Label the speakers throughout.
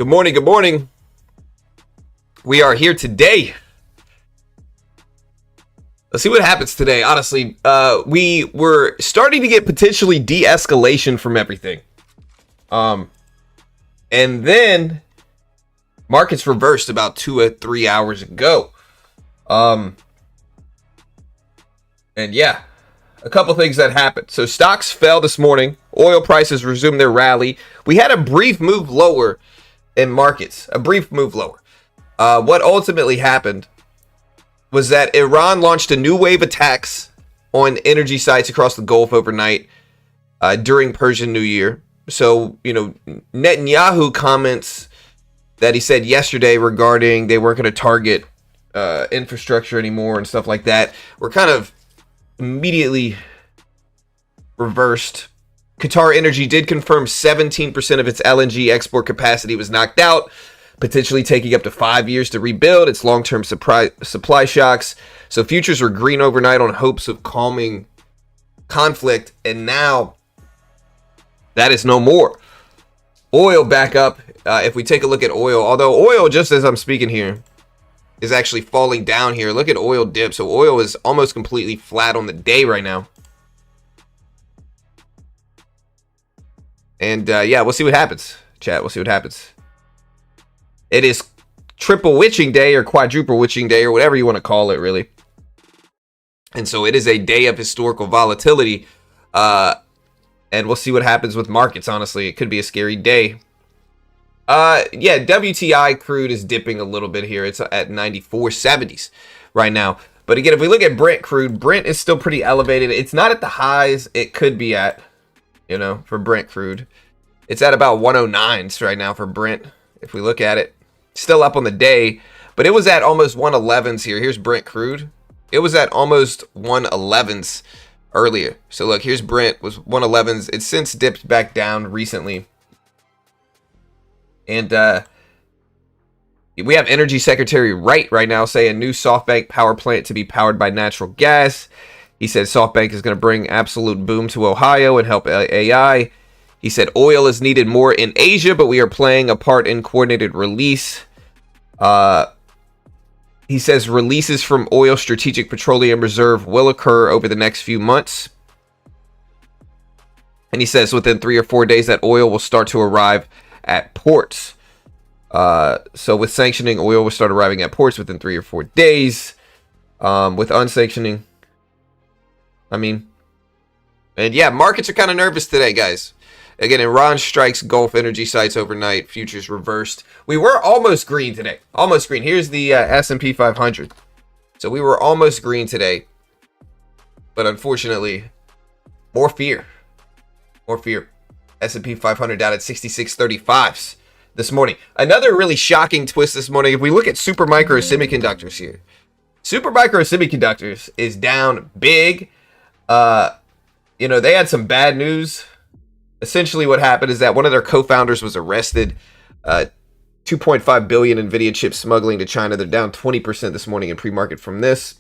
Speaker 1: Good morning. Good morning. We are here today. Let's see what happens today. Honestly, we were starting to get potentially de-escalation from everything. And then markets reversed about 2 or 3 hours ago. And yeah, a couple things that happened. So stocks fell this morning. Oil prices resumed their rally. We had a brief move lower in markets. A brief move lower. What ultimately happened was that Iran launched a new wave of attacks on energy sites across the Gulf overnight during Persian New Year. So, Netanyahu comments that he said yesterday regarding they weren't going to target infrastructure anymore and stuff like that were kind of immediately reversed. Qatar Energy did confirm 17% of its LNG export capacity was knocked out, potentially taking up to 5 years to rebuild its long-term supply shocks. So futures were green overnight on hopes of calming conflict, and now that is no more. Oil back up. If we take a look at oil, although oil, just as I'm speaking here, is actually falling down here. Look at oil dip. So oil is almost completely flat on the day right now. And yeah, we'll see what happens. Chat, we'll see what happens. It is triple witching day or quadruple witching day or whatever you want to call it, really. And so it is a day of historical volatility. And we'll see what happens with markets, honestly. It could be a scary day. Yeah, WTI crude is dipping a little bit here. It's at 94.70s right now. But again, if we look at Brent crude, Brent is still pretty elevated. It's not at the highs it could be at, for Brent crude. It's at about 109s right now for Brent. If we look at it, still up on the day, but it was at almost 111s here. Here's Brent crude. It was at almost 111s earlier. So look, here's Brent was 111s. It's since dipped back down recently. And we have Energy Secretary Wright right now saying new SoftBank power plant to be powered by natural gas. He said SoftBank is going to bring absolute boom to Ohio and help AI. He said oil is needed more in Asia, but we are playing a part in coordinated release. He says releases from Oil Strategic Petroleum Reserve will occur over the next few months. And he says within 3 or 4 days that oil will start to arrive at ports. So with sanctioning, oil will start arriving at ports within 3 or 4 days. With unsanctioning, and yeah, markets are kind of nervous today, guys. Again, Iran strikes Gulf energy sites overnight. Futures reversed. We were almost green today. Almost green. Here's the S&P 500. So we were almost green today. But unfortunately, more fear. More fear. S&P 500 down at 66.35s this morning. Another really shocking twist this morning. If we look at Supermicro Semiconductors here. Supermicro Semiconductors is down big. They had some bad news. Essentially what happened is that one of their co-founders was arrested. 2.5 billion NVIDIA chips smuggling to China. They're down 20% this morning in pre-market from this.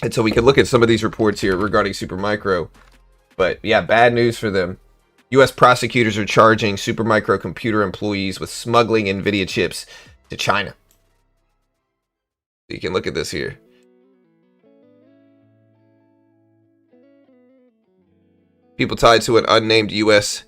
Speaker 1: And so we can look at some of these reports here regarding Supermicro. But yeah, bad news for them. U.S. prosecutors are charging Supermicro computer employees with smuggling NVIDIA chips to China. You can look at this here. People tied to an unnamed U.S.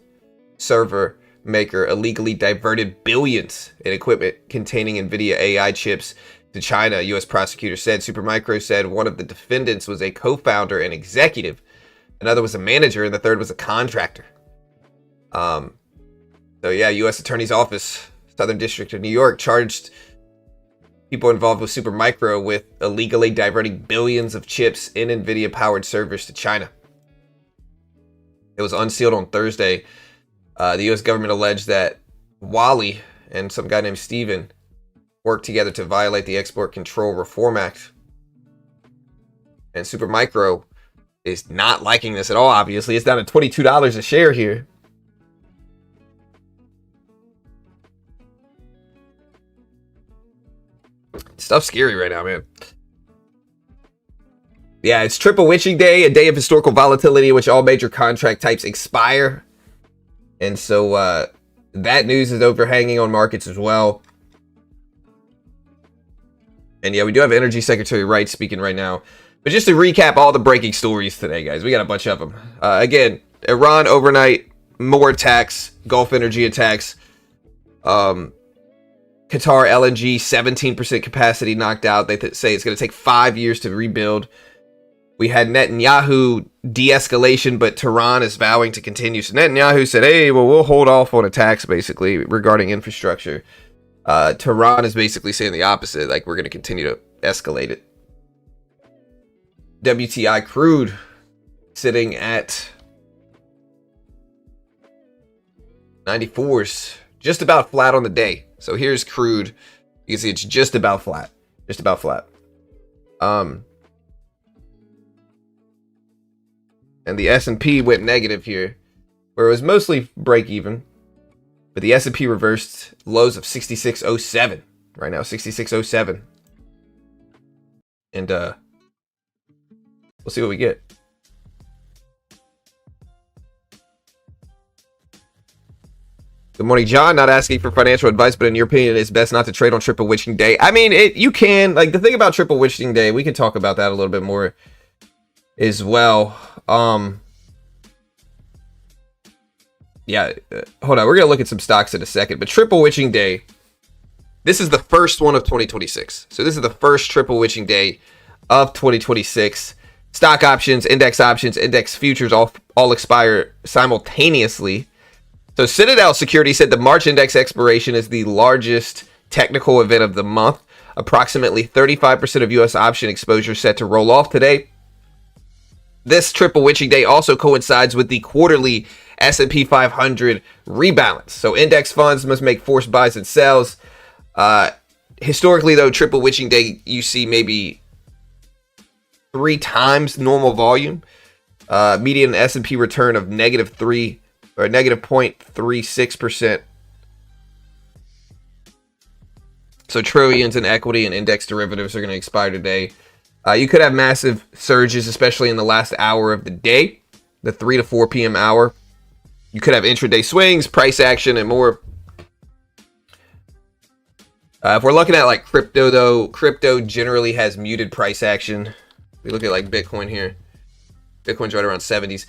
Speaker 1: server maker illegally diverted billions in equipment containing NVIDIA AI chips to China, U.S. prosecutors said. Supermicro said one of the defendants was a co-founder and executive. Another was a manager, and the third was a contractor. So yeah, U.S. Attorney's Office, Southern District of New York, charged people involved with Supermicro with illegally diverting billions of chips in NVIDIA-powered servers to China. It was unsealed on Thursday. The U.S. government alleged that Wally and some guy named Steven worked together to violate the Export Control Reform Act. And Supermicro is not liking this at all, obviously. It's down to $22 a share here. Stuff's scary right now, man. Yeah, it's triple witching day, a day of historical volatility in which all major contract types expire. And so That news is overhanging on markets as well. And yeah, we do have Energy Secretary Wright speaking right now. But just to recap all the breaking stories today, guys, we got a bunch of them. Again, Iran overnight, more attacks, Gulf energy attacks. Qatar LNG, 17% capacity knocked out. They say it's going to take 5 years to rebuild. We had Netanyahu de-escalation, but Tehran is vowing to continue. So Netanyahu said, hey, well, we'll hold off on attacks, basically, regarding infrastructure. Tehran is basically saying the opposite, like we're going to continue to escalate it. WTI crude sitting at 94s, just about flat on the day. So here's crude. You can see it's just about flat. Just about flat. And the S&P went negative here, where it was mostly break even. But the S&P reversed lows of 66.07 right now, 66.07. And we'll see what we get. Good morning, John. Not asking for financial advice, but in your opinion, it's best not to trade on triple witching day. I mean, you can. Like, the thing about triple witching day, we can talk about that a little bit more as well. Yeah, hold on. We're going to look at some stocks in a second. But triple witching day, this is the first one of 2026. So this is the first triple witching day of 2026. Stock options, index futures all expire simultaneously. So Citadel Security said the March index expiration is the largest technical event of the month. Approximately 35% of U.S. option exposure set to roll off today. This triple witching day also coincides with the quarterly S&P 500 rebalance. So index funds must make forced buys and sells. Historically, though, triple witching day, you see maybe 3 times normal volume. Median S&P return of -3 or -0.36%. So trillions in equity and index derivatives are going to expire today. You could have massive surges, especially in the last hour of the day, the 3 to 4 p.m. hour. You could have intraday swings, price action, and more. If we're looking at like crypto, though, crypto generally has muted price action. We look at like Bitcoin here. Bitcoin's right around 70s.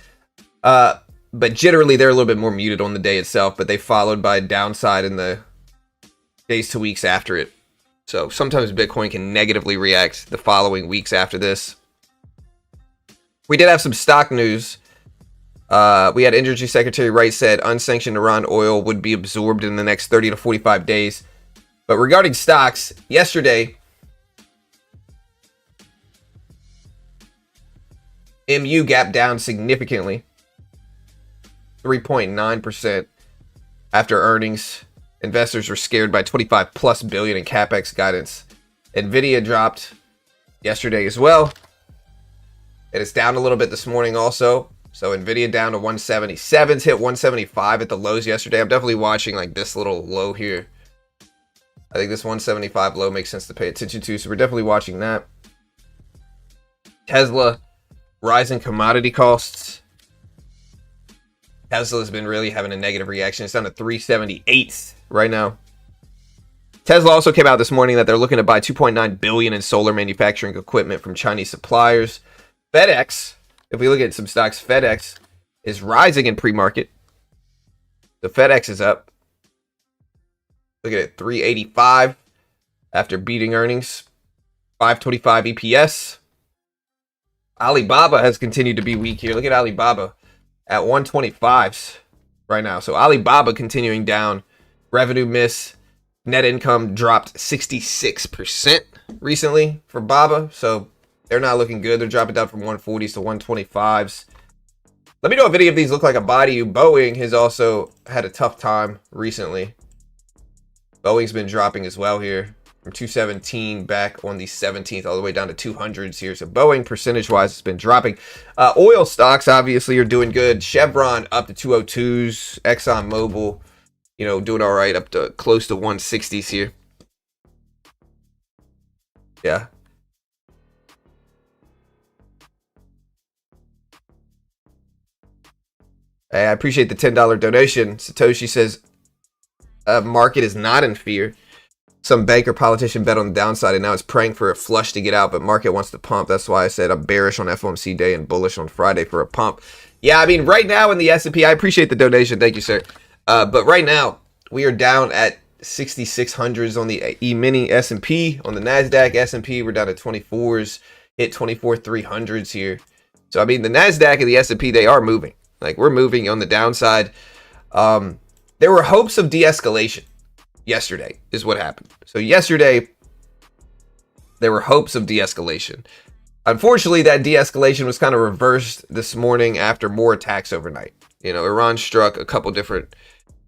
Speaker 1: But generally, they're a little bit more muted on the day itself, but they followed by downside in the days to weeks after it. So sometimes Bitcoin can negatively react the following weeks after this. We did have some stock news. We had Energy Secretary Wright said unsanctioned Iran oil would be absorbed in the next 30 to 45 days. But regarding stocks, yesterday, MU gapped down significantly, 3.9% after earnings. Investors were scared by 25+ billion in capex guidance. Nvidia dropped yesterday as well. And it's down a little bit this morning also. So Nvidia down to 177s, hit 175 at the lows yesterday. I'm definitely watching like this little low here. I think this 175 low makes sense to pay attention to. So we're definitely watching that. Tesla, rising commodity costs. Tesla has been really having a negative reaction. It's down to 378 right now. Tesla also came out this morning that they're looking to buy 2.9 billion in solar manufacturing equipment from Chinese suppliers. FedEx, if we look at some stocks, FedEx is rising in pre-market. The FedEx is up. Look at it, 385 after beating earnings. 525 EPS. Alibaba has continued to be weak here. Look at Alibaba at 125s right now. So Alibaba continuing down. Revenue miss. Net income dropped 66% recently for Baba. So they're not looking good. They're dropping down from 140s to 125s. Let me know if any of these look like a buy to you. Boeing has also had a tough time recently. Boeing's been dropping as well here. From 217 back on the 17th all the way down to 200s here. So Boeing percentage-wise has been dropping. Oil stocks obviously are doing good. Chevron up to 202s. ExxonMobil, you know, doing all right up to close to 160s here. Yeah. Hey, I appreciate the $10 donation. Satoshi says, market is not in fear. Some banker politician bet on the downside and now it's praying for a flush to get out, but market wants to pump. That's why I said I'm bearish on FOMC day and bullish on Friday for a pump. Yeah, I mean, right now in the S&P, I appreciate the donation. Thank you, sir. But right now, we are down at 6,600s on the E-mini S&P. On the NASDAQ S&P, we're down at 24s, hit 24,300s here. So, I mean, the NASDAQ and the S&P, they are moving. Like, we're moving on the downside. There were hopes of de-escalation yesterday is what happened. So yesterday, there were hopes of de-escalation. Unfortunately, that de-escalation was kind of reversed this morning after more attacks overnight. You know, Iran struck a couple different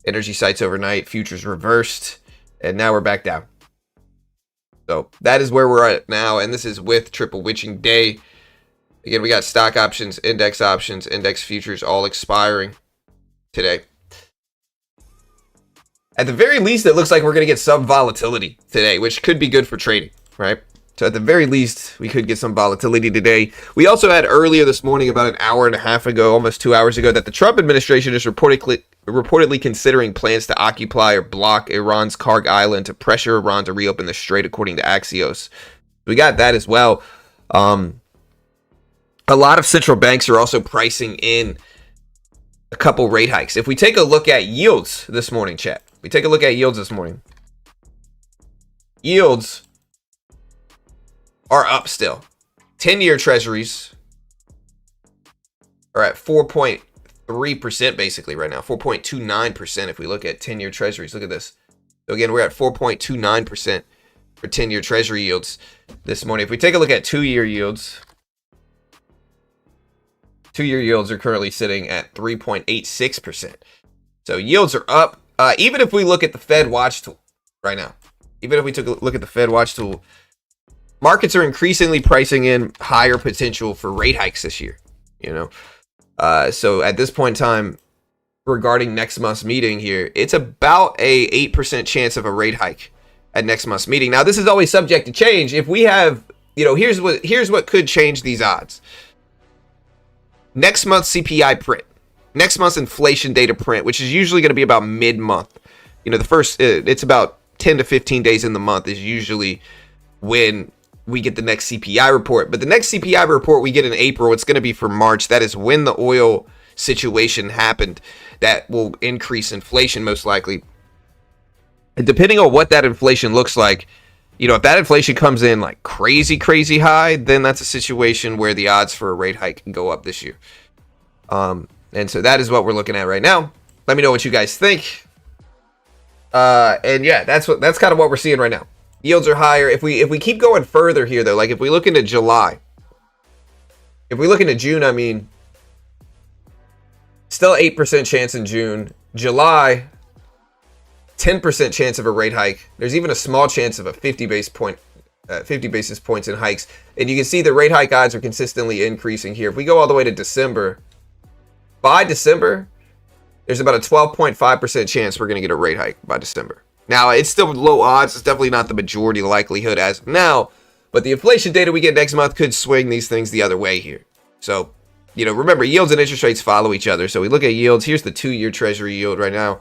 Speaker 1: energy sites overnight. Futures reversed, and now we're back down. So that is where we're at now, and this is with triple witching day. Again, we got stock options, index futures all expiring today. At the very least, it looks like we're going to get some volatility today, which could be good for trading, right? So at the very least, we could get some volatility today. We also had earlier this morning, about an hour and a half ago, almost 2 hours ago, that the Trump administration is reportedly considering plans to occupy or block Iran's Karg Island to pressure Iran to reopen the strait, according to Axios. We got that as well. A lot of central banks are also pricing in a couple rate hikes. If we take a look at yields this morning, chat. We take a look at yields this morning. Yields are up still. 10-year treasuries are at 4.3% basically right now. 4.29% if we look at 10-year treasuries. Look at this. So again, we're at 4.29% for 10-year treasury yields this morning. If we take a look at 2-year yields, 2-year yields are currently sitting at 3.86%. So yields are up. Even if we look at the Fed watch tool right now, even if we took a look at the Fed watch tool, markets are increasingly pricing in higher potential for rate hikes this year. You know, so at this point in time, regarding next month's meeting here, it's about a 8% chance of a rate hike at next month's meeting. Now, this is always subject to change. If we have, you know, here's what could change these odds. Next month's CPI print. Next month's inflation data print, which is usually going to be about mid-month. You know, the first, it's about 10 to 15 days in the month is usually when we get the next CPI report. But the next CPI report we get in April, it's going to be for March. That is when the oil situation happened. That will increase inflation most likely. And depending on what that inflation looks like, you know, if that inflation comes in like crazy high, then that's a situation where the odds for a rate hike can go up this year. And so that is what we're looking at right now. Let me know what you guys think. And yeah, that's kind of what we're seeing right now. Yields are higher. If we keep going further here though, like if we look into July, if we look into June, I mean, still 8% chance in June. July, 10% chance of a rate hike. There's even a small chance of a 50 basis points in hikes. And you can see the rate hike odds are consistently increasing here. If we go all the way to December, by December, there's about a 12.5% chance we're going to get a rate hike by December. Now, it's still low odds. It's definitely not the majority likelihood as of now. But the inflation data we get next month could swing these things the other way here. So, you know, remember, yields and interest rates follow each other. So we look at yields. Here's the 2-year treasury yield right now.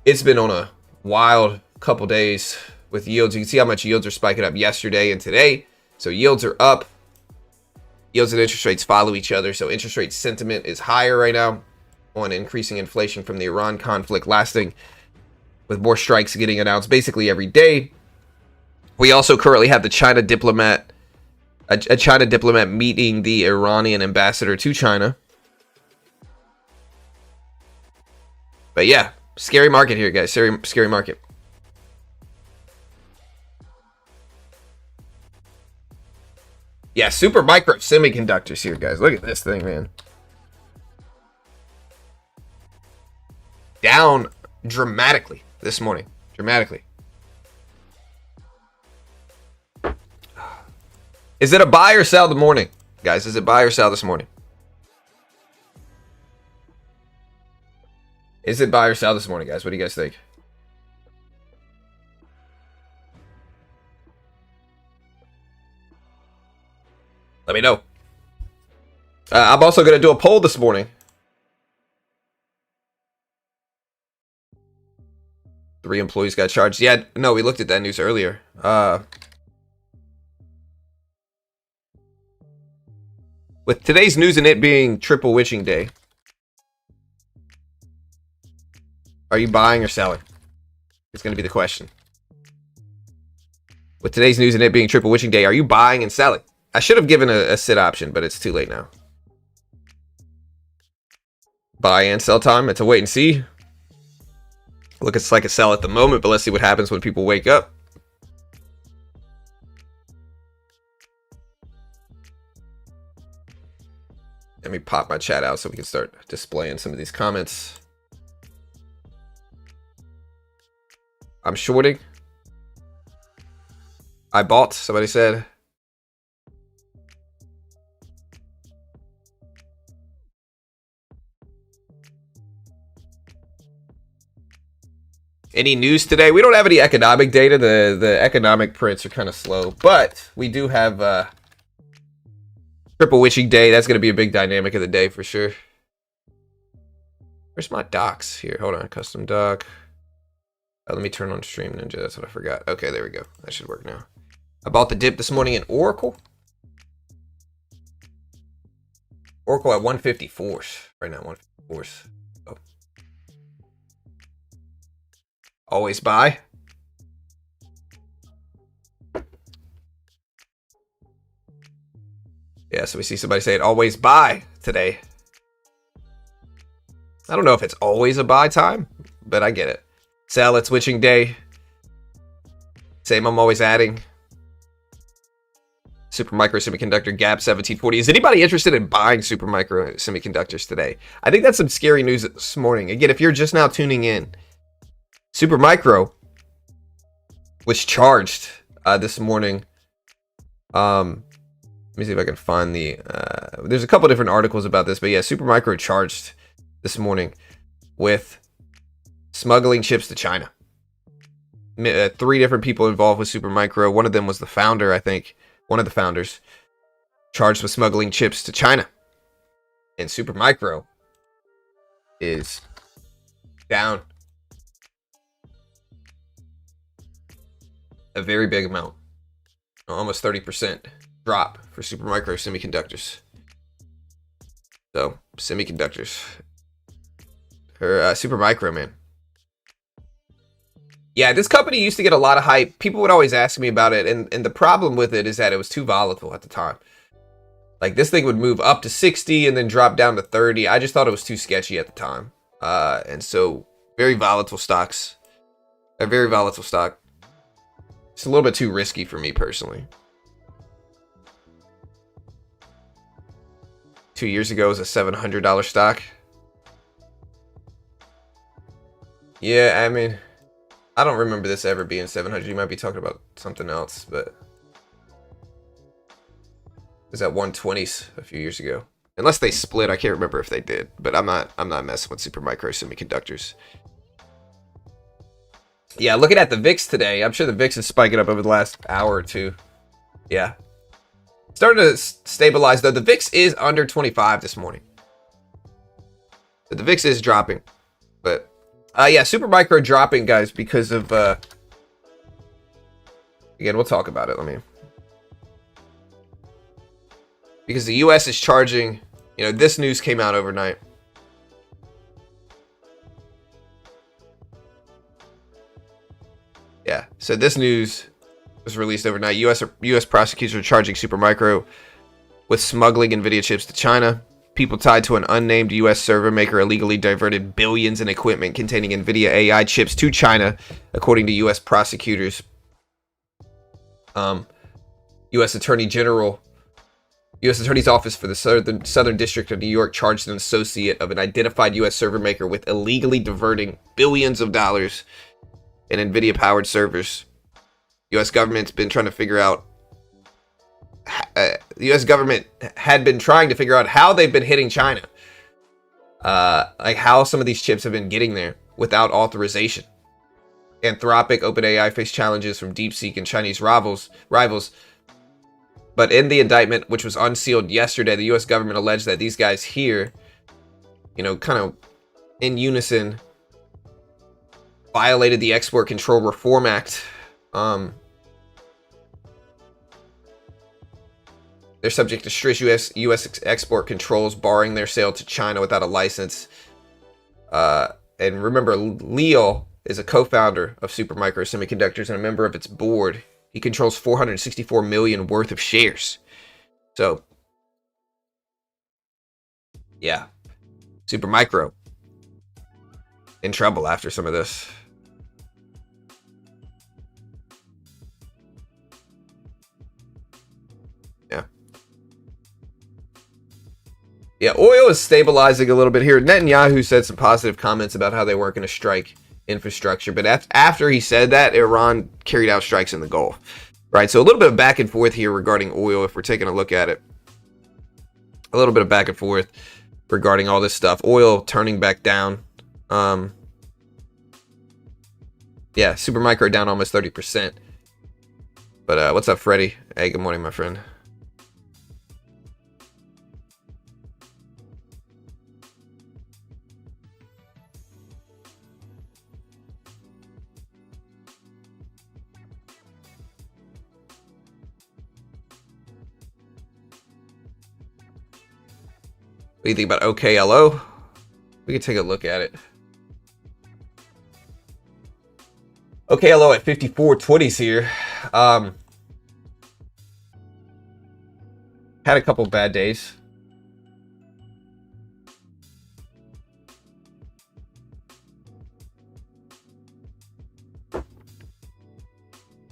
Speaker 1: It's been on a wild couple days with yields. You can see how much yields are spiking up yesterday and today. So yields are up. Yields and interest rates follow each other. So interest rate sentiment is higher right now on increasing inflation from the Iran conflict lasting, with more strikes getting announced basically every day. We also currently have the China diplomat, a China diplomat meeting the Iranian ambassador to China. But yeah, scary market here, guys. Scary market. Yeah, super micro semiconductors here, guys. Look at this thing, man. Down dramatically this morning. Dramatically. Is it a buy or sell the morning? Guys, is it buy or sell this morning? Is it buy or sell this morning, guys? What do you guys think? Let me know. I'm also going to do a poll this morning. 3 employees got charged. Yeah, no, we looked at that news earlier. With today's news and it being triple witching day, are you buying or selling? It's going to be the question. With today's news and it being triple witching day, are you buying and selling? I should have given a sit option, but it's too late now. Buy and sell time. It's a wait and see. Looks like a sell at the moment, but let's see what happens when people wake up. Let me pop my chat out so we can start displaying some of these comments. I'm shorting. I bought, somebody said. Any news today? We don't have any economic data. The economic prints are kind of slow, but we do have triple witching day. That's going to be a big dynamic of the day for sure. Where's my docs here? Hold on, custom doc. Let me turn on Stream Ninja. That's what I forgot. Okay, there we go. That should work now. I bought the dip this morning in Oracle. Oracle at 154 right now. 154. Oh. Always buy. Yeah, so we see somebody saying always buy today. I don't know if it's always a buy time, but I get it. Sell, it's witching day. Same, I'm always adding. Supermicro semiconductor gap 1740. Is anybody interested in buying Supermicro semiconductors today? I think that's some scary news this morning. Again, if you're just now tuning in, Supermicro was charged this morning. Let me see if I can find the... there's a couple different articles about this, but yeah, Supermicro charged this morning with smuggling chips to China. 3 different people involved with Supermicro. One of them was the founder, I think. One of the founders charged with smuggling chips to China. And Supermicro is down a very big amount. Almost 30% drop for Supermicro semiconductors. So, semiconductors. Or Supermicro, man. Yeah, this company used to get a lot of hype. People would always ask me about it, and the problem with it is that it was too volatile at the time. Like, this thing would move up to 60 and then drop down to 30. I just thought it was too sketchy at the time. And so, very volatile stocks. A very volatile stock. It's a little bit too risky for me personally. 2 years ago, it was a $700 stock. Yeah, I mean... I don't remember this ever being 700. You might be talking about something else, but it was at 120s a few years ago. Unless they split, I can't remember if they did. But I'm not messing with Supermicro semiconductors. Yeah, looking at the VIX today, I'm sure the VIX is spiking up over the last hour or two. Yeah, starting to stabilize though. The VIX is under 25 this morning. So the VIX is dropping, but. Yeah, Supermicro dropping, guys, because of, again, we'll talk about it, because the US is charging, you know, this news came out overnight. Yeah, so this news was released overnight. US prosecutors are charging Supermicro with smuggling NVIDIA chips to China. People tied to an unnamed U.S. server maker illegally diverted billions in equipment containing NVIDIA AI chips to China, according to U.S. prosecutors. U.S. Attorney's Office for the Southern District of New York charged an associate of an identified U.S. server maker with illegally diverting billions of dollars in NVIDIA-powered servers. U.S. government's been trying to figure out the U.S. government had been trying to figure out how they've been hitting China. Like how some of these chips have been getting there without authorization. Anthropic, OpenAI face challenges from DeepSeek and Chinese rivals. But in the indictment, which was unsealed yesterday, the U.S. government alleged that these guys here, you know, kind of in unison violated the Export Control Reform Act. They're subject to strict U.S. export controls, barring their sale to China without a license. And remember, Leo is a co-founder of Supermicro Semiconductors and a member of its board. He controls 464 million worth of shares. So, yeah, Supermicro in trouble after some of this. Yeah, oil is stabilizing a little bit here. Netanyahu said some positive comments about how they weren't going to strike infrastructure, but after he said that, Iran carried out strikes in the Gulf. Right, so a little bit of back and forth here regarding oil if we're taking a look at it. A little bit of back and forth regarding all this stuff. Oil turning back down. Yeah, Supermicro down almost 30%. But what's up, Freddie? Hey, good morning, my friend. What do you think about OKLO? We can take a look at it. OKLO at 54.20s here. Had a couple bad days.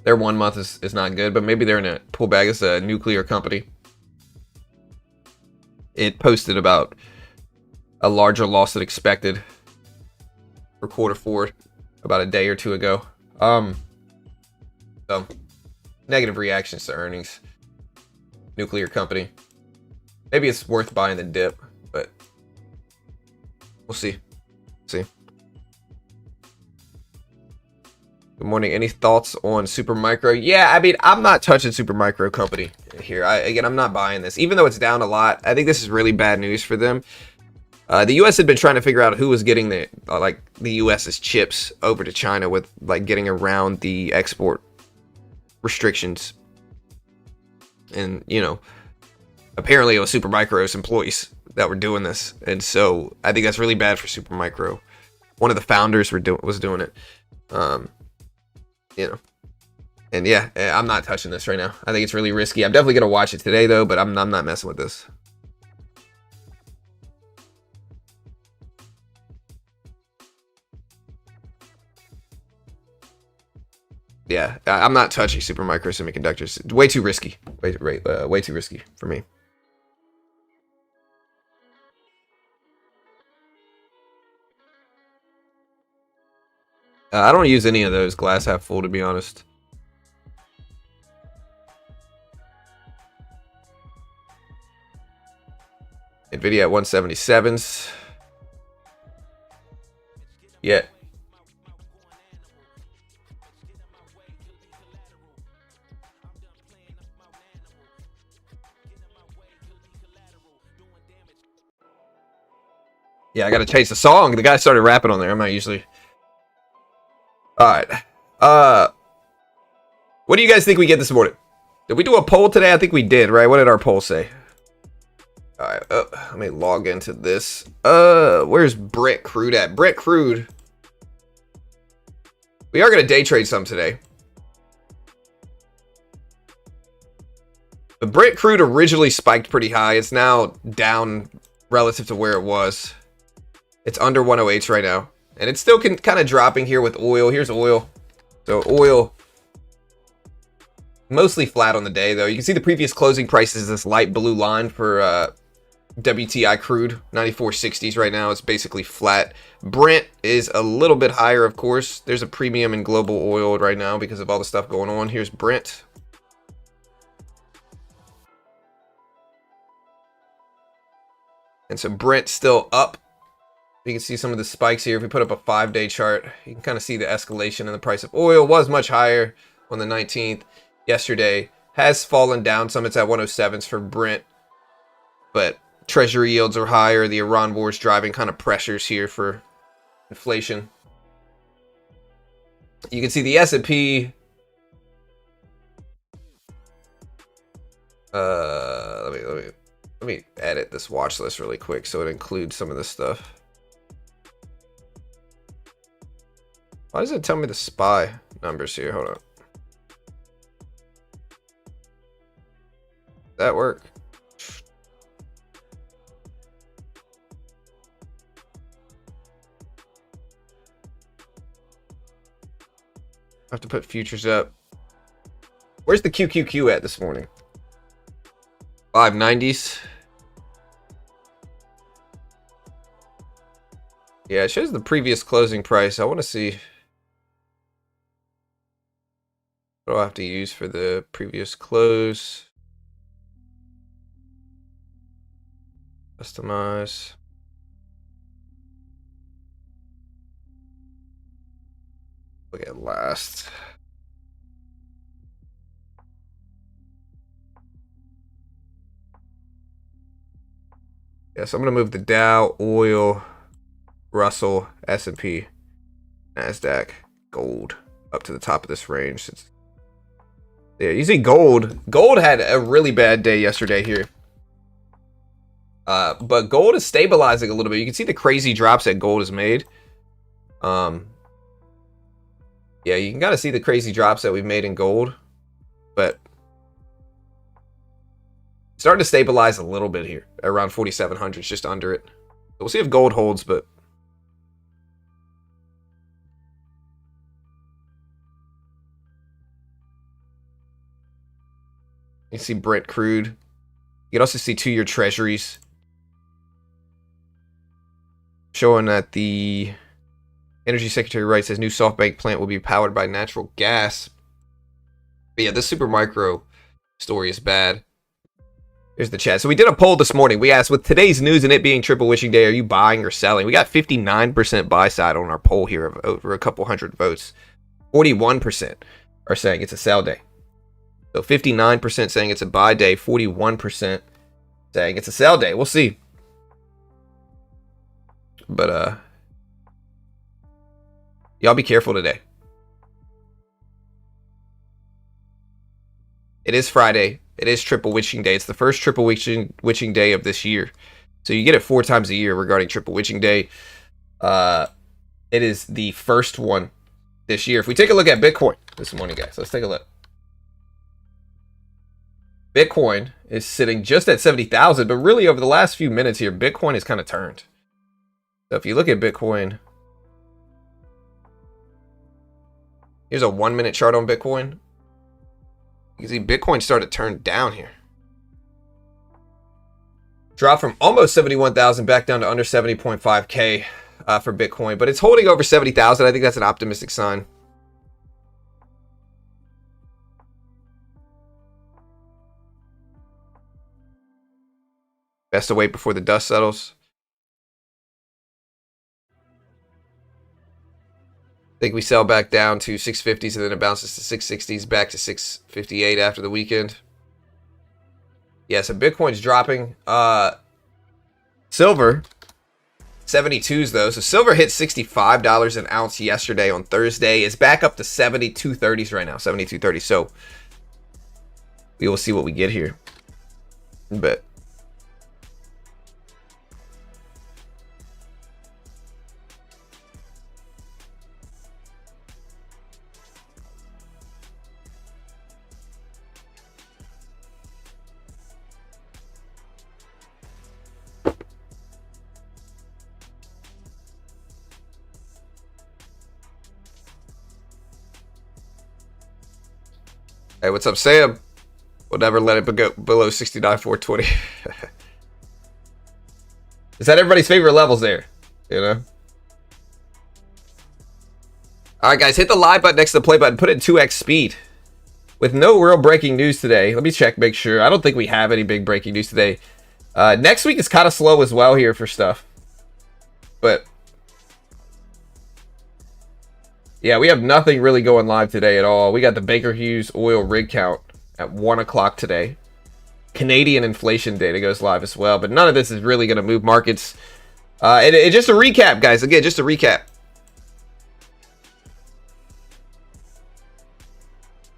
Speaker 1: Their 1 month is not good, but maybe they're in a pullback. It's a nuclear company. It posted about a larger loss than expected for quarter four about a day or two ago. So negative reactions to earnings. Nuclear company. Maybe it's worth buying the dip, but we'll see. See. Good morning. Any thoughts on Supermicro? Yeah, I mean, I'm not touching Supermicro company here. Again, I'm not buying this. Even though it's down a lot, I think this is really bad news for them. The U.S. had been trying to figure out who was getting the U.S.'s chips over to China with getting around the export restrictions. And, apparently it was Supermicro's employees that were doing this. And so I think that's really bad for Supermicro. One of the founders was doing it. And yeah, I'm not touching this right now. I think it's really risky. I'm definitely going to watch it today, though, but I'm not messing with this. Yeah, I'm not touching Supermicro Semiconductors. It's way too risky. Way too risky for me. I don't use any of those glass half full, to be honest. Nvidia at 177s. Yeah. Yeah, I gotta change the song. The guy started rapping on there. I'm not usually. Alright. What do you guys think we get this morning? Did we do a poll today? I think we did, right? What did our poll say? Alright, let me log into this. Where's Brent Crude at? Brent Crude. We are gonna day trade some today. But Brent Crude originally spiked pretty high. It's now down relative to where it was. It's under 108s right now. And it's still kind of dropping here with oil. Here's oil. So oil mostly flat on the day, though. You can see the previous closing price is this light blue line for WTI crude. 94.60s right now. It's basically flat. Brent is a little bit higher, of course. There's a premium in global oil right now because of all the stuff going on. Here's Brent. And so Brent's still up. You can see some of the spikes here. If we put up a 5-day chart, you can kind of see the escalation in the price of oil. Was much higher on the 19th. Yesterday has fallen down some. It's at 107s for Brent. But treasury yields are higher. The Iran war is driving kind of pressures here for inflation. You can see the S&P. Let me edit this watch list really quick so it includes some of this stuff. Why does it tell me the SPY numbers here? Hold on. That work? I have to put futures up. Where's the QQQ at this morning? 590s. Yeah, it shows the previous closing price. I want to see what do I have to use for the previous close. Customize. Look at last. Yeah, so I'm gonna move the Dow, oil, Russell, S&P, NASDAQ, gold up to the top of this range. Yeah, you see gold. Gold had a really bad day yesterday here. But gold is stabilizing a little bit. You can see the crazy drops that gold has made. Yeah, you can kind of see the crazy drops that we've made in gold. But starting to stabilize a little bit here. Around 4,700, just under it. We'll see if gold holds, but you can see Brent crude. You can also see 2-year treasuries showing that the Energy Secretary Wright says new SoftBank plant will be powered by natural gas. But yeah, this super micro story is bad. Here's the chat. So we did a poll this morning. We asked, with today's news and it being triple wishing day, are you buying or selling? We got 59% buy side on our poll here of over a couple hundred votes. 41% are saying it's a sell day. So 59% saying it's a buy day, 41% saying it's a sell day. We'll see. But y'all be careful today. It is Friday. It is triple witching day. It's the first triple witching day of this year. So you get it 4 times a year regarding triple witching day. It is the first one this year. If we take a look at Bitcoin this morning, guys, let's take a look. Bitcoin is sitting just at 70,000, but really over the last few minutes here, Bitcoin has kind of turned. So if you look at Bitcoin, here's a 1-minute chart on Bitcoin. You can see Bitcoin started to turn down here. Dropped from almost 71,000 back down to under 70.5K for Bitcoin, but it's holding over 70,000. I think that's an optimistic sign. Best to wait before the dust settles. I think we sell back down to 650s and then it bounces to 660s, back to 658 after the weekend. Yeah, so Bitcoin's dropping. Silver, 72s though. So silver hit $65 an ounce yesterday on Thursday. It's back up to 72.30s right now, 72.30. So we will see what we get here. But hey, what's up, Sam? We'll never let it go below 69,420. Is that everybody's favorite levels there? You know? Alright, guys, hit the live button next to the play button. Put it in 2x speed. With no real breaking news today. Let me check, make sure. I don't think we have any big breaking news today. Next week is kind of slow as well here for stuff. But yeah, we have nothing really going live today at all. We got the Baker Hughes oil rig count at 1 o'clock today. Canadian inflation data goes live as well, but none of this is really going to move markets. And just a recap, guys. Again, just a recap.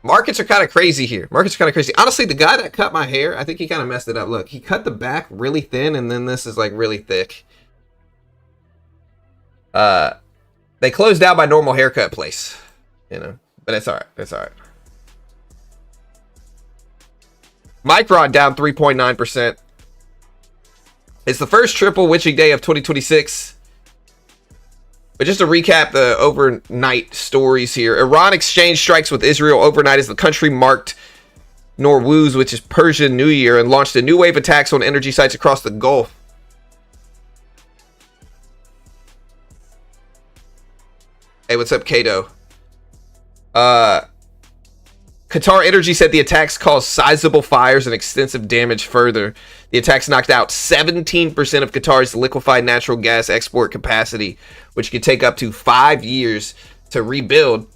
Speaker 1: Markets are kind of crazy here. Markets are kind of crazy. Honestly, the guy that cut my hair, I think he kind of messed it up. Look, he cut the back really thin, and then this is like really thick. They closed down my normal haircut place, you know, but it's all right. It's all right. Micron down 3.9%. It's the first triple witching day of 2026. But just to recap the overnight stories here. Iran exchange strikes with Israel overnight as the country marked Nowruz, which is Persian New Year, and launched a new wave of attacks on energy sites across the Gulf. Hey, what's up, Kato? Qatar Energy said the attacks caused sizable fires and extensive damage further. The attacks knocked out 17% of Qatar's liquefied natural gas export capacity, which could take up to 5 years to rebuild.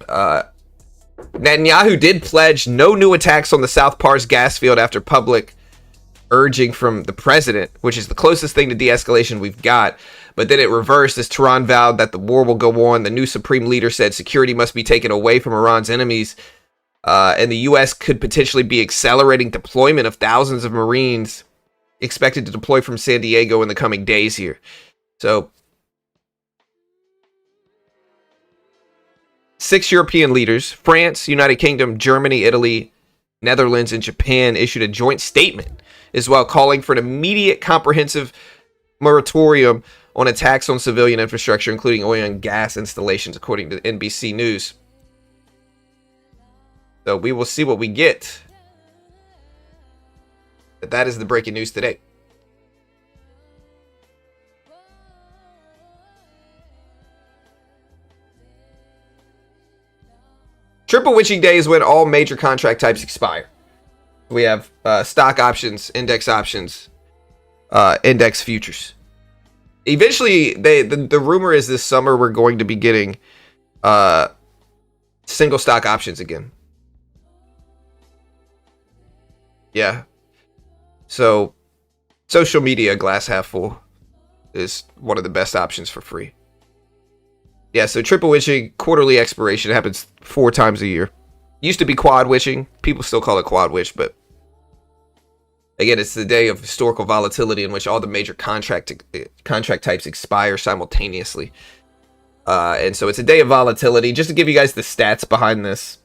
Speaker 1: Netanyahu did pledge no new attacks on the South Pars gas field after public urging from the president, which is the closest thing to de-escalation we've got. But then it reversed as Tehran vowed that the war will go on. The new supreme leader said security must be taken away from Iran's enemies. And the U.S. could potentially be accelerating deployment of thousands of Marines expected to deploy from San Diego in the coming days here. So 6 European leaders, France, United Kingdom, Germany, Italy, Netherlands, and Japan issued a joint statement as well, calling for an immediate comprehensive moratorium on attacks on civilian infrastructure, including oil and gas installations, according to NBC News. So we will see what we get. But that is the breaking news today. Triple witching day is when all major contract types expire. We have stock options, index futures. Eventually, the rumor is this summer we're going to be getting single stock options again. Yeah. So, social media glass half full is one of the best options for free. Yeah, so triple witching, quarterly expiration, happens 4 times a year. Used to be quad witching. People still call it quad witch, but again, it's the day of historical volatility in which all the major contract types expire simultaneously. And so it's a day of volatility. Just to give you guys the stats behind this.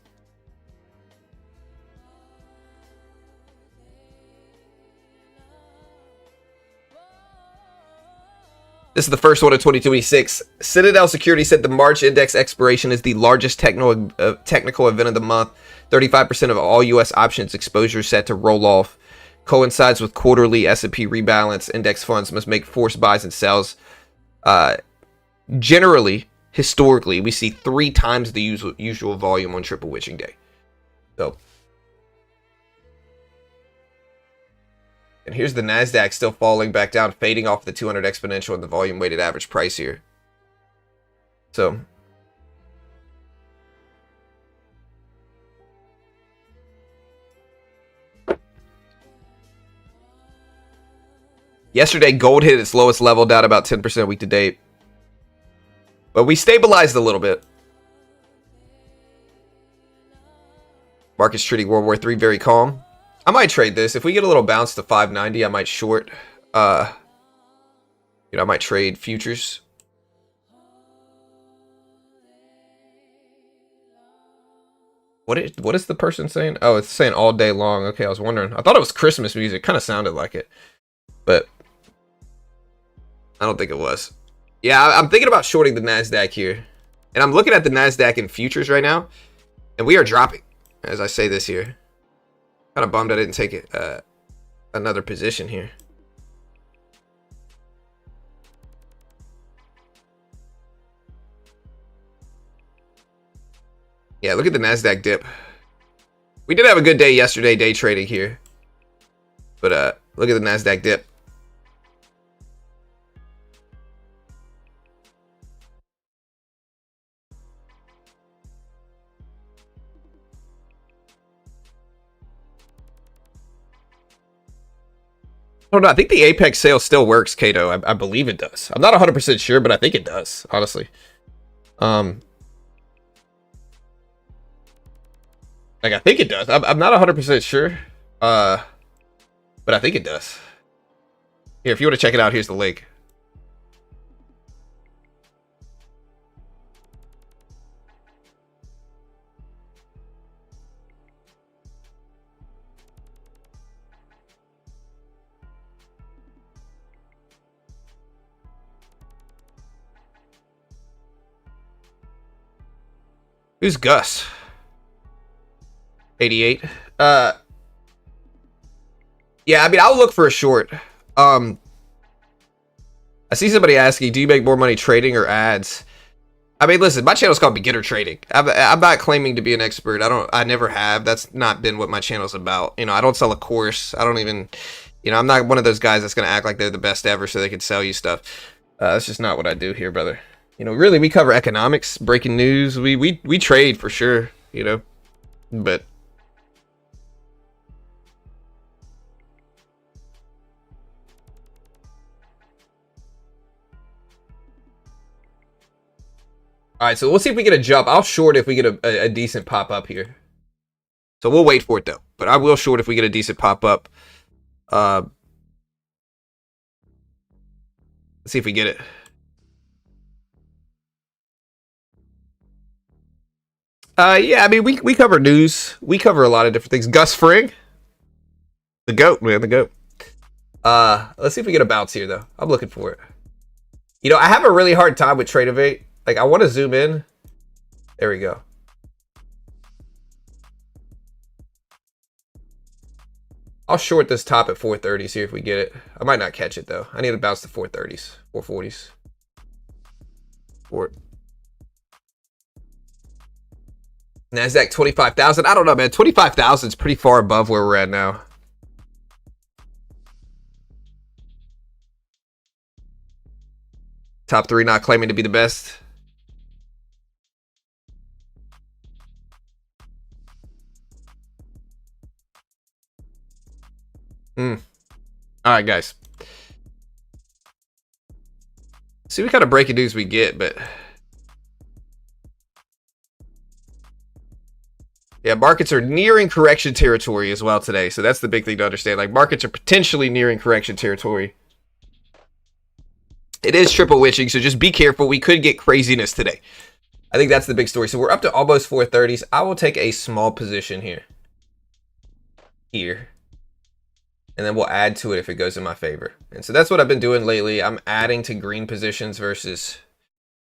Speaker 1: This is the first one of 2026. Citadel Security said the March index expiration is the largest technical event of the month. 35% of all U.S. options exposure set to roll off. Coincides with quarterly S&P rebalance. Index funds must make forced buys and sells. Generally, historically, we see 3 times the usual volume on triple witching day. So, and here's the NASDAQ still falling back down, fading off the 200 exponential and the volume weighted average price here. So, yesterday, gold hit its lowest level, down about 10% week to date. But we stabilized a little bit. Markets treating World War III very calm. I might trade this. If we get a little bounce to 590, I might short. I might trade futures. What is the person saying? Oh, it's saying all day long. Okay, I was wondering. I thought it was Christmas music. Kind of sounded like it. But I don't think it was. Yeah, I'm thinking about shorting the NASDAQ here. And I'm looking at the NASDAQ in futures right now. And we are dropping as I say this here. Kind of bummed I didn't take it, another position here. Yeah, look at the NASDAQ dip. We did have a good day yesterday, day trading here. But look at the NASDAQ dip. I don't know. I think the Apex sale still works, Kato. I believe it does. I'm not 100% sure, but I think it does, honestly. Like, I think it does. I'm not 100% sure. But I think it does. Here, if you want to check it out, here's the link. Who's Gus? 88. Yeah, I mean, I'll look for a short. I see somebody asking, do you make more money trading or ads? I mean, listen, my channel's called Beginner Trading. I'm not claiming to be an expert. I never have. That's not been what my channel's about. You know, I don't sell a course. I don't even, you know, I'm not one of those guys that's going to act like they're the best ever so they can sell you stuff. That's just not what I do here, brother. You know, really, we cover economics, breaking news. We trade for sure, you know, but. All right, so we'll see if we get a jump. I'll short if we get a decent pop up here. So we'll wait for it though. But I will short if we get a decent pop up. Let's see if we get it. Yeah, I mean we cover news. We cover a lot of different things. Gus Fring, the GOAT, man, the GOAT. Let's see if we get a bounce here though. I'm looking for it. You know, I have a really hard time with Trade Evade. Like, I want to zoom in. There we go. I'll short this top at 430, see if we get it. I might not catch it, though. I need to bounce to 430s, 440s. NASDAQ 25,000. I don't know, man. 25,000 is pretty far above where we're at now. Top 3 not claiming to be the best. All right, guys. See what kind of breaking news we get, but yeah, markets are nearing correction territory as well today. So that's the big thing to understand. Like, markets are potentially nearing correction territory. It is triple witching, so just be careful. We could get craziness today. I think that's the big story. So we're up to almost 430s. I will take a small position here. And then we'll add to it if it goes in my favor. And so that's what I've been doing lately. I'm adding to green positions versus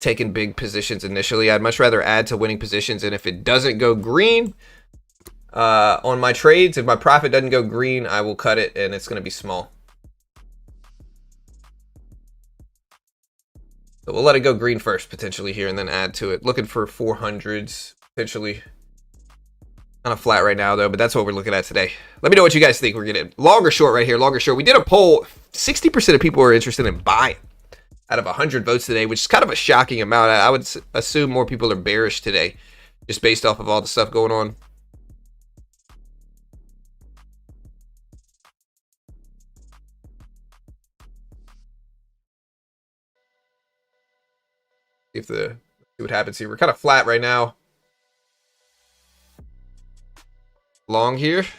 Speaker 1: taking big positions initially. I'd much rather add to winning positions. And if it doesn't go green on my trades, if my profit doesn't go green, I will cut it and it's going to be small. So we'll let it go green first potentially here and then add to it. Looking for 400s potentially. Kind of flat right now though, but that's what we're looking at today. Let me know what you guys think. We're getting long or short right here, long or short. We did a poll. 60% of people are interested in buying out of 100 votes today, which is kind of a shocking amount. I would assume more people are bearish today just based off of all the stuff going on. See what happens here. We're kind of flat right now. Long here. Do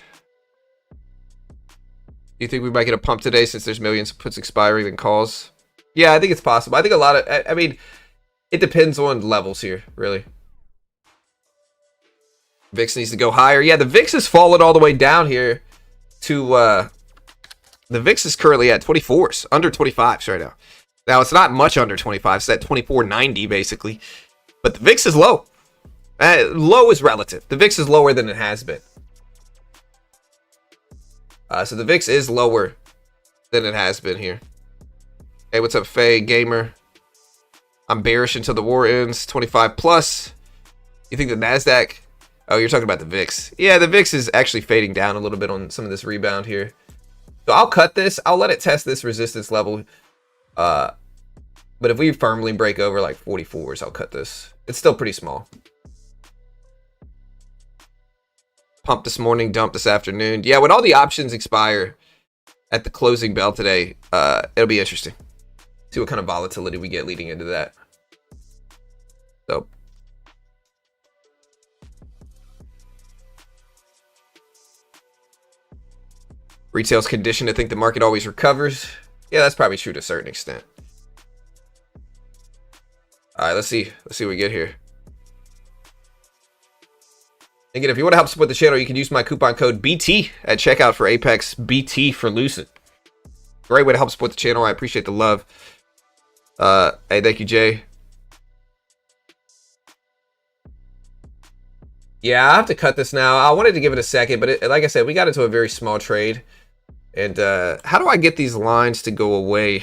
Speaker 1: you think we might get a pump today since there's millions of puts expiring and calls? Yeah, I think it's possible. I think a lot of, I mean, it depends on levels here, really. VIX needs to go higher. Yeah, the VIX has fallen all the way down here to, the VIX is currently at 24s, under 25s right now. Now, it's not much under 25. It's at 24.90 basically. But the VIX is low. Low is relative. The VIX is lower than it has been. So the VIX is lower than it has been here. Hey, what's up, Faye Gamer? I'm bearish until the war ends. 25 plus. You think the NASDAQ? Oh, you're talking about the VIX. Yeah, the VIX is actually fading down a little bit on some of this rebound here. So I'll cut this. I'll let it test this resistance level. But if we firmly break over like 44s, I'll cut this. It's still pretty small. Pump this morning, dump this afternoon. Yeah, when all the options expire at the closing bell today, it'll be interesting. See what kind of volatility we get leading into that. So Retail's conditioned to think the market always recovers. Yeah, that's probably true to a certain extent. All right, let's see. Let's see what we get here. Again, if you want to help support the channel, you can use my coupon code BT at checkout for Apex, BT for Lucid. Great way to help support the channel. I appreciate the love. Hey, thank you, Jay. Yeah, I have to cut this now. I wanted to give it a second, but like I said, we got into a very small trade. And how do I get these lines to go away?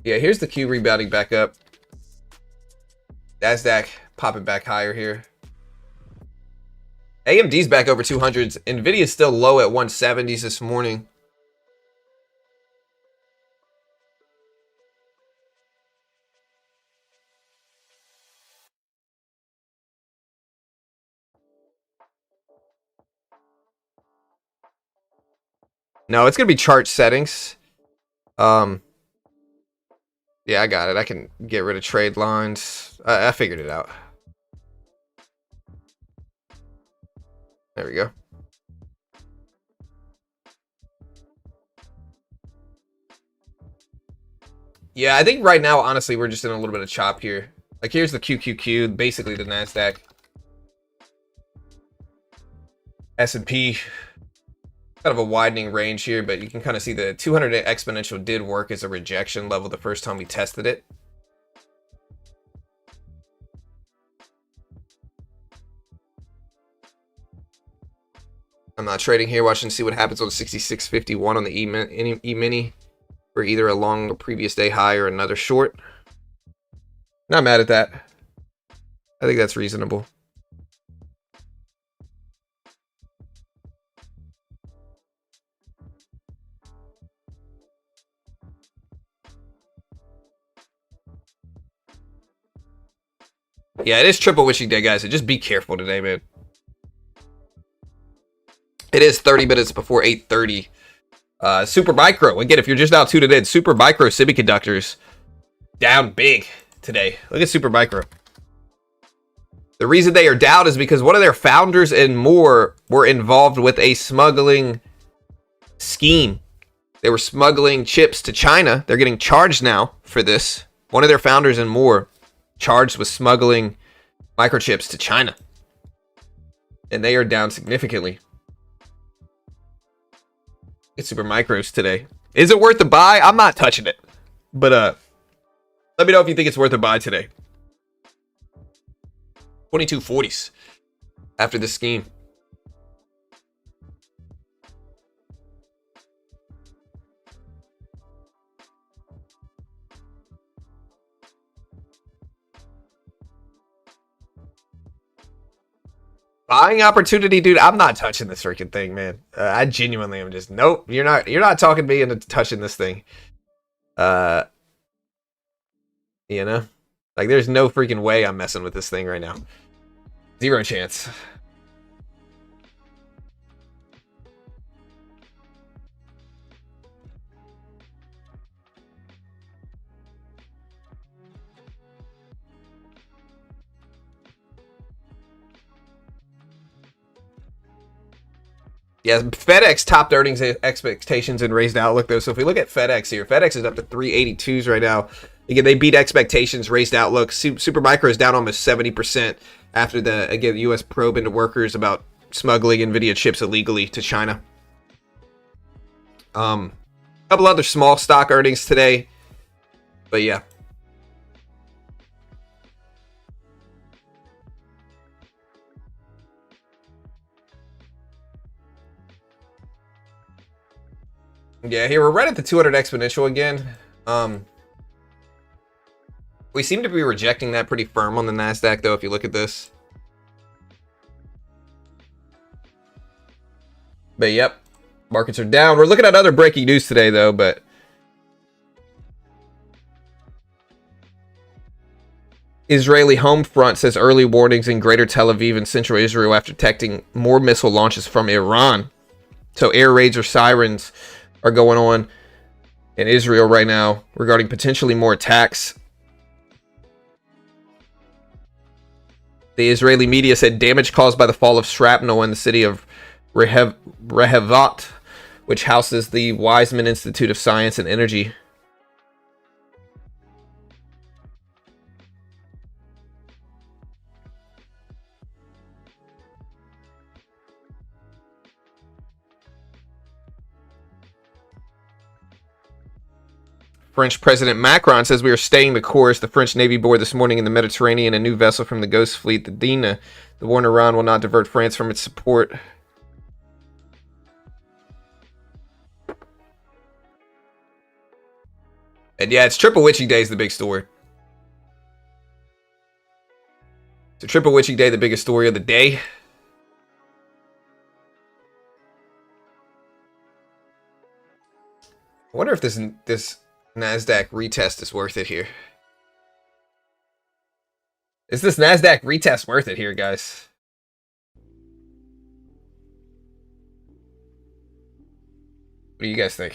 Speaker 1: Yeah, here's the Q rebounding back up. NASDAQ popping back higher here. AMD's back over 200s. NVIDIA's still low at 170s this morning. No, it's going to be chart settings. Yeah, I got it. I can get rid of trade lines. I figured it out. There we go. Yeah, I think right now, honestly, we're just in a little bit of chop here. Like, here's the QQQ, basically the NASDAQ. S&P, kind of a widening range here, but you can kind of see the 200 exponential did work as a rejection level the first time we tested it. I'm not trading here, watching to see what happens on 66.51 on the E-mini for either a long or previous day high or another short. Not mad at that. I think that's reasonable. Yeah, it is triple wishing day, guys. So just be careful today, man. It is 30 minutes before 8:30. Super Micro. Again, if you're just now tuned in, Super Micro semiconductors down big today. Look at Super Micro. The reason they are down is because one of their founders and more were involved with a smuggling scheme. They were smuggling chips to China. They're getting charged now for this. One of their founders and more charged with smuggling microchips to China. And they are down significantly. It's Super Micros today. Is it worth the buy? I'm not touching it. But let me know if you think it's worth a buy today. 2240s after this scheme. Buying opportunity, dude. I'm not touching this freaking thing, man. I genuinely am just nope. You're not talking me into touching this thing. You know, like there's no freaking way I'm messing with this thing right now. Zero chance. Yeah, FedEx topped earnings expectations and raised outlook, though. So if we look at FedEx here, FedEx is up to 382s right now. Again, they beat expectations, raised outlook. Super Micro is down almost 70% after the, again, U.S. probe into workers about smuggling NVIDIA chips illegally to China. A couple other small stock earnings today. But yeah. Yeah, here we're right at the 200 exponential again. We seem to be rejecting that pretty firm on the NASDAQ, though, if you look at this. But yep, markets are down. We're looking at other breaking news today, though, but Israeli home front says early warnings in Greater Tel Aviv and central Israel after detecting more missile launches from Iran. So air raids or sirens are going on in Israel right now regarding potentially more attacks. The Israeli media said damage caused by the fall of shrapnel in the city of Rehevat, which houses the Weizmann Institute of Science and Energy. French President Macron says we are staying the course. The French Navy board this morning in the Mediterranean a new vessel from the Ghost Fleet, the Dina. The war in Iran will not divert France from its support. And yeah, it's Triple Witching Day is the big story. So Triple Witching Day, the biggest story of the day. I wonder if this NASDAQ retest is worth it here. Is this NASDAQ retest worth it here, guys? What do you guys think?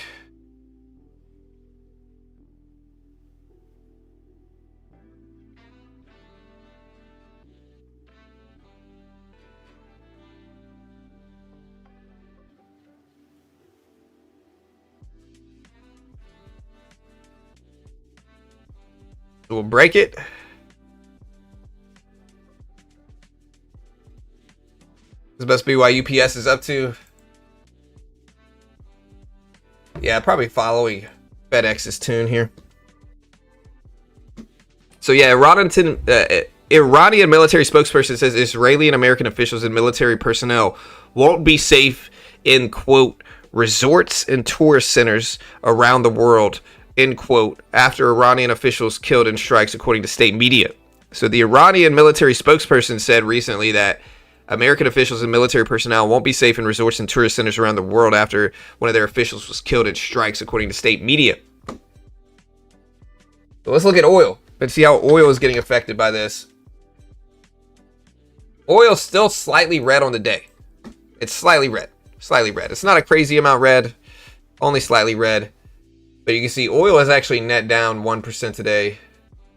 Speaker 1: We'll break it. This must be why UPS is up to. Yeah, probably following FedEx's tune here. So yeah, Iranian military spokesperson says Israeli and American officials and military personnel won't be safe in, quote, resorts and tourist centers around the world, end quote, after Iranian officials killed in strikes, according to state media. So the Iranian military spokesperson said recently that American officials and military personnel won't be safe in resorts and tourist centers around the world after one of their officials was killed in strikes, according to state media. So let's look at oil and see how oil is getting affected by this. Oil's still slightly red on the day. It's slightly red. Slightly red. It's not a crazy amount red. Only slightly red. But you can see oil is actually net down 1% today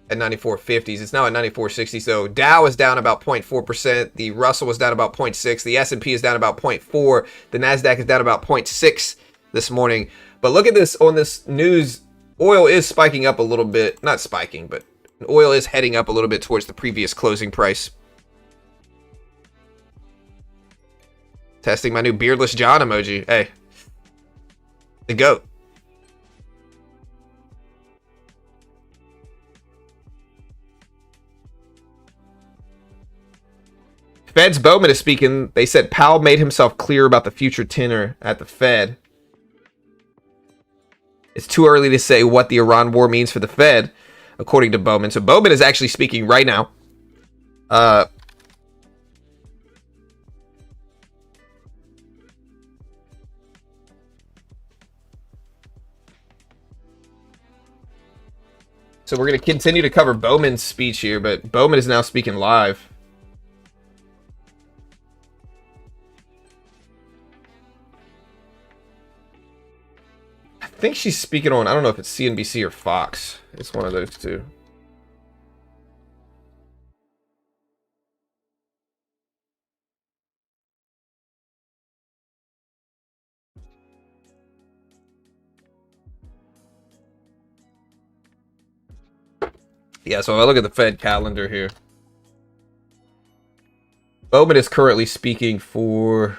Speaker 1: at 94.50s. It's now at 94.60. So Dow is down about 0.4%. The Russell was down about 0.6. The S&P is down about 0.4. The NASDAQ is down about 0.6 this morning. But look at this on this news. Oil is spiking up a little bit. Not spiking, but oil is heading up a little bit towards the previous closing price. Testing my new beardless John emoji. Hey. The GOAT. Fed's Bowman is speaking. They said Powell made himself clear about the future tenor at the Fed. It's too early to say what the Iran war means for the Fed, according to Bowman. So Bowman is actually speaking right now. So we're going to continue to cover Bowman's speech here, but Bowman is now speaking live. I think she's speaking on, I don't know if it's CNBC or Fox. It's one of those two. Yeah, so if I look at the Fed calendar here, Bowman is currently speaking for...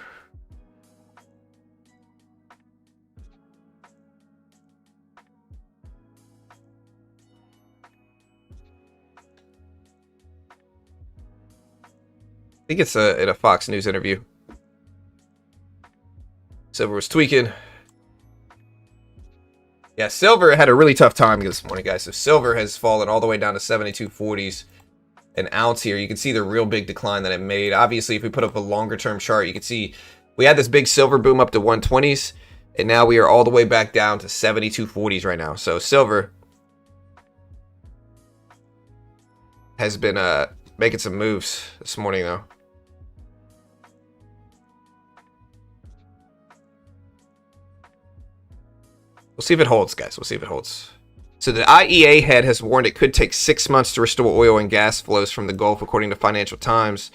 Speaker 1: I think it's in a Fox News interview. Silver was tweaking. Yeah, silver had a really tough time this morning, guys. So silver has fallen all the way down to 72.40s an ounce here. You can see the real big decline that it made. Obviously, if we put up a longer term chart, you can see we had this big silver boom up to 120s, and now we are all the way back down to 72.40s right now. So silver has been making some moves this morning, though. We'll see if it holds, guys. We'll see if it holds. So the IEA head has warned it could take 6 months to restore oil and gas flows from the Gulf, according to Financial Times.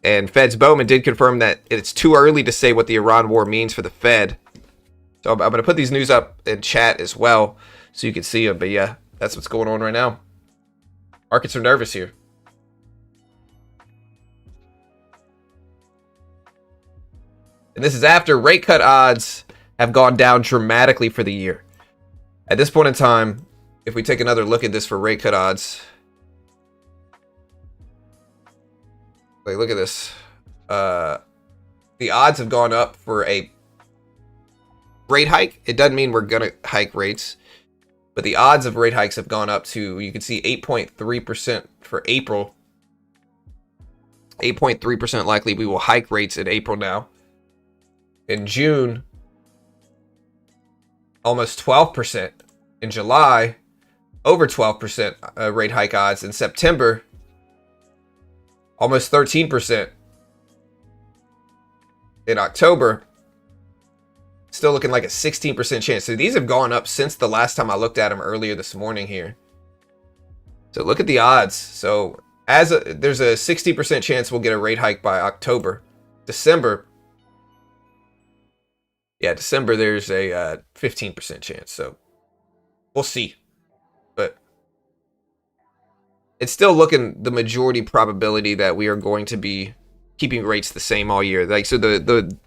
Speaker 1: And Fed's Bowman did confirm that it's too early to say what the Iran war means for the Fed. So I'm going to put these news up in chat as well so you can see them. But yeah, that's what's going on right now. Markets are nervous here. And this is after rate cut odds have gone down dramatically for the year. At this point in time, if we take another look at this for rate cut odds, like look at this. The odds have gone up for a rate hike. It doesn't mean we're going to hike rates, but the odds of rate hikes have gone up to, you can see 8.3% for April. 8.3% likely we will hike rates in April now. In June, almost 12%. In July, over 12% rate hike odds. In September, almost 13%. In October, still looking like a 16% chance. So these have gone up since the last time I looked at them earlier this morning here. So look at the odds. So there's a 60% chance we'll get a rate hike by October. December, there's a 15% chance. So we'll see. But it's still looking the majority probability that we are going to be keeping rates the same all year. Like, so the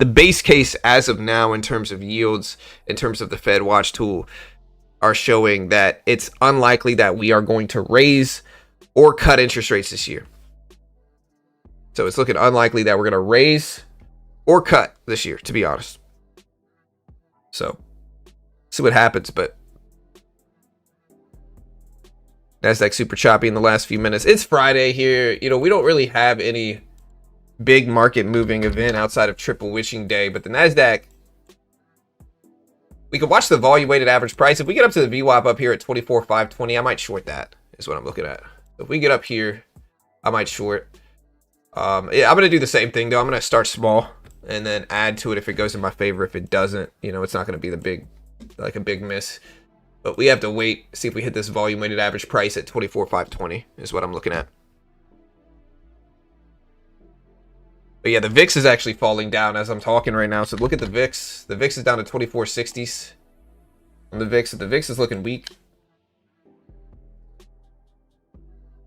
Speaker 1: base case as of now in terms of yields, in terms of the Fed Watch tool, are showing that it's unlikely that we are going to raise or cut interest rates this year. So it's looking unlikely that we're going to raise or cut this year, to be honest. So see what happens. But Nasdaq super choppy in the last few minutes. It's Friday here. You know, we don't really have any big market moving event outside of triple witching day, but the Nasdaq, we could watch the volume weighted average price. If we get up to the VWAP up here at 24,520, I might short that, is what I'm looking at. If we get up here, I might short. Yeah, I'm going to do the same thing though. I'm going to start small and then add to it if it goes in my favor. If it doesn't, you know, it's not going to be the big, like a big miss. But we have to wait, see if we hit this volume weighted average price at 24,520 is what I'm looking at. But yeah, the VIX is actually falling down as I'm talking right now. So look at the VIX. The VIX is down to 2460s. On the VIX is looking weak.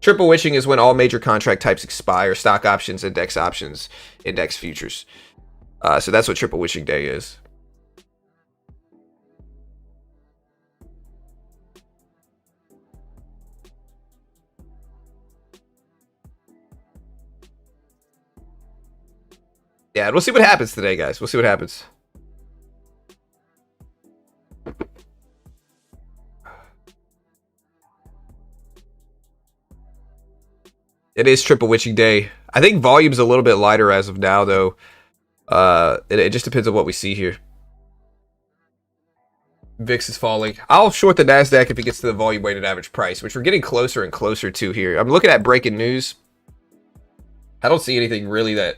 Speaker 1: Triple witching is when all major contract types expire: stock options, index futures. So that's what triple witching day is. Yeah, we'll see what happens today, guys. We'll see what happens. It is triple witching day. I think volume's a little bit lighter as of now, though. It just depends on what we see here. VIX is falling. I'll short the Nasdaq if it gets to the volume weighted average price, which we're getting closer and closer to here. I'm looking at breaking news. I don't see anything really that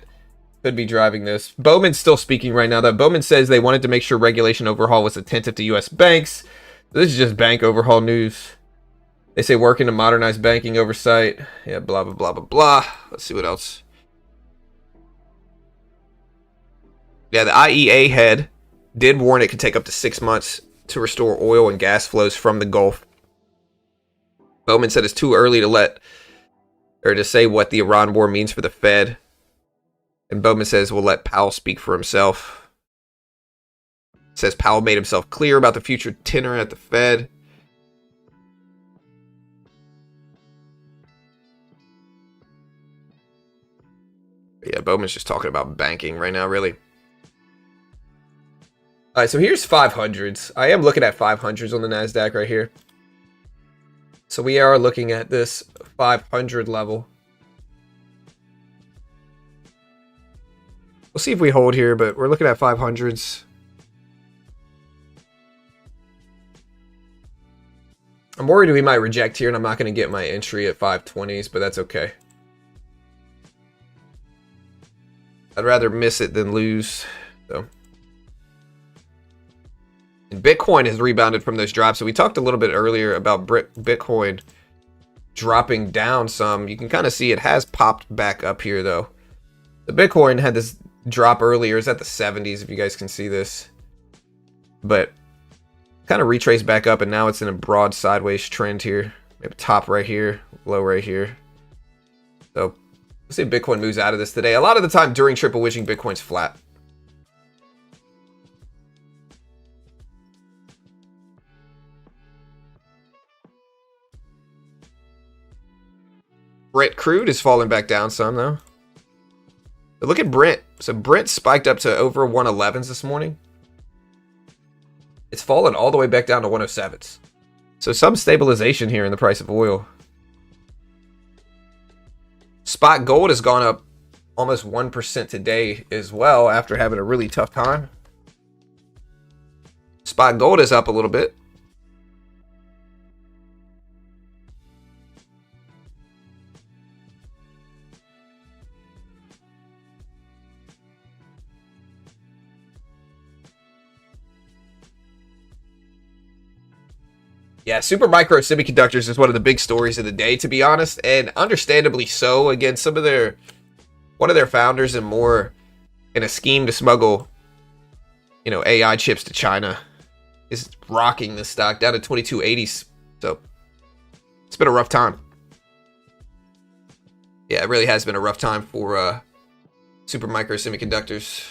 Speaker 1: could be driving this. Bowman's still speaking right now. That Bowman says they wanted to make sure regulation overhaul was attentive to U.S. banks. So this is just bank overhaul news. They say working to modernize banking oversight. Yeah, blah, blah, blah, blah, blah. Let's see what else. Yeah, the IEA head did warn it could take up to 6 months to restore oil and gas flows from the Gulf. Bowman said it's too early to say what the Iran war means for the Fed. And Bowman says we'll let Powell speak for himself. Says Powell made himself clear about the future tenor at the Fed. Yeah, Bowman's just talking about banking right now, really. All right, so here's 500s. I am looking at 500s on the NASDAQ right here. So we are looking at this 500 level. We'll see if we hold here, but we're looking at 500s. I'm worried we might reject here, and I'm not going to get my entry at 520s, but that's okay. I'd rather miss it than lose. So And Bitcoin has rebounded from those drops. So we talked a little bit earlier about Bitcoin dropping down some. You can kind of see it has popped back up here though. The Bitcoin had this drop earlier. It's at the 70s if you guys can see this. But kind of retraced back up and now it's in a broad sideways trend here. Maybe top right here, low right here. So let's see if Bitcoin moves out of this today. A lot of the time during triple witching, Bitcoin's flat. Brent crude is falling back down some though. But look at Brent. So Brent spiked up to over 111s this morning. It's fallen all the way back down to 107s. So some stabilization here in the price of oil. Spot gold has gone up almost 1% today as well after having a really tough time. Spot gold is up a little bit. Yeah, super micro semiconductors is one of the big stories of the day, to be honest, and understandably so. Again, one of their founders and more in a scheme to smuggle, AI chips to China is rocking the stock down to 2280s. So it's been a rough time. Yeah, it really has been a rough time for super micro semiconductors.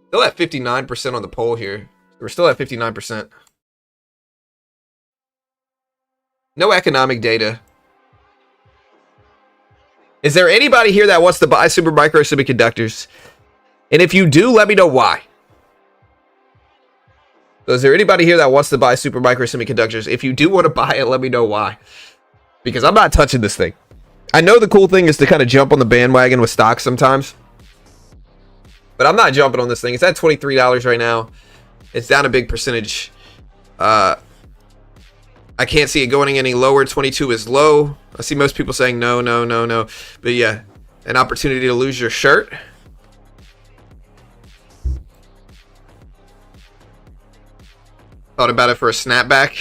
Speaker 1: Still at 59% on the poll here. We're still at 59%. No economic data. Is there anybody here that wants to buy super micro semiconductors? And if you do, let me know why. So is there anybody here that wants to buy super micro semiconductors? If you do want to buy it, let me know why. Because I'm not touching this thing. I know the cool thing is to kind of jump on the bandwagon with stocks sometimes. But I'm not jumping on this thing. It's at $23 right now. It's down a big percentage. I can't see it going any lower. 22 is low. I see most people saying no, no, no, no. But yeah, an opportunity to lose your shirt. Thought about it for a snapback.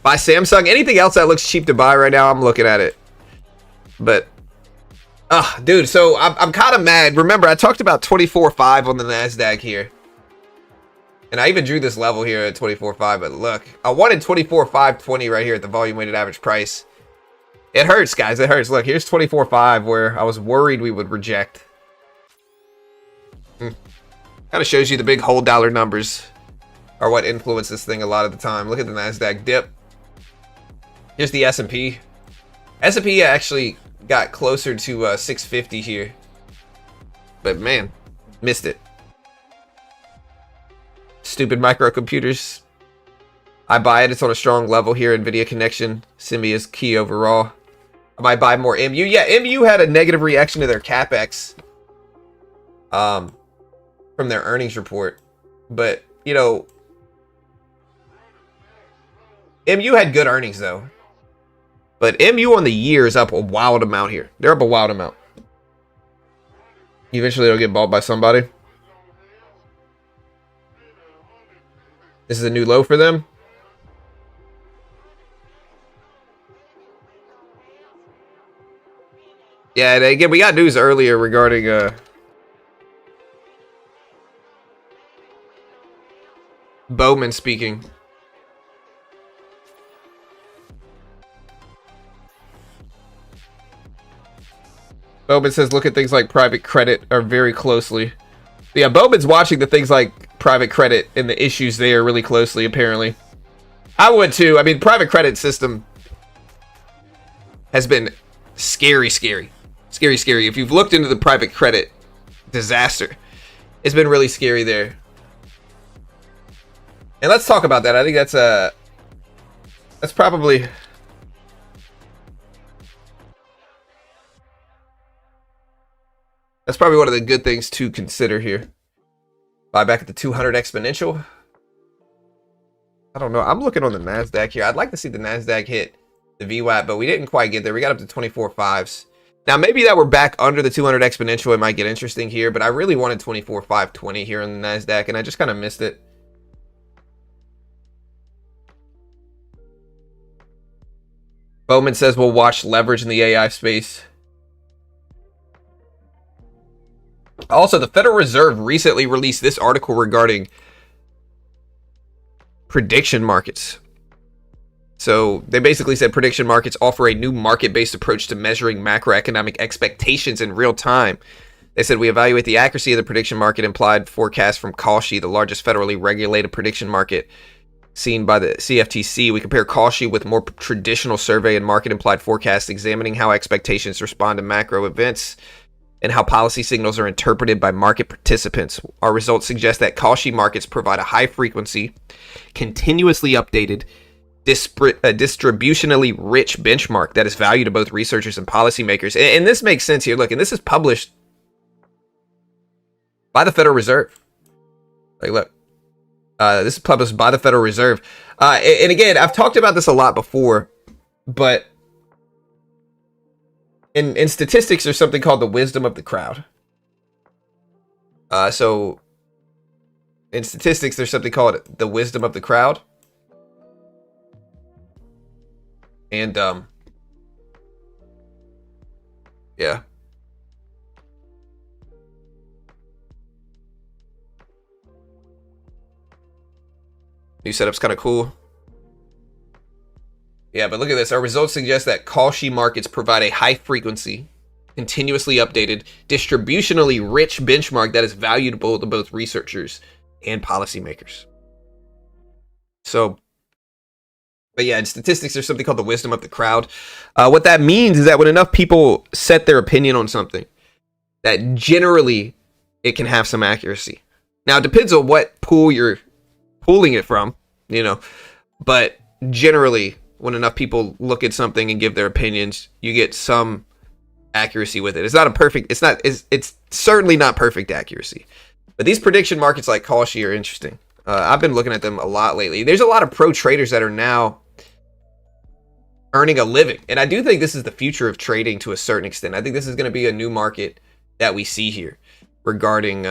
Speaker 1: Buy Samsung. Anything else that looks cheap to buy right now, I'm looking at it. But dude, so I'm kind of mad. Remember, I talked about 24.5 on the NASDAQ here. And I even drew this level here at 24.5. But look, I wanted 24.520 right here at the volume weighted average price. It hurts, guys. It hurts. Look, here's 24.5 where I was worried we would reject. Kind of shows you the big whole dollar numbers are what influence this thing a lot of the time. Look at the NASDAQ dip. Here's the S&P. S&P actually got closer to 650 here, but man, missed it. Stupid microcomputers. I buy it. It's on a strong level here. NVIDIA connection. Semi is key overall. I might buy more MU. Yeah, MU had a negative reaction to their CapEx from their earnings report, but MU had good earnings though. But MU on the year is up a wild amount here. They're up a wild amount. Eventually it'll get bought by somebody. This is a new low for them. Yeah, and again, we got news earlier regarding Bowman speaking. Bowman says, look at things like private credit are very closely. Yeah, Bowman's watching the things like private credit and the issues there really closely, apparently. I would too. I mean, private credit system has been scary, scary. Scary, scary. If you've looked into the private credit disaster, it's been really scary there. And let's talk about that. I think that's probably... That's probably one of the good things to consider here. Buy back at the 200 exponential. I don't know. I'm looking on the NASDAQ here. I'd like to see the NASDAQ hit the VWAP, but we didn't quite get there. We got up to 24.5s. Now, maybe that we're back under the 200 exponential, it might get interesting here, but I really wanted 24,520 here in the NASDAQ, and I just kind of missed it. Bowman says we'll watch leverage in the AI space. Also, the Federal Reserve recently released this article regarding prediction markets. So they basically said prediction markets offer a new market-based approach to measuring macroeconomic expectations in real time. They said we evaluate the accuracy of the prediction market implied forecast from Kalshi, the largest federally regulated prediction market seen by the CFTC. We compare Kalshi with more traditional survey and market implied forecasts, examining how expectations respond to macro events and how policy signals are interpreted by market participants. Our results suggest that Kalshi markets provide a high frequency, continuously updated, distributionally rich benchmark that is valued to both researchers and policymakers. And this makes sense here. Look, and this is published by the Federal Reserve. Like, look, this is published by the Federal Reserve. And again, I've talked about this a lot before, but in statistics, there's something called the wisdom of the crowd. So in statistics, there's something called the wisdom of the crowd. And, yeah. New setup's kind of cool. Yeah, but look at this. Our results suggest that Kalshi markets provide a high frequency, continuously updated, distributionally rich benchmark that is valuable to both researchers and policymakers. So, but yeah, in statistics, there's something called the wisdom of the crowd. What that means is that when enough people set their opinion on something, that generally it can have some accuracy. Now, it depends on what pool you're pulling it from, you know, but generally, when enough people look at something and give their opinions, you get some accuracy with it. It's not a perfect, it's certainly not perfect accuracy. But these prediction markets like Kalshi are interesting. I've been looking at them a lot lately. There's a lot of pro traders that are now earning a living. And I do think this is the future of trading to a certain extent. I think this is going to be a new market that we see here regarding,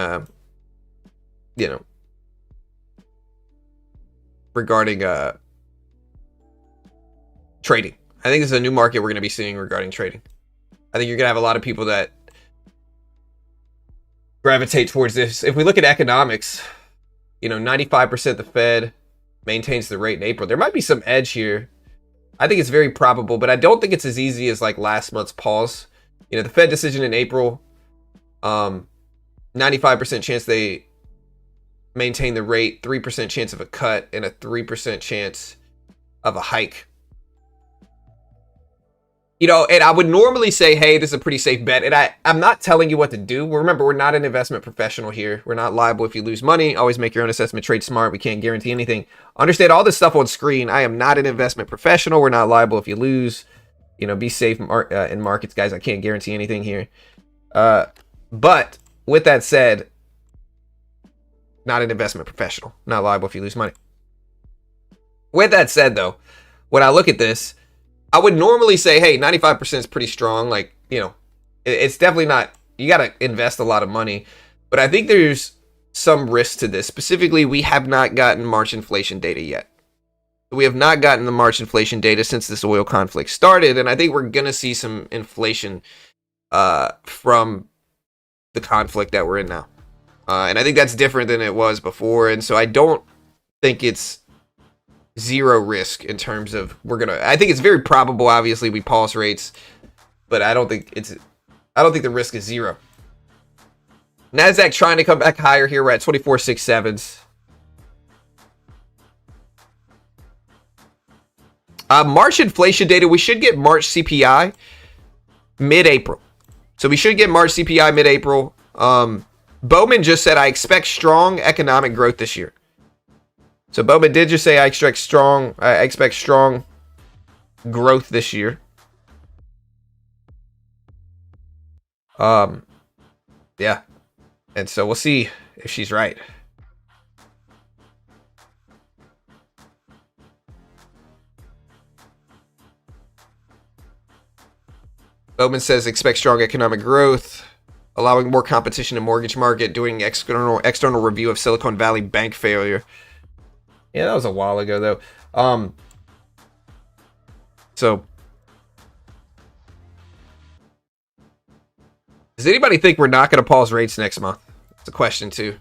Speaker 1: trading. I think this is a new market we're going to be seeing regarding trading. I think you're going to have a lot of people that gravitate towards this. If we look at economics, 95% the Fed maintains the rate in April. There might be some edge here. I think it's very probable, but I don't think it's as easy as like last month's pause. The Fed decision in April, 95% chance they maintain the rate, 3% chance of a cut, and a 3% chance of a hike. And I would normally say, hey, this is a pretty safe bet. And I'm not telling you what to do. Remember, we're not an investment professional here. We're not liable if you lose money. Always make your own assessment. Trade smart. We can't guarantee anything. Understand all this stuff on screen. I am not an investment professional. We're not liable if you lose. Be safe in markets, guys. I can't guarantee anything here. But with that said, not an investment professional. Not liable if you lose money. With that said, though, when I look at this, I would normally say, hey, 95% is pretty strong. Like, it's definitely not, you got to invest a lot of money. But I think there's some risk to this. Specifically, we have not gotten March inflation data yet. We have not gotten the March inflation data since this oil conflict started. And I think we're going to see some inflation from the conflict that we're in now. And I think that's different than it was before. And so I don't think it's zero risk in terms of I think it's very probable, obviously, we pulse rates, but I don't think the risk is zero. NASDAQ trying to come back higher here. We're at 24.67s. March inflation data, we should get March CPI mid-April. So we should get March CPI mid-April. Bowman just said, I expect strong economic growth this year. So Bowman did just say, I expect strong growth this year. Yeah. And so we'll see if she's right. Goldman says expect strong economic growth, allowing more competition in mortgage market, doing external review of Silicon Valley bank failure. Yeah, that was a while ago though. So does anybody think we're not going to pause rates next month? It's a question too.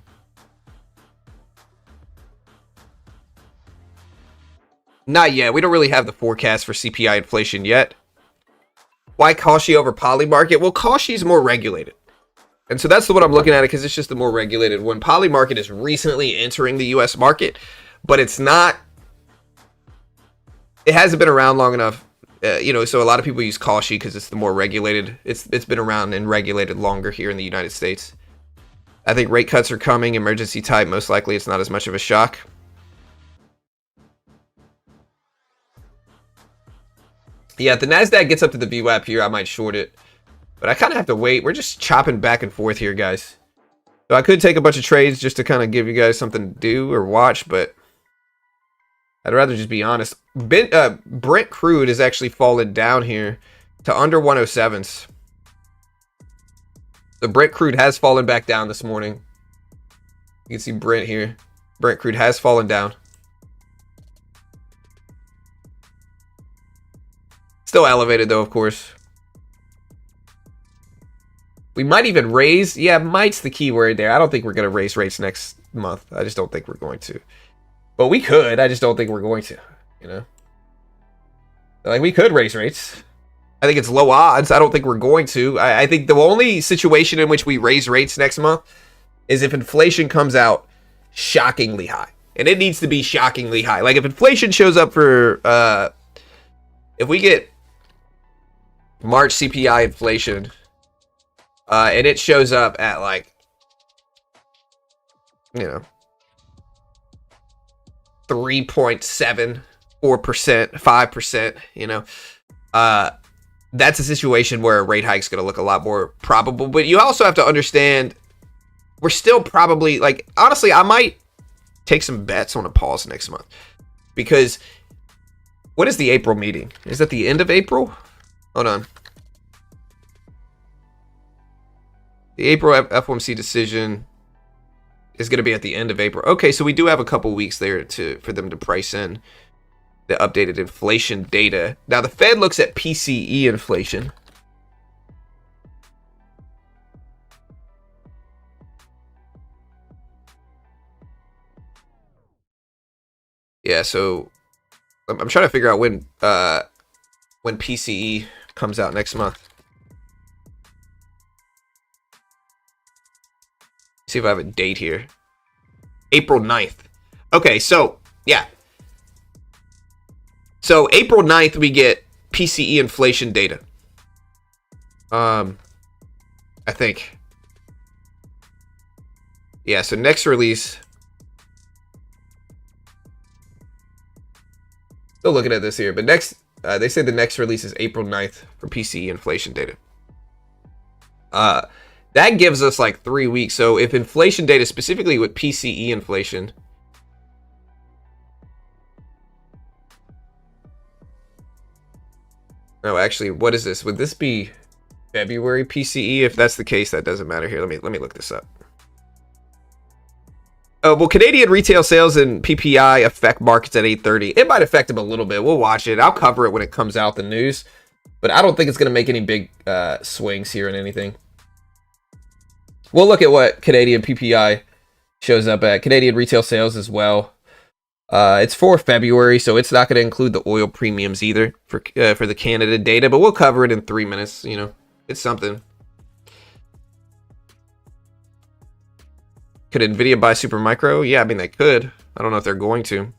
Speaker 1: Not yet. We don't really have the forecast for CPI inflation yet. Why Kashi over poly market? Well, Kashi is more regulated. And so that's what I'm looking at it, because it's just the more regulated one. Poly market is recently entering the US market, but it's not, it hasn't been around long enough. So a lot of people use Kashi because it's the more regulated. It's been around and regulated longer here in the United States. I think rate cuts are coming, emergency type, most likely it's not as much of a shock. Yeah, if the NASDAQ gets up to the VWAP here, I might short it. But I kind of have to wait. We're just chopping back and forth here, guys. So I could take a bunch of trades just to kind of give you guys something to do or watch, but I'd rather just be honest. Brent crude is actually fallen down here to under 107s. The Brent crude has fallen back down this morning. You can see Brent here. Brent crude has fallen down. Still elevated though, of course. We might even raise. Yeah, might's the key word there. I don't think we're going to raise rates next month. I just don't think we're going to. But we could. I just don't think we're going to. You know? Like, we could raise rates. I think it's low odds. I don't think we're going to. I think the only situation in which we raise rates next month is if inflation comes out shockingly high. And it needs to be shockingly high. Like, if inflation shows up for... if we get March CPI inflation... and it shows up at like, 3.7, 4%, 5%, that's a situation where a rate hike is going to look a lot more probable. But you also have to understand, we're still probably, like, honestly, I might take some bets on a pause next month. Because, what is the April meeting? Is that the end of April? Hold on. The April FOMC decision is going to be at the end of April. Okay, so we do have a couple weeks there for them to price in the updated inflation data. Now, the Fed looks at PCE inflation. Yeah, so I'm trying to figure out when PCE comes out next month. See if I have a date here. April 9th. Okay, so, yeah. So, April 9th, we get PCE inflation data. I think. Yeah, so next release. Still looking at this here, but next, they say the next release is April 9th for PCE inflation data. That gives us like 3 weeks. So if inflation data, specifically with PCE inflation, no, actually, what is this? Would this be February PCE? If that's the case, that doesn't matter here. Let me look this up. Well, Canadian retail sales and PPI affect markets at 8:30. It might affect them a little bit. We'll watch it. I'll cover it when it comes out, the news. But I don't think it's going to make any big swings here in anything. We'll look at what Canadian PPI shows up at. Canadian retail sales as well. It's for February, so it's not going to include the oil premiums either for the Canada data. But we'll cover it in 3 minutes. You know, it's something. Could Nvidia buy Supermicro? Yeah, I mean, they could. I don't know if they're going to.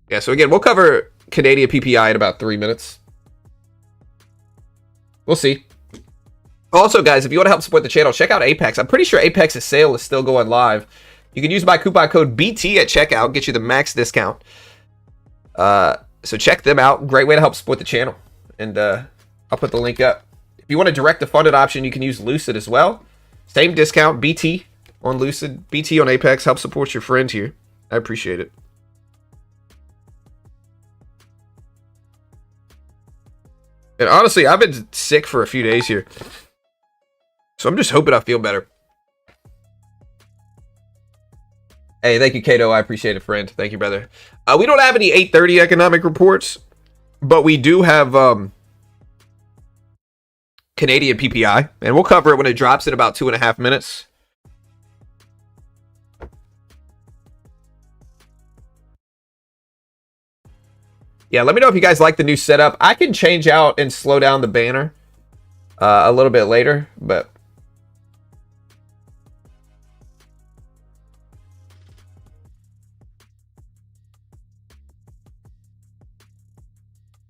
Speaker 1: Yeah, so again, we'll cover Canadian PPI in about 3 minutes. We'll see. Also, guys, if you want to help support the channel, check out Apex. I'm pretty sure Apex's sale is still going live. You can use my coupon code BT at checkout, get you the max discount. So check them out. Great way to help support the channel. And I'll put the link up. If you want a direct to funded option, you can use Lucid as well. Same discount, BT on Lucid, BT on Apex. Help support your friend here. I appreciate it. And honestly, I've been sick for a few days here. So I'm just hoping I feel better. Hey, thank you, Kato. I appreciate it, friend. Thank you, brother. We don't have any 8:30 economic reports, but we do have Canadian PPI, and we'll cover it when it drops in about 2.5 minutes. Yeah, let me know if you guys like the new setup. I can change out and slow down the banner a little bit later, but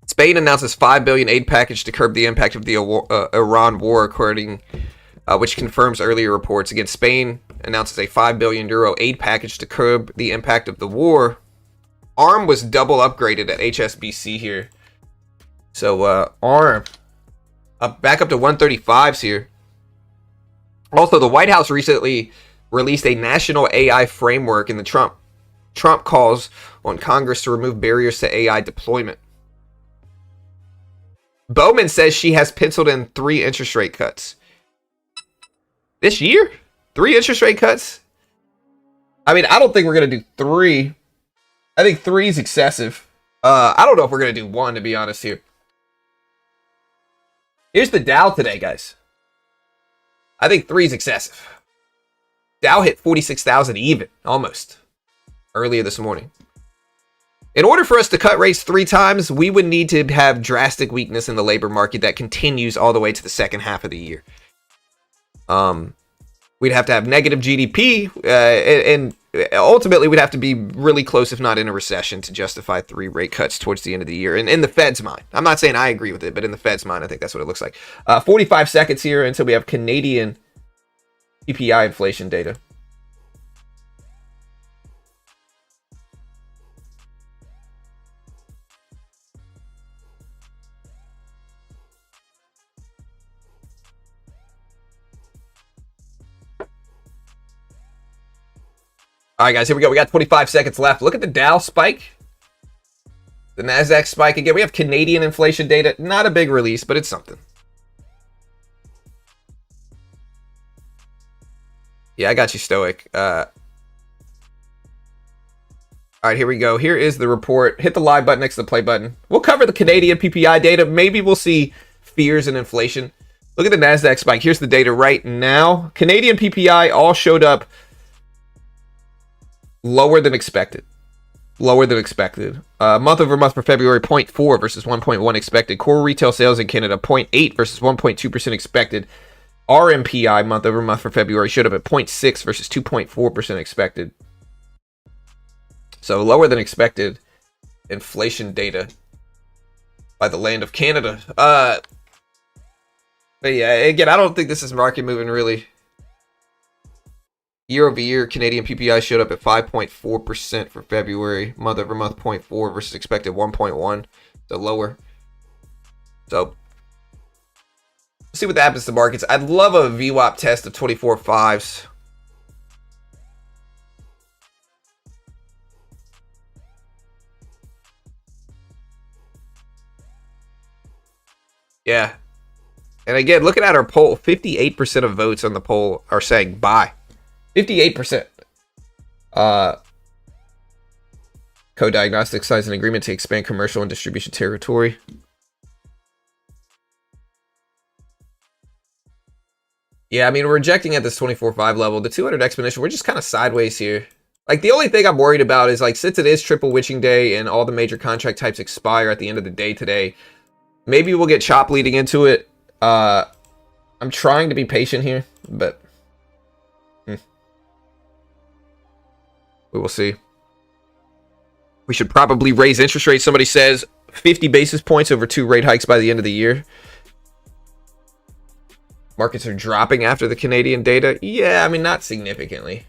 Speaker 1: Spain announces $5 billion aid package to curb the impact of the Iran war, according which confirms earlier reports. Again, Spain announces a €5 billion aid package to curb the impact of the war. ARM was double upgraded at HSBC here. So ARM back up to 135s here. Also, the White House recently released a national AI framework, and the Trump calls on Congress to remove barriers to AI deployment. Bowman says she has penciled in 3 interest rate cuts. This year? 3 interest rate cuts? I mean, I don't think we're going to do 3. I think 3 is excessive. I don't know if we're going to do 1, to be honest here. Here's the Dow today, guys. I think 3 is excessive. Dow hit 46,000 even, almost, earlier this morning. In order for us to cut rates 3 times, we would need to have drastic weakness in the labor market that continues all the way to the second half of the year. We'd have to have negative GDP, and ultimately we'd have to be really close, if not in a recession, to justify 3 rate cuts towards the end of the year. And in the Fed's mind, I'm not saying I agree with it, but in the Fed's mind, I think that's what it looks like. 45 seconds here until we have Canadian PPI inflation data. All right, guys, here we go. We got 25 seconds left. Look at the Dow spike. The NASDAQ spike again. We have Canadian inflation data. Not a big release, but it's something. Yeah, I got you, Stoic. All right, here we go. Here is the report. Hit the live button next to the play button. We'll cover the Canadian PPI data. Maybe we'll see fears in inflation. Look at the NASDAQ spike. Here's the data right now. Canadian PPI all showed up lower than expected. Month over month for February, 0.4 versus 1.1 expected. Core retail sales in Canada, 0.8 versus 1.2% expected. RMPI month over month for February showed up at 0.6 versus 2.4% expected. So lower than expected inflation data by the land of Canada. But yeah, again, I don't think this is market moving really. Year over year, Canadian PPI showed up at 5.4% for February. Month over month, 0.4 versus expected 1.1. So lower. So let's see what happens to markets. I'd love a VWAP test of 24.5s. Yeah. And again, looking at our poll, 58% of votes on the poll are saying buy. 58%. Co-Diagnostics signs an agreement to expand commercial and distribution territory. Yeah, I mean, we're rejecting at this 24.5 level. The 200 exponential, we're just kind of sideways here. Like, the only thing I'm worried about is, like, since it is triple witching day and all the major contract types expire at the end of the day today, maybe we'll get chop leading into it. I'm trying to be patient here, but we will see. We should probably raise interest rates. Somebody says 50 basis points over 2 rate hikes by the end of the year. Markets are dropping after the Canadian data. Yeah, I mean, not significantly.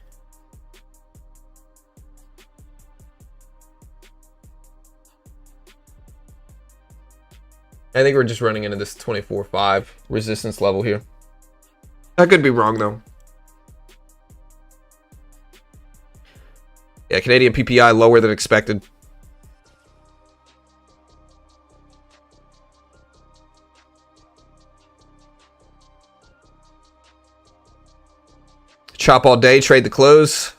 Speaker 1: I think we're just running into this 24.5 resistance level here. I could be wrong, though. Yeah, Canadian PPI lower than expected. Chop all day, trade the close.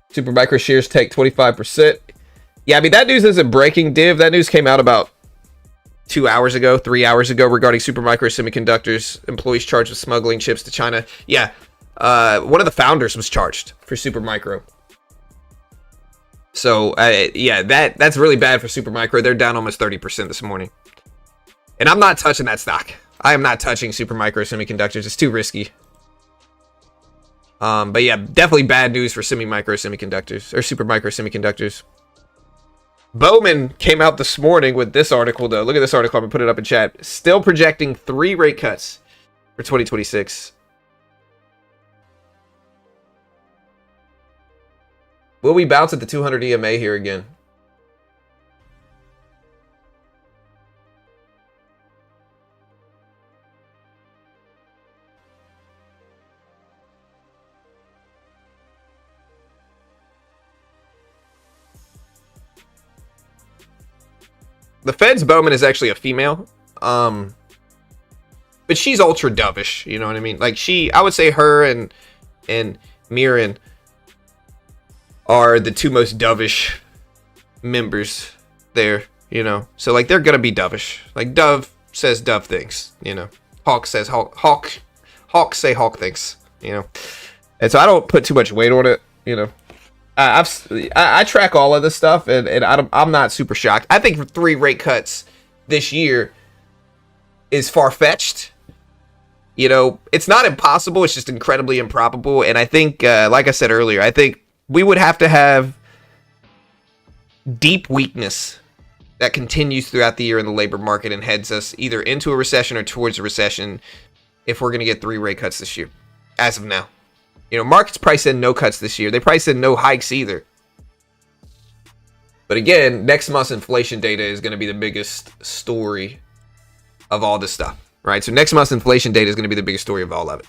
Speaker 1: Super micro shares take 25%. Yeah, I mean, that news isn't breaking, Div. That news came out about 2 hours ago, 3 hours ago regarding Supermicro Semiconductors. Employees charged with smuggling chips to China. Yeah, one of the founders was charged for Supermicro. So, yeah, that's really bad for Supermicro. They're down almost 30% this morning. And I'm not touching that stock. I am not touching Supermicro Semiconductors. It's too risky. But yeah, definitely bad news for Supermicro Semiconductors. Bowman came out this morning with this article, though. Look at this article. I'm going to put it up in chat. Still projecting 3 rate cuts for 2026. Will we bounce at the 200 EMA here again? The Fed's Bowman is actually a female. But she's ultra dovish, you know what I mean? Like I would say her and Mirren are the two most dovish members there, you know. So like they're gonna be dovish. Like Dove says Dove things, you know. Hawk says Hawk say Hawk things, you know. And so I don't put too much weight on it, you know. I track all of this stuff, and I'm not super shocked. I think 3 rate cuts this year is far-fetched. You know, it's not impossible. It's just incredibly improbable. And I think, like I said earlier, I think we would have to have deep weakness that continues throughout the year in the labor market and heads us either into a recession or towards a recession if we're going to get 3 rate cuts this year, as of now. You know, markets price in no cuts this year. They price in no hikes either. But again, next month's inflation data is going to be the biggest story of all this stuff, right? So next month's inflation data is going to be the biggest story of all of it.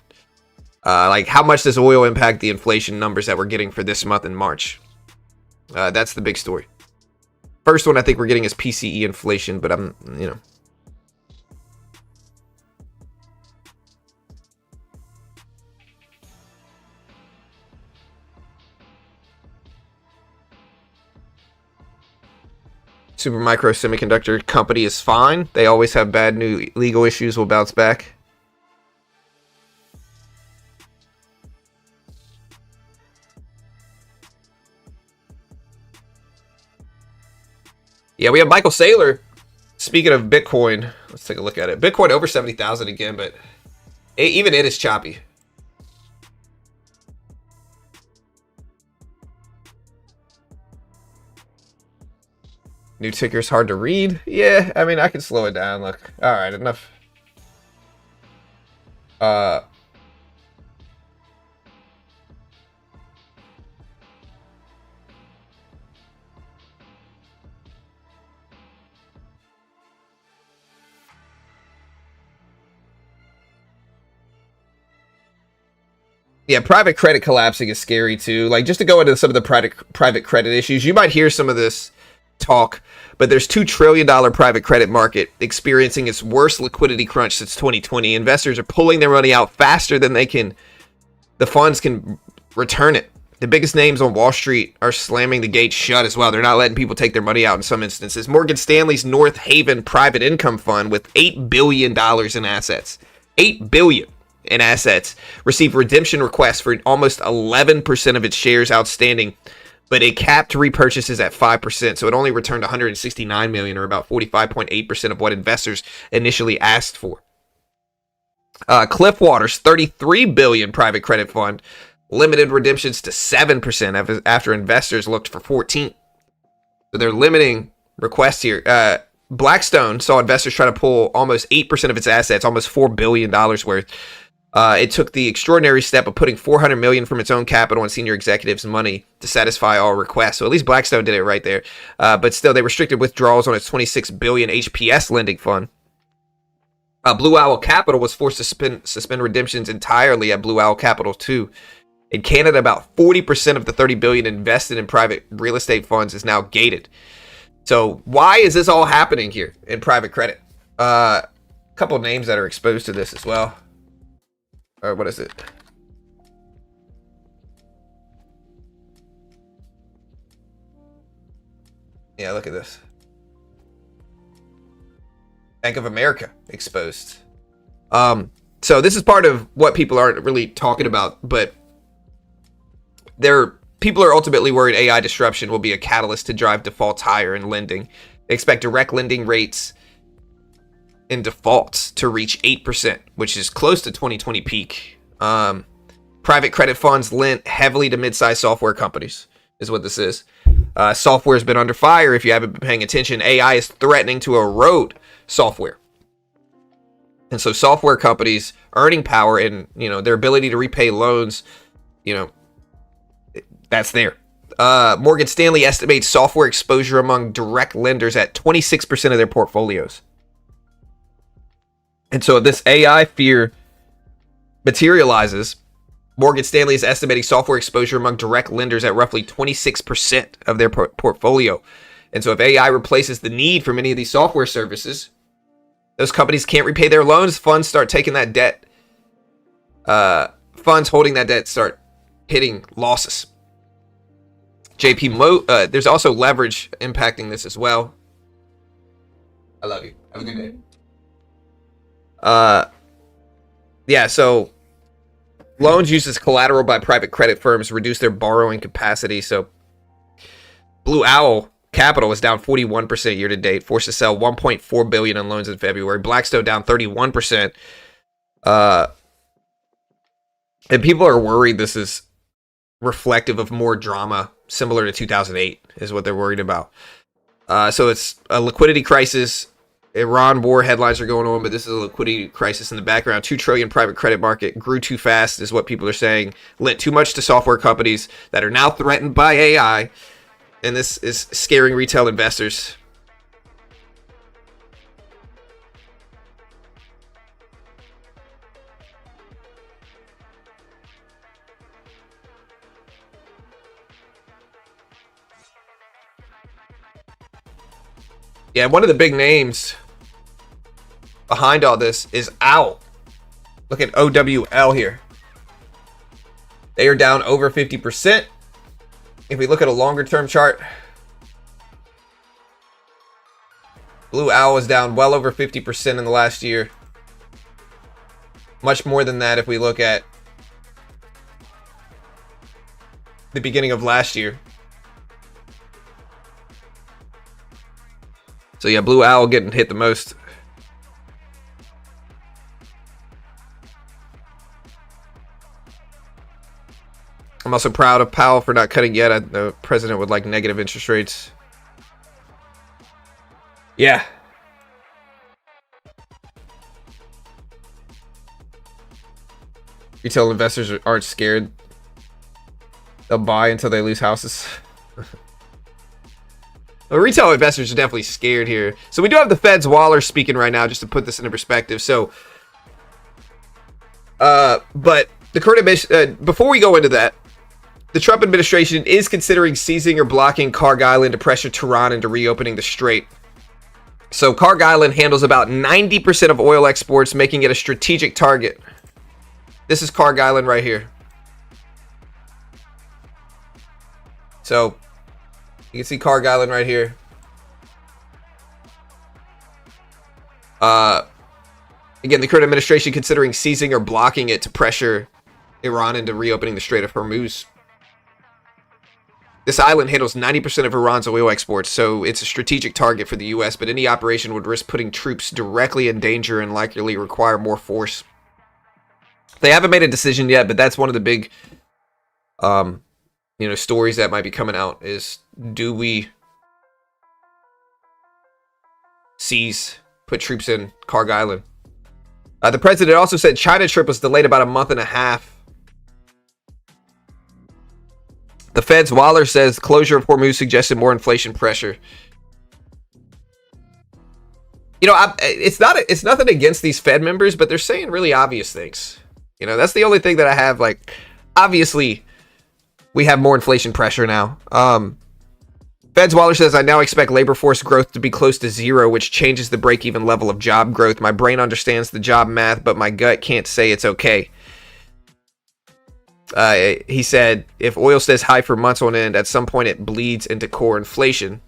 Speaker 1: Like, how much does oil impact the inflation numbers that we're getting for this month in March? That's the big story. First one I think we're getting is PCE inflation, but you know. Supermicro Semiconductor company is fine. They always have bad new legal issues. Will bounce back. Yeah, we have Michael Saylor. Speaking of Bitcoin, let's take a look at it. Bitcoin over 70,000 again, but even it is choppy. New ticker's hard to read. Yeah, I mean, I can slow it down. Look. All right, enough. Yeah, private credit collapsing is scary too. Like, just to go into some of the private credit issues, you might hear some of this talk, but there's $2 trillion private credit market experiencing its worst liquidity crunch since 2020. Investors are pulling their money out faster than the funds can return it. The biggest names on Wall Street are slamming the gates shut as well. They're not letting people take their money out in some instances. Morgan Stanley's North Haven Private Income Fund, with $8 billion in assets, $8 billion in assets, received redemption requests for almost 11% of its shares outstanding, but it capped repurchases at 5%, so it only returned $169 million, or about 45.8% of what investors initially asked for. Cliffwater's $33 billion private credit fund limited redemptions to 7% after investors looked for 14%. So they're limiting requests here. Blackstone saw investors try to pull almost 8% of its assets, almost $4 billion worth. It took the extraordinary step of putting $400 million from its own capital and senior executives' money to satisfy all requests. So at least Blackstone did it right there. But still, they restricted withdrawals on its $26 billion HPS lending fund. Blue Owl Capital was forced to suspend redemptions entirely at Blue Owl Capital too. In Canada, about 40% of the $30 billion invested in private real estate funds is now gated. So why is this all happening here in private credit? couple names that are exposed to this as well. Or what is it? Yeah, look at this. Bank of America exposed. So this is part of what people aren't really talking about, but people are ultimately worried AI disruption will be a catalyst to drive defaults higher in lending. They expect direct lending rates in defaults to reach 8%, which is close to 2020 peak. Private credit funds lent heavily to mid-sized software companies, is what this is. Software has been under fire. If you haven't been paying attention, AI is threatening to erode software. And so software companies earning power and, their ability to repay loans, that's there. Morgan Stanley estimates software exposure among direct lenders at 26% of their portfolios. And so if this AI fear materializes, Morgan Stanley is estimating software exposure among direct lenders at roughly 26% of their portfolio. And so if AI replaces the need for many of these software services, those companies can't repay their loans. Funds start taking that debt. Funds holding that debt start hitting losses. There's also leverage impacting this as well. I love you. Have a good day. Yeah, so loans used as collateral by private credit firms reduce their borrowing capacity. So Blue Owl Capital is down 41% year to date, forced to sell $1.4 billion in loans in February. Blackstone down 31%. And people are worried this is reflective of more drama similar to 2008 is what they're worried about. So it's a liquidity crisis. Iran war headlines are going on, but this is a liquidity crisis in the background. $2 trillion private credit market grew too fast is what people are saying. Lent too much to software companies that are now threatened by AI. And this is scaring retail investors. Yeah, one of the big names behind all this is OWL. Look at OWL here. They are down over 50%. If we look at a longer term chart, Blue Owl is down well over 50% in the last year. Much more than that if we look at the beginning of last year. So yeah, Blue Owl getting hit the most. I'm also proud of Powell for not cutting yet. The president would like negative interest rates. Yeah. Retail investors aren't scared. They'll buy until they lose houses. Well, retail investors are definitely scared here. So we do have the Fed's Waller speaking right now, just to put this into perspective. So, but the current before we go into that, the Trump administration is considering seizing or blocking Kharg Island to pressure Tehran into reopening the strait. So Kharg Island handles about 90% of oil exports, making it a strategic target. This is Kharg Island right here. So you can see Kharg Island right here. Again, the current administration considering seizing or blocking it to pressure Iran into reopening the Strait of Hormuz. This island handles 90% of Iran's oil exports, so it's a strategic target for the U.S., but any operation would risk putting troops directly in danger and likely require more force. They haven't made a decision yet, but that's one of the big stories that might be coming out is, do we seize, put troops in Kharg Island? The president also said China trip was delayed about a month and a half. The Fed's Waller says closure of Hormuz suggested more inflation pressure. It's nothing against these Fed members, but they're saying really obvious things. That's the only thing that I have. Like, obviously, we have more inflation pressure now. Fed's Waller says, I now expect labor force growth to be close to zero, which changes the break-even level of job growth. My brain understands the job math, but my gut can't say it's okay. He said, if oil stays high for months on end, at some point it bleeds into core inflation.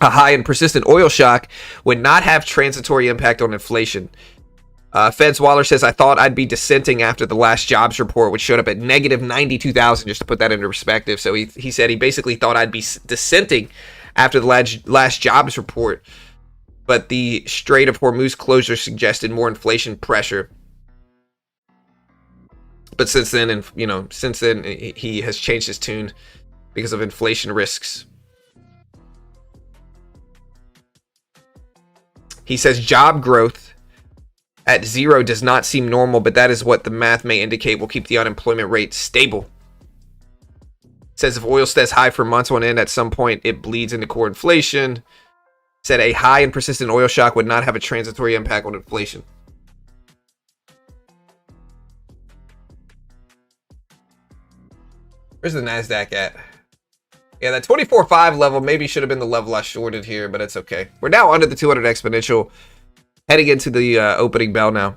Speaker 1: A high and persistent oil shock would not have transitory impact on inflation. Fed's Waller says, I thought I'd be dissenting after the last jobs report, which showed up at negative 92,000, just to put that into perspective. So he said he basically thought I'd be dissenting after the last jobs report. But the Strait of Hormuz closure suggested more inflation pressure. But since then, he has changed his tune because of inflation risks. He says job growth at zero does not seem normal, but that is what the math may indicate will keep the unemployment rate stable. It says if oil stays high for months on end, at some point it bleeds into core inflation. It said a high and persistent oil shock would not have a transitory impact on inflation. Where's the NASDAQ at? Yeah, that 24.5 level maybe should have been the level I shorted here, but it's okay. We're now under the 200 exponential, heading into the opening bell now.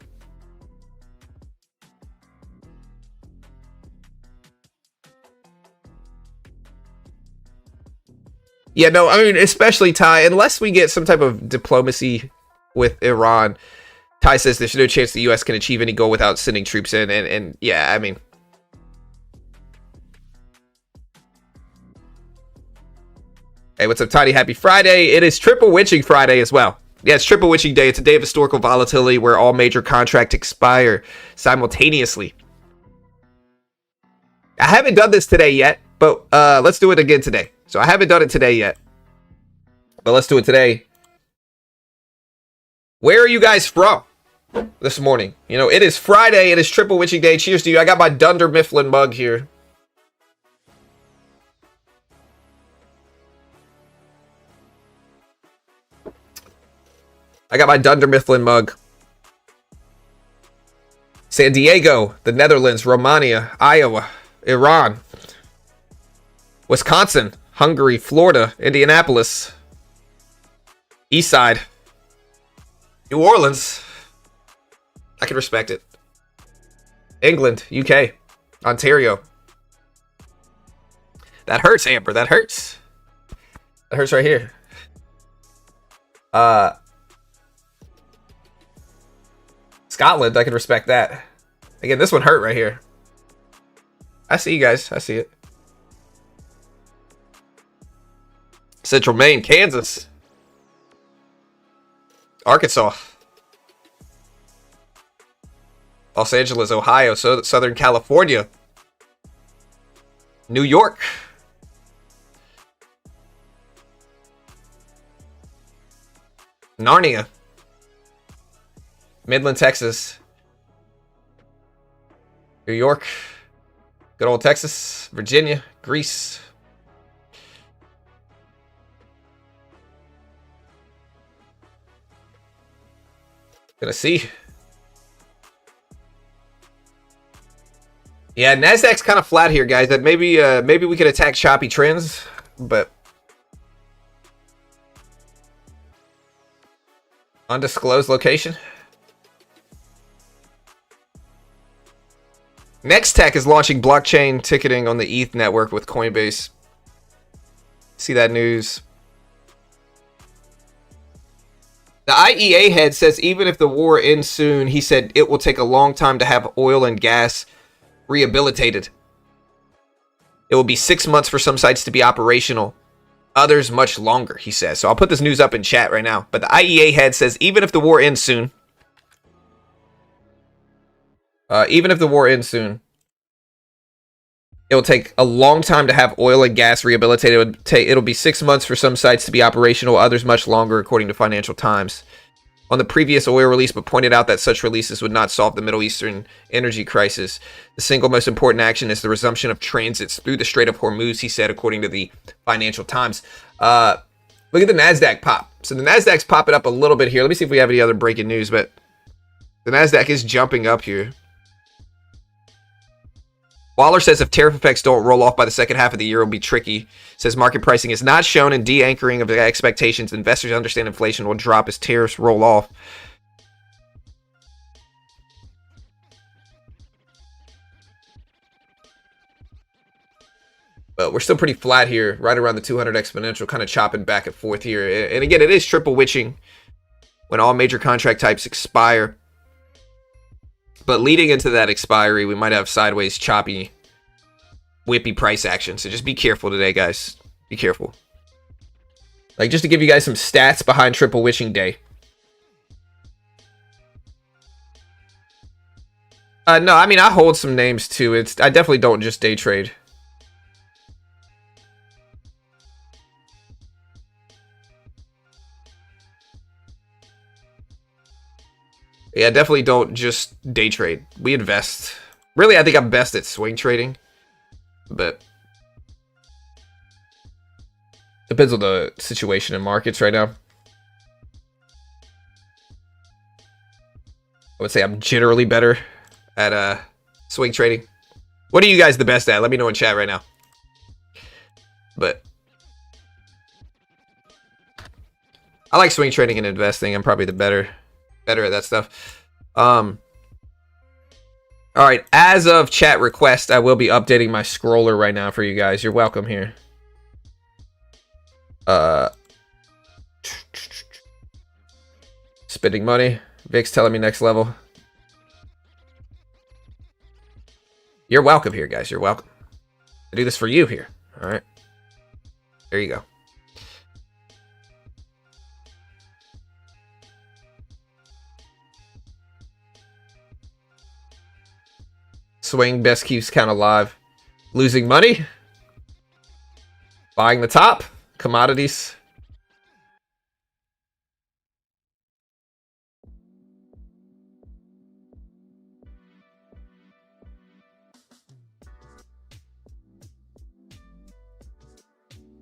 Speaker 1: Yeah, no, I mean, especially Ty, unless we get some type of diplomacy with Iran, Ty says there's no chance the U.S. can achieve any goal without sending troops in, and yeah, I mean... Hey, what's up, Tiny? Happy Friday. It is Triple Witching Friday as well. Yeah, it's Triple Witching Day. It's a day of historical volatility where all major contracts expire simultaneously. I haven't done this today yet, but let's do it again today. So I haven't done it today yet, but let's do it today. Where are you guys from this morning? You know, it is Friday. It is Triple Witching Day. Cheers to you. I got my Dunder Mifflin mug here. I got my Dunder Mifflin mug. San Diego, the Netherlands, Romania, Iowa, Iran, Wisconsin, Hungary, Florida, Indianapolis, East Side, New Orleans. I can respect it. England, UK, Ontario. That hurts, Amber. That hurts. That hurts right here. Scotland, I can respect that. Again, this one hurt right here. I see you guys. I see it. Central Maine, Kansas, Arkansas, Los Angeles, Ohio, Southern California, New York, Narnia, Midland, Texas, New York, good old Texas, Virginia, Greece, Tennessee. Yeah, NASDAQ's kind of flat here, guys. That maybe we could attack choppy trends, but undisclosed location. Nextech is launching blockchain ticketing on the ETH network with Coinbase. See that news? The IEA head says even if the war ends soon, he said it will take a long time to have oil and gas rehabilitated. It will be 6 months for some sites to be operational, others much longer, he says. So I'll put this news up in chat right now. But the IEA head says even if the war ends soon, it will take a long time to have oil and gas rehabilitated. It'll be 6 months for some sites to be operational, others much longer, according to Financial Times. On the previous oil release, but pointed out that such releases would not solve the Middle Eastern energy crisis. The single most important action is the resumption of transits through the Strait of Hormuz, he said, according to the Financial Times. Look at the NASDAQ pop. So the NASDAQ's popping up a little bit here. Let me see if we have any other breaking news, but the NASDAQ is jumping up here. Waller says if tariff effects don't roll off by the second half of the year, it'll be tricky. Says market pricing is not shown in de-anchoring of the expectations. Investors understand inflation will drop as tariffs roll off. But we're still pretty flat here, right around the 200 exponential, kind of chopping back and forth here. And again, it is triple witching when all major contract types expire. But leading into that expiry, we might have sideways, choppy, whippy price action. So just be careful today, guys. Be careful. Like, just to give you guys some stats behind triple witching day. No, I mean, I hold some names too. I definitely don't just day trade. Yeah, definitely don't just day trade. We invest. Really, I think I'm best at swing trading. But depends on the situation in markets right now. I would say I'm generally better at swing trading. What are you guys the best at? Let me know in chat right now. But I like swing trading and investing. I'm probably the better at that stuff. All right, as of chat request, I will be updating my scroller right now for you guys. You're welcome here. Spending money. Vic's telling me next level. You're welcome here, guys. You're welcome. I do this for you here. All right. There you go. Swing best keeps count alive. Losing money. Buying the top. Commodities.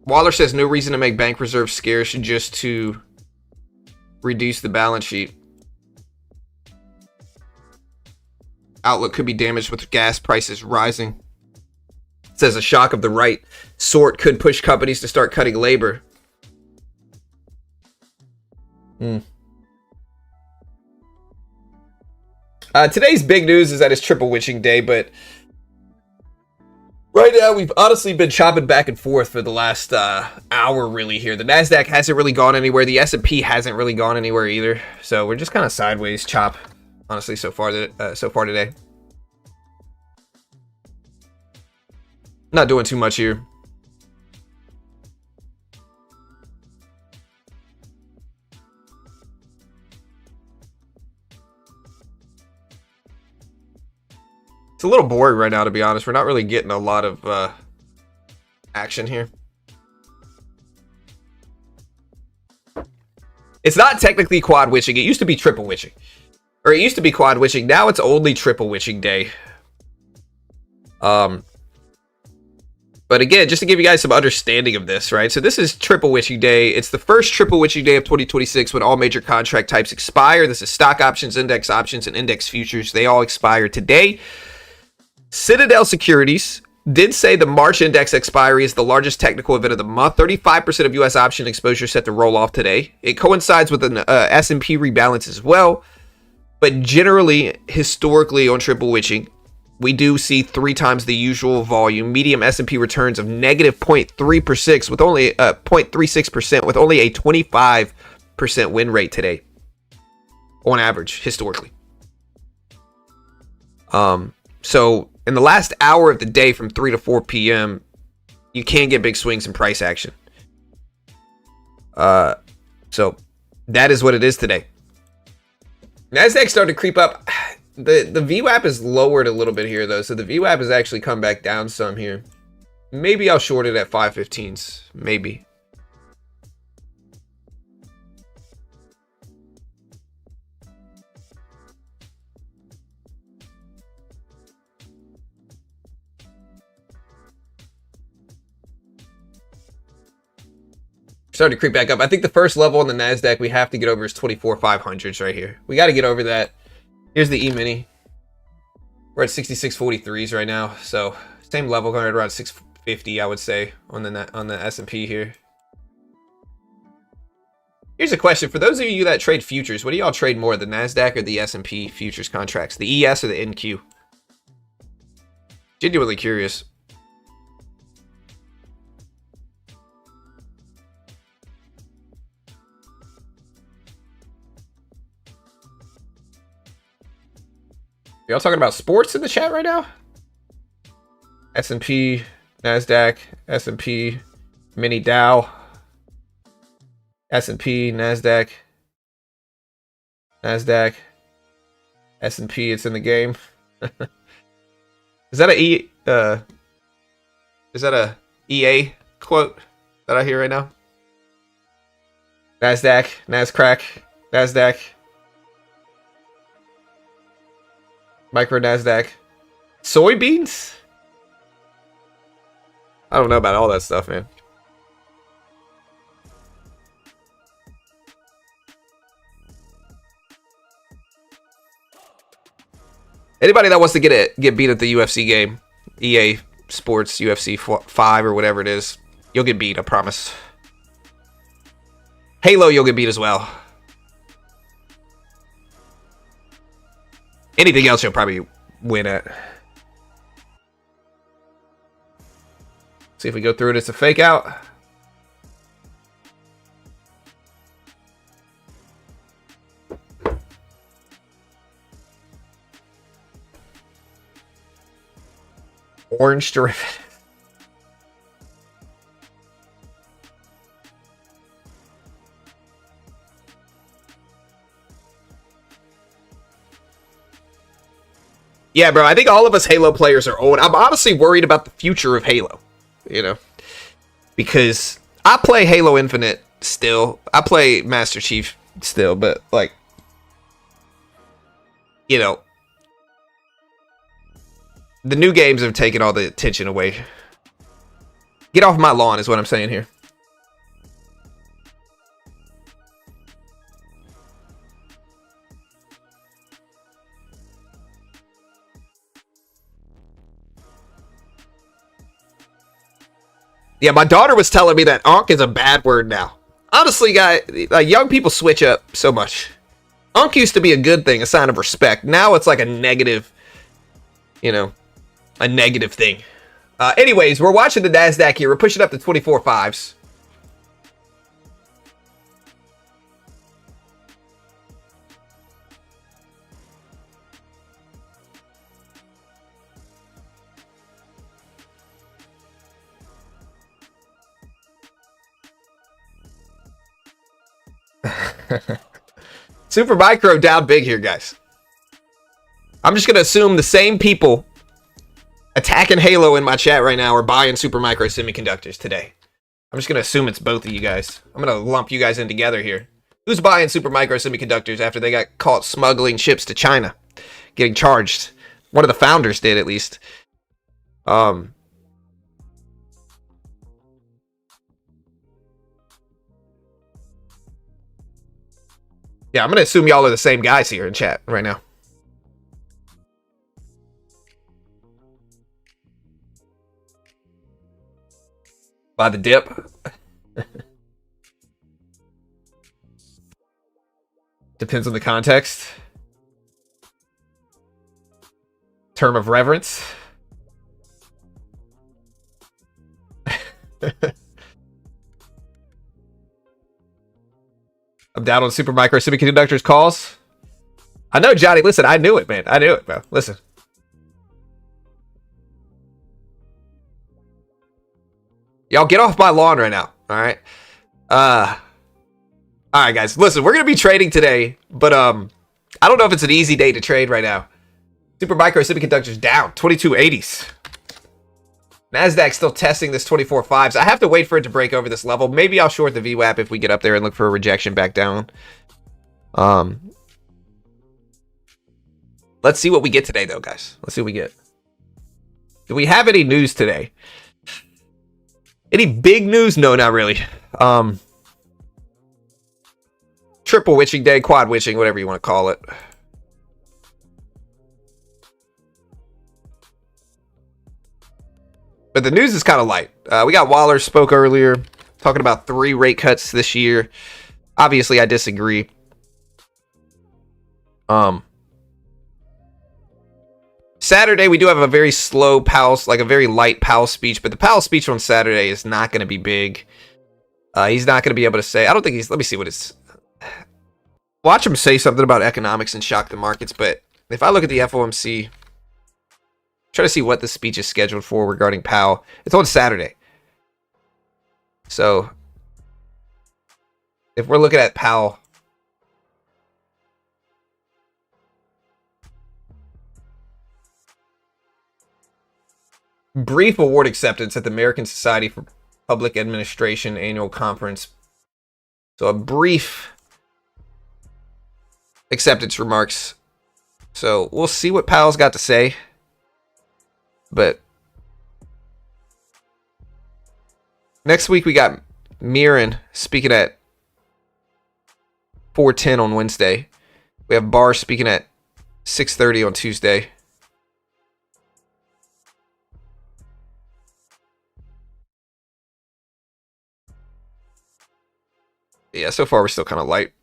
Speaker 1: Waller says no reason to make bank reserves scarce just to reduce the balance sheet. Outlook could be damaged with gas prices rising. It says a shock of the right sort could push companies to start cutting labor. Today's big news is that it's triple witching day, but right now we've honestly been chopping back and forth for the last hour really here. The NASDAQ hasn't really gone anywhere. The S&P hasn't really gone anywhere either. So we're just kind of sideways chop, honestly, so far today. Not doing too much here. It's a little boring right now, to be honest. We're not really getting a lot of action here. It's not technically quad witching. It used to be triple witching. Or it used to be quad witching. Now it's only triple witching day. But again, just to give you guys some understanding of this, right? So this is triple witching day. It's the first triple witching day of 2026 when all major contract types expire. This is stock options, index options, and index futures. They all expire today. Citadel Securities did say the March index expiry is the largest technical event of the month. 35% of U.S. option exposure set to roll off today. It coincides with an S&P rebalance as well. But generally, historically on triple witching, we do see 3 times the usual volume. Medium S&P returns of negative 0.36 with only 0.36% with only a 25% win rate today, on average, historically. So in the last hour of the day, from 3 to 4 p.m., you can get big swings in price action. So that is what it is today. NASDAQ started to creep up. The VWAP is lowered a little bit here, though. So the VWAP has actually come back down some here. Maybe I'll short it at 515s. Maybe. Starting to creep back up. I think the first level on the NASDAQ we have to get over is 24,500s right here. We got to get over that. Here's the E-mini. We're at 66.43s right now, so same level, going around 650, I would say, on the S&P here. Here's a question for those of you that trade futures. What do y'all trade more, the Nasdaq or the S&P futures contracts, the ES or the NQ? Genuinely curious. Y'all talking about sports in the chat right now? S&P, Nasdaq, S&P, mini Dow, S&P, Nasdaq, Nasdaq, S&P. It's in the game. Is that a EA quote that I hear right now? Nasdaq, Nascrack, Nasdaq, micro Nasdaq, soybeans. I don't know about all that stuff, man. Anybody that wants to get beat at the UFC game, EA Sports UFC 5 or whatever it is, you'll get beat, I promise. Halo, you'll get beat as well. Anything else you'll probably win at. See if we go through it. It's a fake out. Orange derivative. Yeah, bro, I think all of us Halo players are old. I'm honestly worried about the future of Halo, you know, because I play Halo Infinite still. I play Master Chief still, but, like, you know, the new games have taken all the attention away. Get off my lawn is what I'm saying here. Yeah, my daughter was telling me that "onk" is a bad word now. Honestly, guys, like, young people switch up so much. "Onk" used to be a good thing, a sign of respect. Now it's like a negative, you know, a negative thing. Anyways, we're watching the Nasdaq here. We're pushing up to 24.5s. Super Micro down big here, guys. I'm just gonna assume the same people attacking Halo in my chat right now are buying Super Micro semiconductors today. I'm just gonna assume it's both of you guys. I'm gonna lump you guys in together here. Who's buying Super Micro semiconductors after they got caught smuggling chips to China, getting charged? One of the founders did, at least. Yeah, I'm gonna assume y'all are the same guys here in chat right now. By the dip. Depends on the context. Term of reverence. I'm down on Super Micro Semiconductors calls. I know, Johnny. Listen, I knew it, man. I knew it, bro. Listen. Y'all get off my lawn right now. All right. All right, guys. Listen, we're gonna be trading today, but I don't know if it's an easy day to trade right now. Super Micro Semiconductors down 2280s. Nasdaq still testing this 24.5s. I have to wait for it to break over this level. Maybe I'll short the VWAP if we get up there and look for a rejection back down. Let's see what we get today, though, guys. Let's see what we get. Do we have any news today? Any big news? No, not really. Triple witching day, quad witching, whatever you want to call it. But the news is kind of light. We got Waller spoke earlier, talking about 3 rate cuts this year. Obviously, I disagree. Saturday, we do have a very slow Powell, like a very light Powell speech, but the Powell speech on Saturday is not going to be big. He's not going to be able to say, I don't think he's, let me see what it's, watch him say something about economics and shock the markets, but if I look at the FOMC, try to see what the speech is scheduled for regarding Powell. It's on Saturday. So, if we're looking at Powell, brief award acceptance at the American Society for Public Administration annual conference. So a brief acceptance remarks. So we'll see what Powell's got to say. But next week we got Mirren speaking at 4:10 on Wednesday. We have Barr speaking at 6:30 on Tuesday. Yeah, so far we're still kind of light.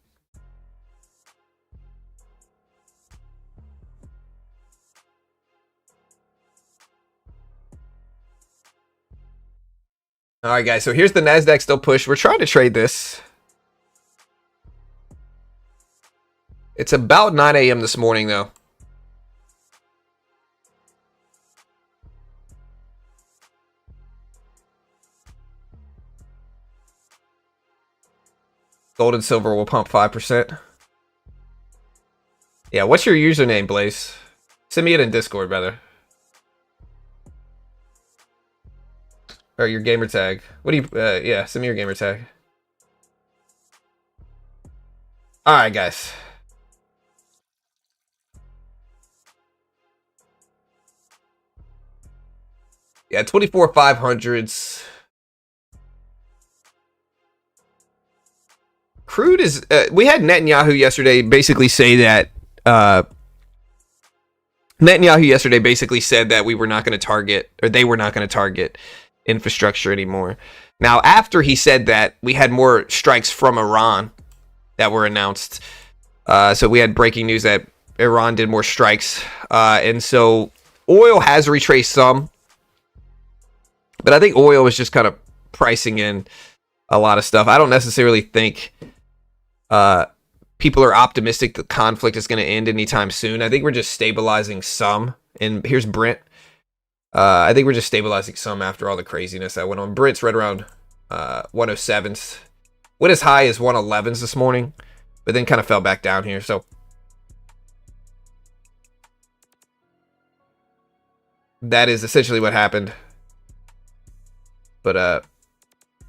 Speaker 1: All right, guys. So here's the NASDAQ still push. We're trying to trade this. It's about 9 a.m. this morning, though. Gold and silver will pump 5%. Yeah, what's your username, Blaze? Send me it in Discord, brother. Or your gamer tag. What do you, yeah, send me your gamer tag. Alright, guys. Yeah, 24 500s. Crude is, we had Netanyahu yesterday basically say that, Netanyahu yesterday basically said that we were not going to target, or they were not going to target infrastructure anymore. Now, after he said that, we had more strikes from Iran that were announced. So we had breaking news that Iran did more strikes. And so oil has retraced some. But I think oil is just kind of pricing in a lot of stuff. I don't necessarily think people are optimistic the conflict is going to end anytime soon. I think we're just stabilizing some. And here's Brent. I think we're just stabilizing some after all the craziness that went on. Brent's right around 107s. Went as high as 111s this morning, but then kind of fell back down here. So that is essentially what happened. But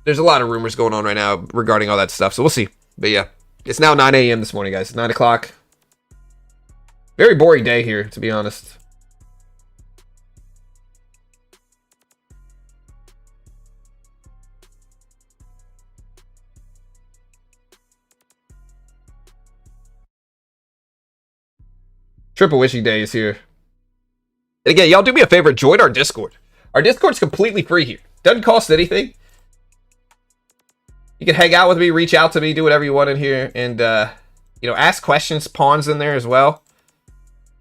Speaker 1: there's a lot of rumors going on right now regarding all that stuff. So we'll see. But yeah, it's now 9 a.m. this morning, guys. 9 o'clock. Very boring day here, to be honest. Triple wishing day is here. And again, y'all do me a favor, join our Discord. Our Discord's completely free here. Doesn't cost anything. You can hang out with me, reach out to me, do whatever you want in here, and you know, ask questions. Pawns in there as well.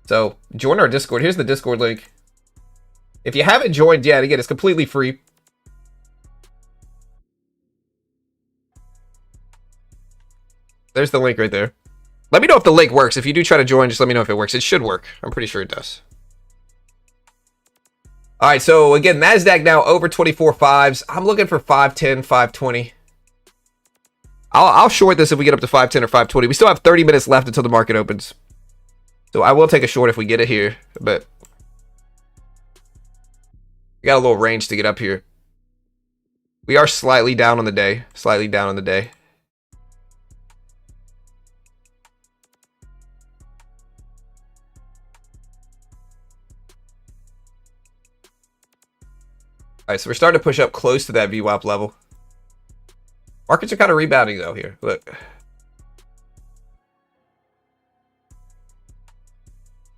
Speaker 1: So join our Discord. Here's the Discord link. If you haven't joined yet, again, it's completely free. There's the link right there. Let me know if the link works. If you do try to join, just let me know if it works. It should work. I'm pretty sure it does. All right, so again, NASDAQ now over 24 fives. I'm looking for 510, 520. I'll short this if we get up to 510 or 520. We still have 30 minutes left until the market opens. So I will take a short if we get it here, but we got a little range to get up here. We are slightly down on the day. Slightly down on the day. All right, so we're starting to push up close to that VWAP level. Markets are kind of rebounding, though, here. Look.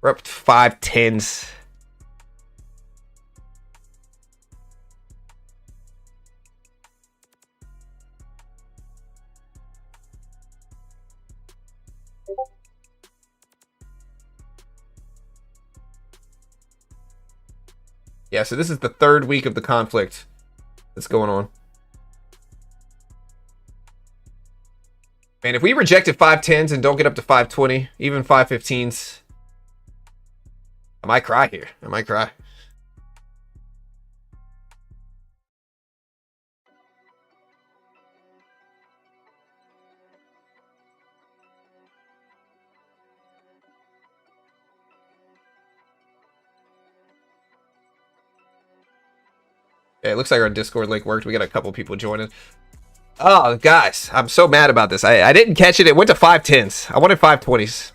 Speaker 1: We're up to 510s. Yeah, so this is the third week of the conflict that's going on. Man, if we rejected 510s and don't get up to 520, even 515s, I might cry here. I might cry. Yeah, it looks like our Discord link worked. We got a couple people joining. Oh, guys, I'm so mad about this. I didn't catch it. It went to 510s. I wanted 520s.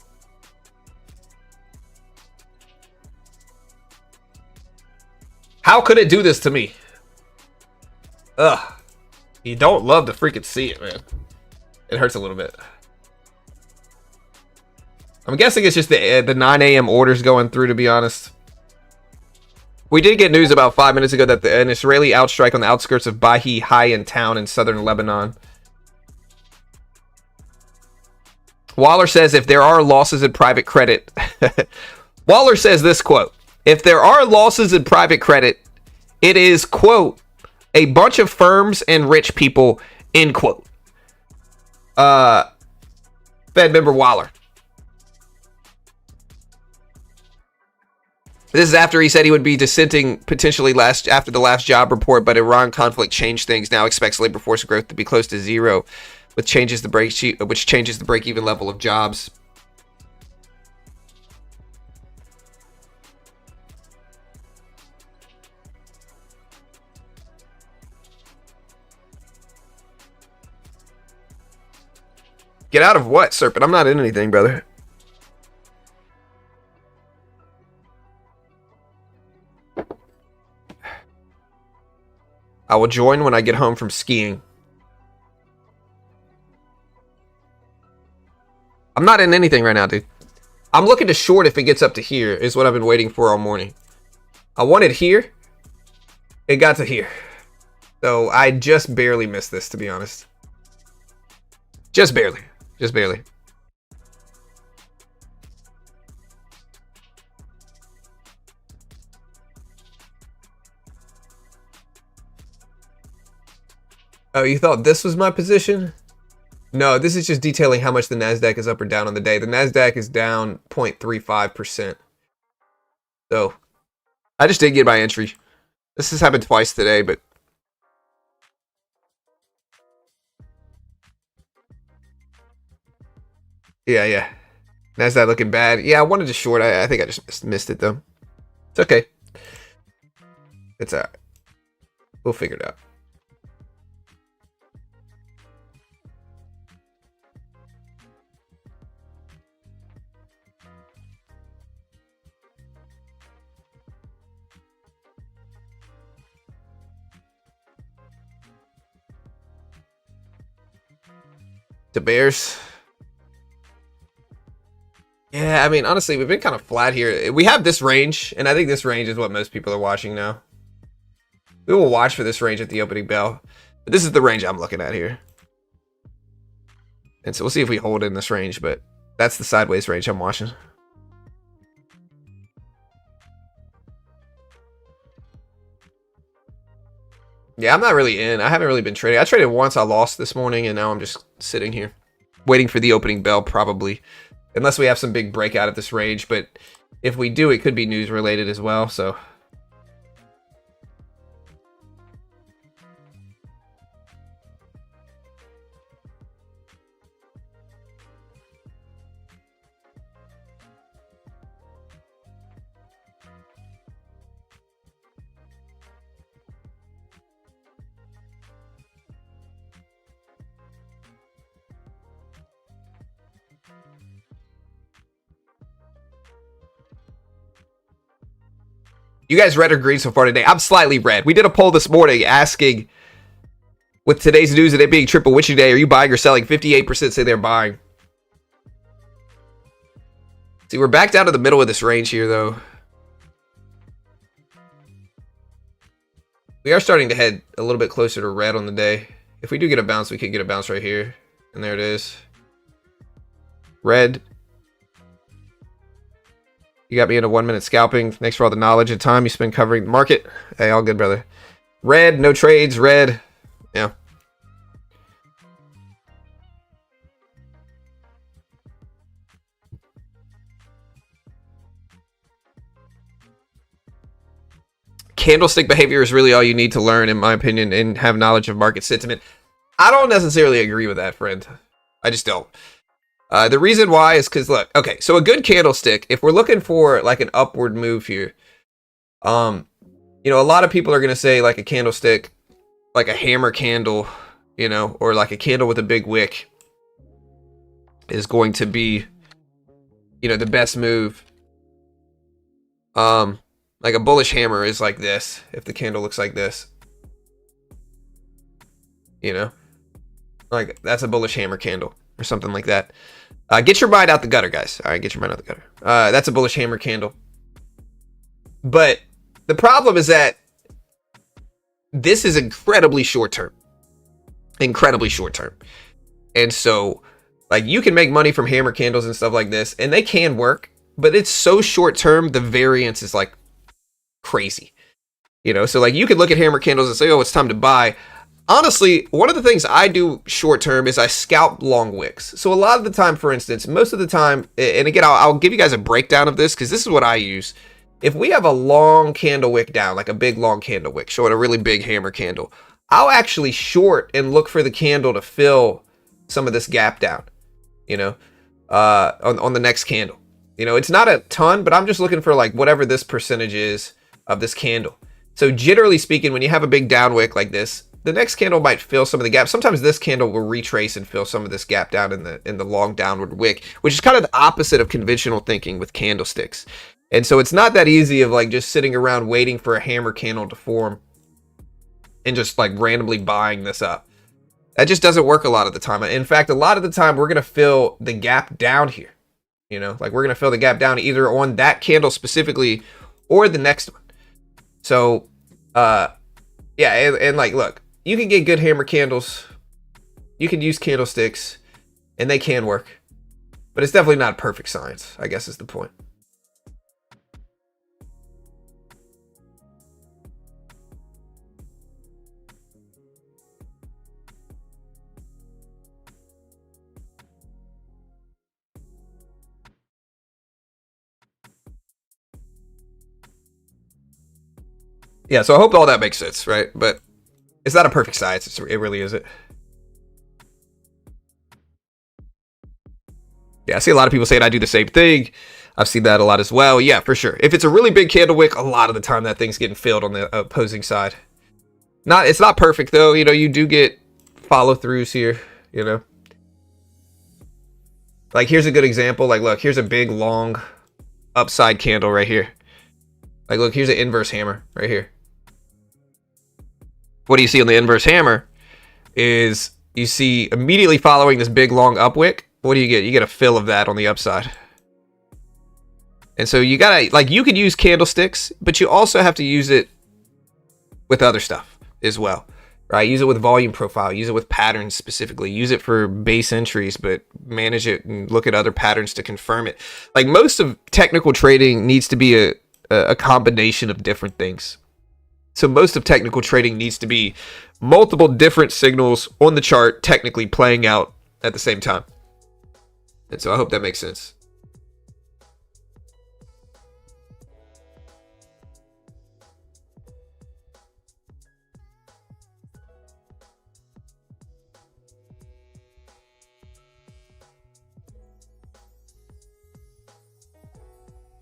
Speaker 1: How could it do this to me? Ugh. You don't love to freaking see it, man. It hurts a little bit. I'm guessing it's just the 9 a.m. orders going through, to be honest. We did get news about 5 minutes ago that an Israeli outstrike on the outskirts of Bahi Hayan town in southern Lebanon. Waller says if there are losses in private credit... Waller says this quote, if there are losses in private credit, it is, quote, a bunch of firms and rich people, end quote. Fed member Waller. This is after he said he would be dissenting potentially after the last job report, but Iran conflict changed things. Now expects labor force growth to be close to zero, which changes the break-even level of jobs. Get out of what, Serpent? I'm not in anything, brother. I will join when I get home from skiing. I'm not in anything right now, dude. I'm looking to short if it gets up to here, is what I've been waiting for all morning. I wanted here. It got to here. So I just barely missed this, to be honest. Just barely. Just barely. Oh, you thought this was my position? No, this is just detailing how much the NASDAQ is up or down on the day. The NASDAQ is down 0.35%. So, I just did get my entry. This has happened twice today, but... Yeah. NASDAQ looking bad. Yeah, I wanted to short. I think I just missed it, though. It's okay. It's alright. We'll figure it out. The Bears. Yeah, I mean, honestly, we've been kind of flat here. We have this range, and I think this range is what most people are watching now. We will watch for this range at the opening bell. But this is the range I'm looking at here. And so we'll see if we hold in this range, but that's the sideways range I'm watching. Yeah, I'm not really in. I haven't really been trading. I traded once, I lost this morning, and now I'm just sitting here. Waiting for the opening bell, probably. Unless we have some big breakout at this range, but if we do, it could be news related as well, so... You guys red or green so far today? I'm slightly red. We did a poll this morning asking, with today's news and it being triple witching day, are you buying or selling? 58% say they're buying. See, we're back down to the middle of this range here, though. We are starting to head a little bit closer to red on the day. If we do get a bounce, we could get a bounce right here. And there it is. Red. You got me into 1 minute scalping. Thanks for all the knowledge and time you spend covering the market. Hey, all good, brother. Red, no trades, red. Yeah. Candlestick behavior is really all you need to learn, in my opinion, and have knowledge of market sentiment. I don't necessarily agree with that, friend. I just don't. The reason why is because, look, okay, so a good candlestick, if we're looking for like an upward move here, you know, a lot of people are going to say like a candlestick, like a hammer candle, you know, or like a candle with a big wick is going to be, you know, the best move. Like a bullish hammer is like this, if the candle looks like this. You know, like that's a bullish hammer candle or something like that. Get your mind out the gutter, guys. All right, get your mind out the gutter. That's a bullish hammer candle. But the problem is that this is incredibly short term. Incredibly short term. And so, like, you can make money from hammer candles and stuff like this, and they can work, but it's so short term, the variance is like crazy. You know, so like you could look at hammer candles and say, oh, it's time to buy. Honestly, one of the things I do short term is I scalp long wicks. So a lot of the time, for instance, most of the time, and again, I'll give you guys a breakdown of this because this is what I use. If we have a long candle wick down, like a big long candle wick showing a really big hammer candle, I'll actually short and look for the candle to fill some of this gap down, you know, on the next candle. You know, it's not a ton, but I'm just looking for like whatever this percentage is of this candle. So generally speaking, when you have a big down wick like this, the next candle might fill some of the gap. Sometimes this candle will retrace and fill some of this gap down in the long downward wick, which is kind of the opposite of conventional thinking with candlesticks. And so it's not that easy of like just sitting around waiting for a hammer candle to form and just like randomly buying this up. That just doesn't work a lot of the time. In fact, a lot of the time we're going to fill the gap down here. You know, like we're going to fill the gap down either on that candle specifically or the next one. So, yeah, and like, look, you can get good hammer candles. You can use candlesticks, and they can work. But it's definitely not perfect science, I guess is the point. Yeah, so I hope all that makes sense, right? But it's not a perfect science. It really isn't. Yeah, I see a lot of people saying I do the same thing. I've seen that a lot as well. Yeah, for sure. If it's a really big candle wick, a lot of the time that thing's getting filled on the opposing side. It's not perfect though. You know, you do get follow throughs here. You know, like here's a good example. Like, look, here's a big long upside candle right here. Like, look, here's an inverse hammer right here. What do you see on the inverse hammer is you see immediately following this big long up wick. What do you get? You get a fill of that on the upside. And so you gotta, like, you could use candlesticks, but you also have to use it with other stuff as well, right? Use it with volume profile, use it with patterns specifically, use it for base entries, but manage it and look at other patterns to confirm it. Like, most of technical trading needs to be a combination of different things. So most of technical trading needs to be multiple different signals on the chart technically playing out at the same time. And so I hope that makes sense.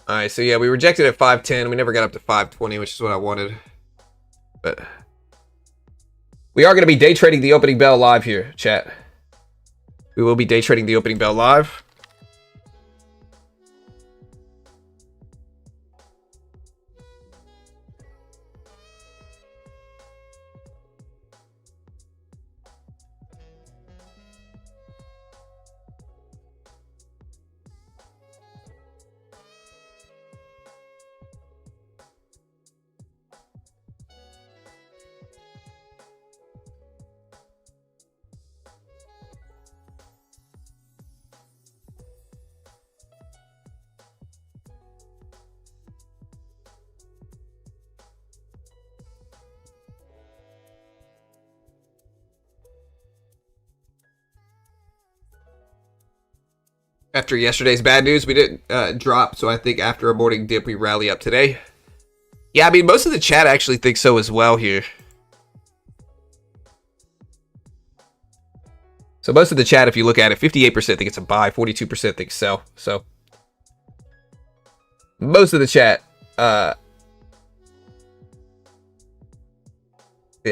Speaker 1: All right, so yeah, we rejected at 510. We never got up to 520, which is what I wanted. But we are going to be day trading the opening bell live here, chat. We will be day trading the opening bell live. After yesterday's bad news, we didn't drop. So I think after a morning dip, we rally up today. Yeah, I mean, most of the chat actually thinks so as well here. So most of the chat, if you look at it, 58% think it's a buy, 42% think sell. So most of the chat, yeah,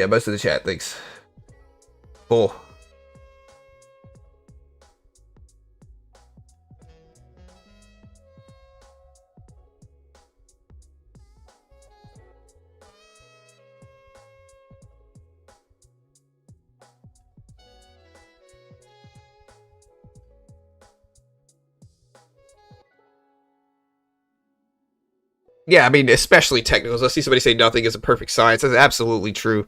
Speaker 1: most of the chat thinks bull. Yeah, I mean, especially technicals. I see somebody say nothing is a perfect science. That's absolutely true.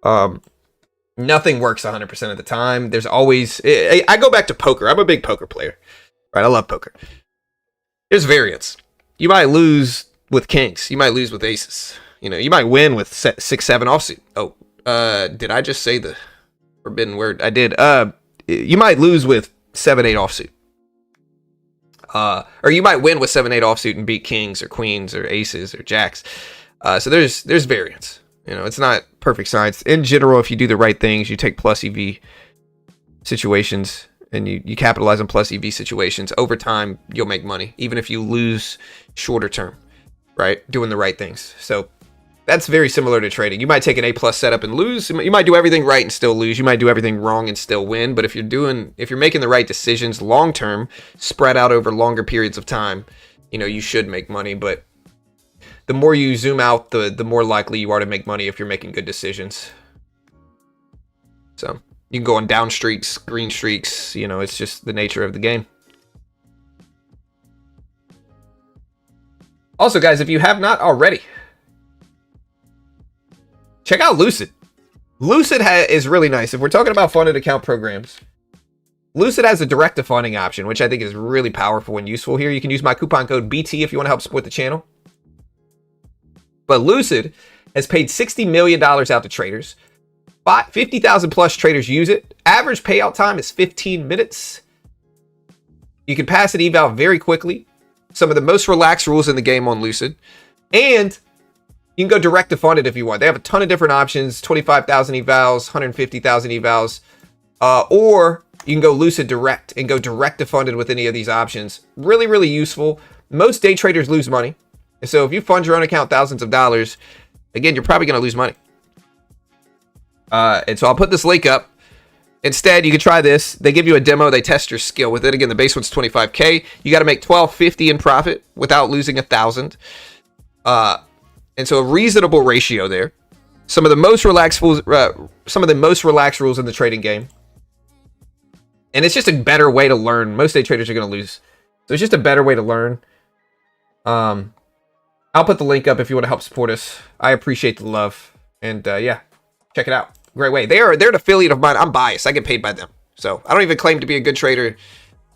Speaker 1: Nothing works 100% of the time. There's always... I go back to poker. I'm a big poker player. Right, I love poker. There's variance. You might lose with kings. You might lose with aces. You know, you might win with 6-7 offsuit. Oh, did I just say the forbidden word? I did. You might lose with 7-8 offsuit. Or you might win with 7-8 offsuit and beat kings or queens or aces or jacks. So there's variance. You know, it's not perfect science. In general, if you do the right things, you take plus EV situations and you capitalize on plus EV situations, over time, you'll make money, even if you lose shorter term, right? Doing the right things. So that's very similar to trading. You might take an A+ setup and lose. You might do everything right and still lose. You might do everything wrong and still win. But if you're making the right decisions long term, spread out over longer periods of time, you know, you should make money. But the more you zoom out, the more likely you are to make money if you're making good decisions. So you can go on down streaks, green streaks. You know, it's just the nature of the game. Also, guys, if you have not already, check out Lucid. Lucid is really nice. If we're talking about funded account programs, Lucid has a direct to funding option, which I think is really powerful and useful here. You can use my coupon code BT if you want to help support the channel. But Lucid has paid $60 million out to traders. 50,000 plus traders use it. Average payout time is 15 minutes. You can pass an eval very quickly. Some of the most relaxed rules in the game on Lucid. And you can go direct to funded if you want. They have a ton of different options, 25,000 evals, 150,000 evals, or you can go Lucid direct and go direct to funded with any of these options. Really, really useful. Most day traders lose money. And so if you fund your own account thousands of dollars, again, you're probably going to lose money. And so I'll put this link up. Instead, you can try this. They give you a demo. They test your skill with it. Again, the base one's 25K. You got to make 1250 in profit without losing 1,000. And so a reasonable ratio there. Some of the most relaxed rules in the trading game. And it's just a better way to learn. Most day traders are going to lose. So it's just a better way to learn. I'll put the link up if you want to help support us. I appreciate the love. And yeah, check it out. Great way. They're an affiliate of mine. I'm biased. I get paid by them. So I don't even claim to be a good trader.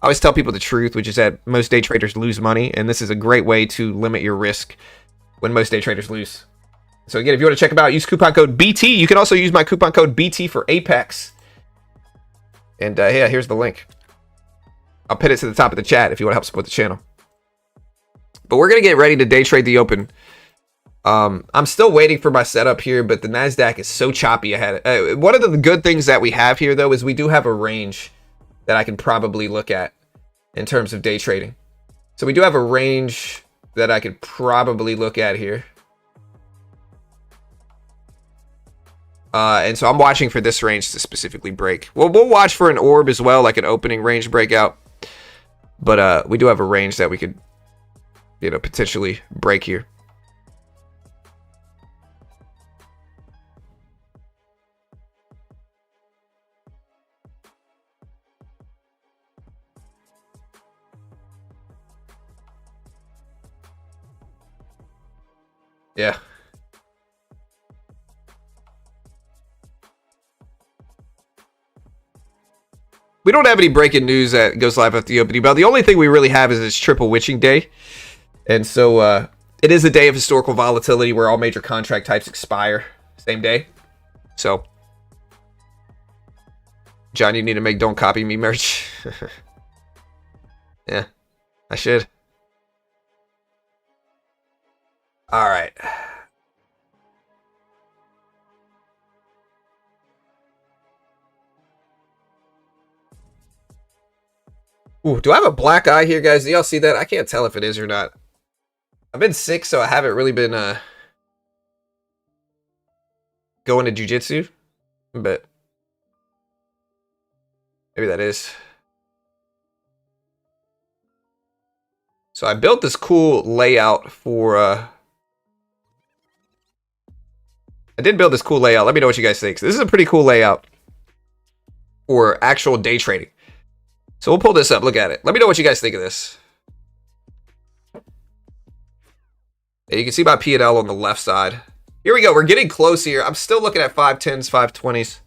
Speaker 1: I always tell people the truth, which is that most day traders lose money. And this is a great way to limit your risk when most day traders lose. So again, if you want to check them out, use coupon code BT. You can also use my coupon code BT for Apex. And yeah, here's the link. I'll pin it to the top of the chat if you want to help support the channel. But we're going to get ready to day trade the open. I'm still waiting for my setup here, but the NASDAQ is so choppy ahead. One of the good things that we have here, though, is we do have a range that I can probably look at in terms of day trading. So we do have a range that I could probably look at here. And so I'm watching for this range to specifically break. Well, we'll watch for an orb as well, like an opening range breakout. But we do have a range that we could, you know, potentially break here. Yeah. We don't have any breaking news that goes live at the opening bell. The only thing we really have is this triple witching day. And so it is a day of historical volatility where all major contract types expire same day. So, John, you need to make Don't Copy Me merch. Yeah, I should. All right. Ooh, do I have a black eye here, guys? Do y'all see that? I can't tell if it is or not. I've been sick, so I haven't really been going to jujitsu, but maybe that is. So I built this cool layout for I did build this cool layout. Let me know what you guys think. So this is a pretty cool layout for actual day trading. So we'll pull this up. Look at it. Let me know what you guys think of this. You can see my P&L on the left side. Here we go. We're getting close here. I'm still looking at 510s, 520s.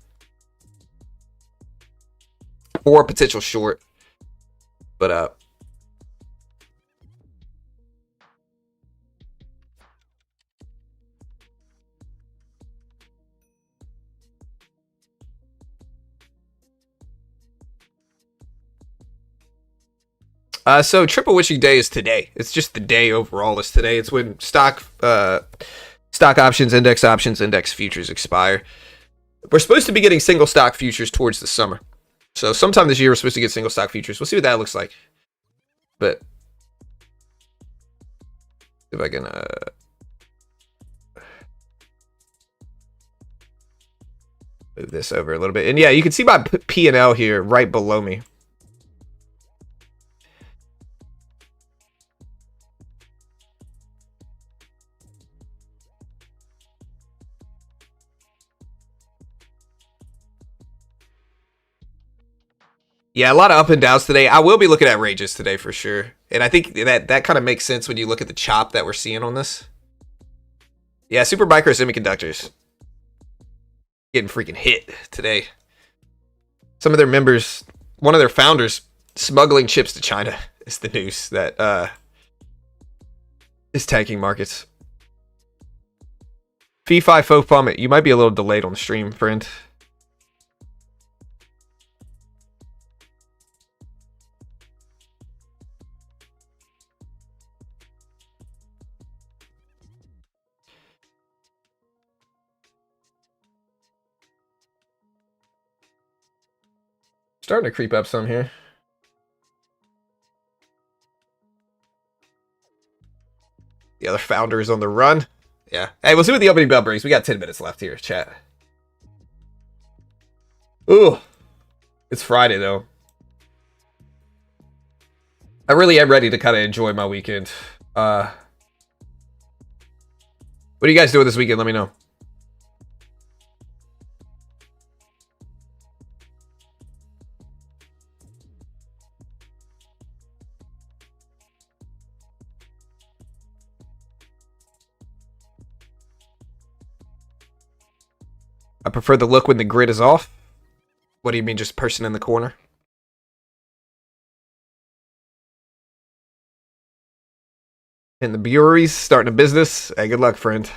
Speaker 1: For a potential short. But so triple wishing day is today. It's just the day overall is today. It's when stock options, index futures expire. We're supposed to be getting single stock futures towards the summer. So sometime this year we're supposed to get single stock futures. We'll see what that looks like. But if I can move this over a little bit. And yeah, you can see my P&L here right below me. Yeah, a lot of up and downs today. I will be looking at ranges today for sure. And I think that kind of makes sense when you look at the chop that we're seeing on this. Yeah, super micro semiconductors. Getting freaking hit today. Some of their members, one of their founders, smuggling chips to China is the news that is tanking markets. Fee-fi faux plummet. You might be a little delayed on the stream, friend. Starting to creep up some here. The other founder is on the run. Yeah. Hey, we'll see what the opening bell brings. We got 10 minutes left here, chat. Ooh. It's Friday, though. I really am ready to kind of enjoy my weekend. What are you guys doing this weekend? Let me know. I prefer the look when the grid is off. What do you mean, just person in the corner? In the breweries, starting a business. Hey, good luck, friend.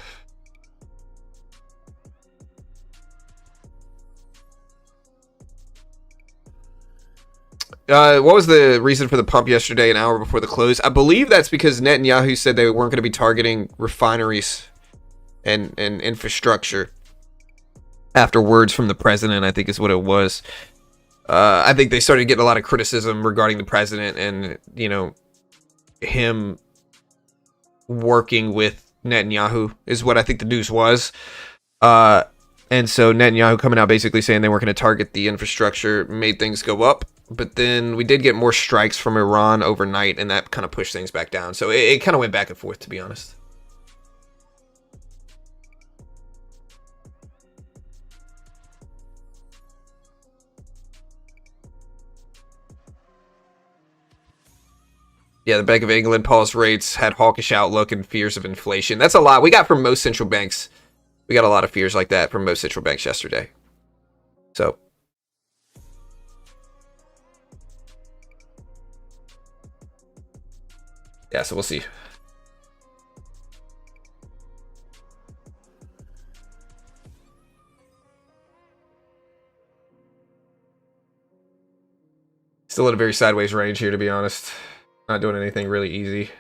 Speaker 1: What was the reason for the pump yesterday, an hour before the close? I believe that's because Netanyahu said they weren't going to be targeting refineries and infrastructure after words from the president, I think is what it was. I think they started getting a lot of criticism regarding the president and, you know, him working with Netanyahu is what I think the news was. And so Netanyahu coming out basically saying they weren't going to target the infrastructure made things go up. But then we did get more strikes from Iran overnight, and that kind of pushed things back down. So it kind of went back and forth, to be honest. Yeah, the Bank of England paused rates, had hawkish outlook and fears of inflation. That's a lot. We got from most central banks. We got a lot of fears like that from most central banks yesterday. So yeah, so we'll see. Still in a very sideways range here, to be honest. Not doing anything really easy.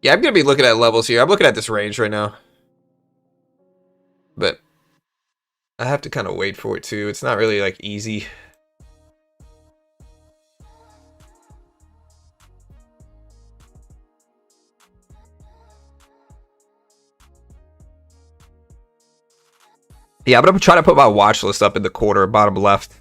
Speaker 1: Yeah, I'm going to be looking at levels here. I'm looking at this range right now. But I have to kind of wait for it too. It's not really like easy. Yeah, I'm going to try to put my watch list up in the corner, bottom left.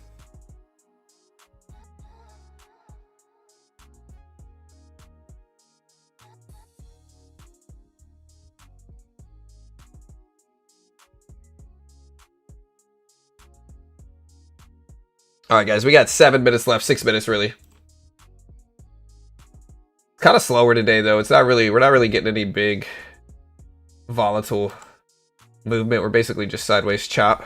Speaker 1: All right, guys, we got 7 minutes left, 6 minutes really. It's kind of slower today, though. It's not really, we're not really getting any big volatile movement. We're basically just sideways chop.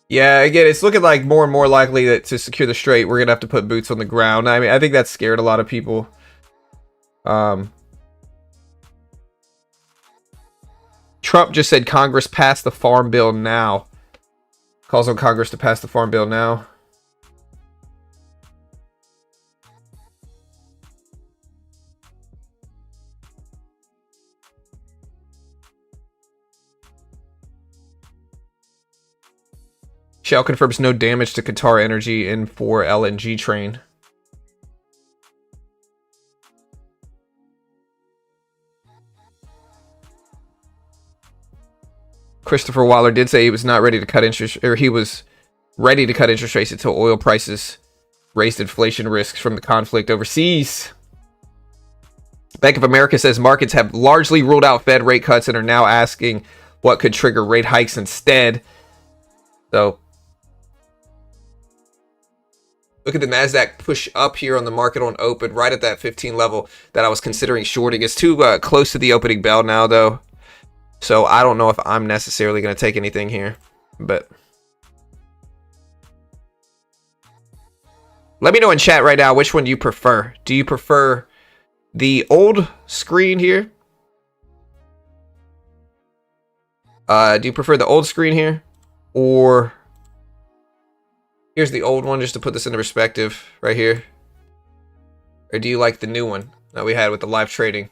Speaker 1: Yeah, again, it's looking like more and more likely that to secure the straight, we're gonna have to put boots on the ground. I mean, I think that scared a lot of people. Trump just said Congress pass the farm bill now. Calls on Congress to pass the farm bill now. Shell confirms no damage to Qatar Energy in 4 LNG train. Christopher Waller did say he was not ready to cut interest, or he was ready to cut interest rates until oil prices raised inflation risks from the conflict overseas. Bank of America says markets have largely ruled out Fed rate cuts and are now asking what could trigger rate hikes instead. So, look at the NASDAQ push up here on the market on open, right at that 15 level that I was considering shorting. It's too close to the opening bell now, though. So, I don't know if I'm necessarily going to take anything here. But let me know in chat right now, which one do you prefer? Do you prefer the old screen here? Do you prefer the old screen here? Or here's the old one, just to put this into perspective right here. Or do you like the new one that we had with the live trading?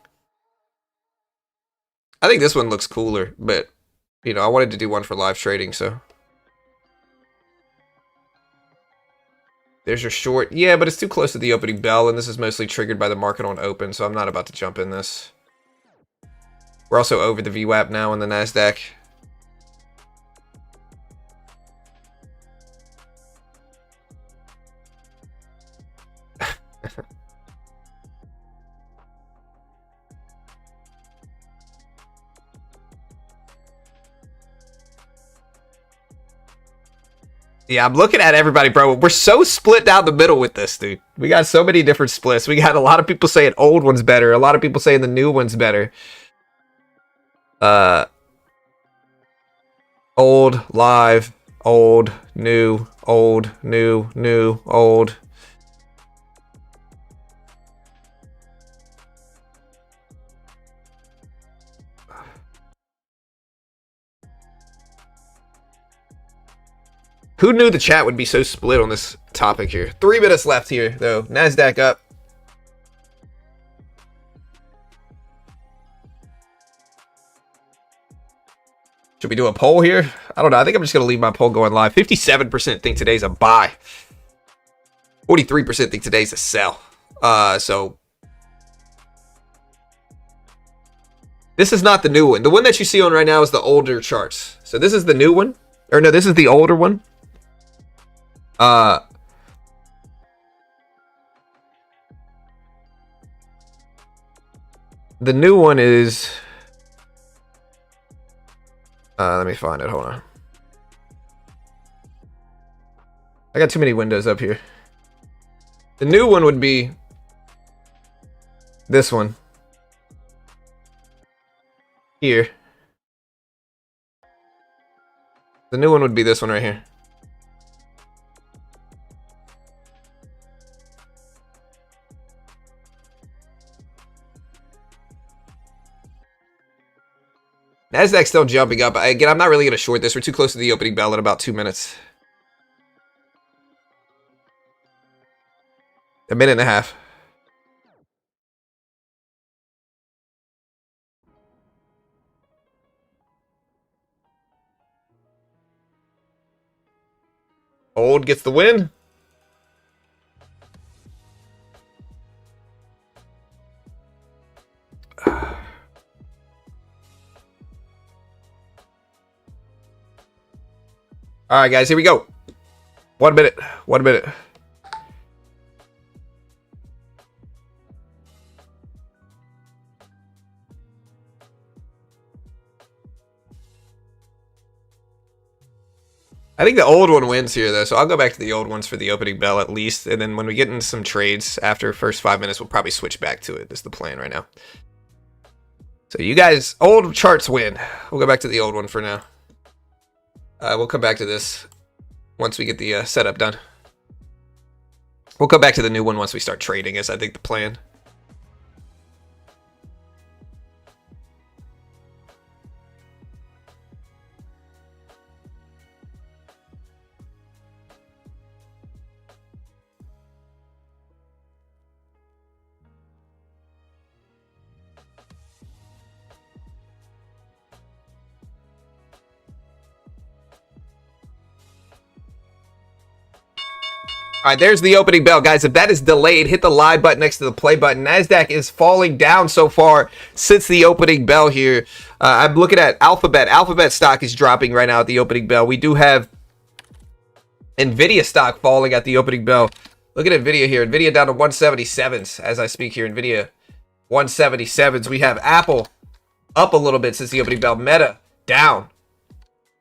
Speaker 1: I think this one looks cooler, but, you know, I wanted to do one for live trading, so. There's your short. Yeah, but it's too close to the opening bell, and this is mostly triggered by the market on open, so I'm not about to jump in this. We're also over the VWAP now on the NASDAQ. Yeah, I'm looking at everybody, bro. We're so split down the middle with this, dude. We got so many different splits. We got a lot of people saying old one's better. A lot of people saying the new one's better. Old, live, old, new, old, new, new, old. Who knew the chat would be so split on this topic here? 3 minutes left here, though. NASDAQ up. Should we do a poll here? I don't know. I think I'm just going to leave my poll going live. 57% think today's a buy. 43% think today's a sell. So this is not the new one. The one that you see on right now is the older charts. So this is the new one. Or no, this is the older one. The new one is... let me find it. Hold on. I got too many windows up here. The new one would be this one. Here. The new one would be this one right here. Nasdaq's still jumping up. Again, I'm not really going to short this. We're too close to the opening bell in about 2 minutes. A minute and a half. Old gets the win. All right, guys, here we go. 1 minute. 1 minute. I think the old one wins here, though, so I'll go back to the old ones for the opening bell at least, and then when we get into some trades after first 5 minutes, we'll probably switch back to it. That's the plan right now. So you guys, old charts win. We'll go back to the old one for now. We'll come back to this once we get the setup done. We'll come back to the new one once we start trading, is I think the plan. All right, there's the opening bell, guys. If that is delayed, hit the live button next to the play button. Nasdaq is falling down so far since the opening bell here. I'm looking at Alphabet. Alphabet stock is dropping right now at the opening bell. We do have Nvidia stock falling at the opening bell. Look at Nvidia here. Nvidia down to 177s as I speak here. Nvidia 177s. We have Apple up a little bit since the opening bell. Meta down.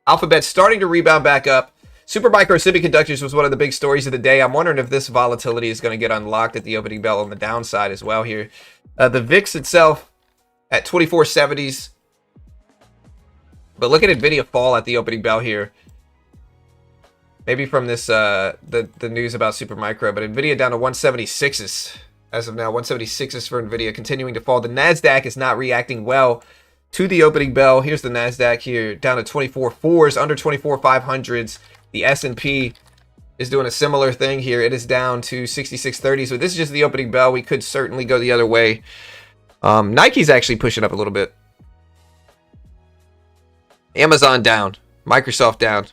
Speaker 1: Alphabet starting to rebound back up. Supermicro semiconductors was one of the big stories of the day. I'm wondering if this volatility is going to get unlocked at the opening bell on the downside as well here. The VIX itself at 2470s. But look at Nvidia fall at the opening bell here. Maybe from this the news about Supermicro, but Nvidia down to 176s as of now. 176s for Nvidia, continuing to fall. The Nasdaq is not reacting well to the opening bell. Here's the Nasdaq here, down to 24.4s, under 24.500s. The S&P is doing a similar thing here. It is down to 66.30. So this is just the opening bell. We could certainly go the other way. Nike's actually pushing up a little bit. Amazon down. Microsoft down.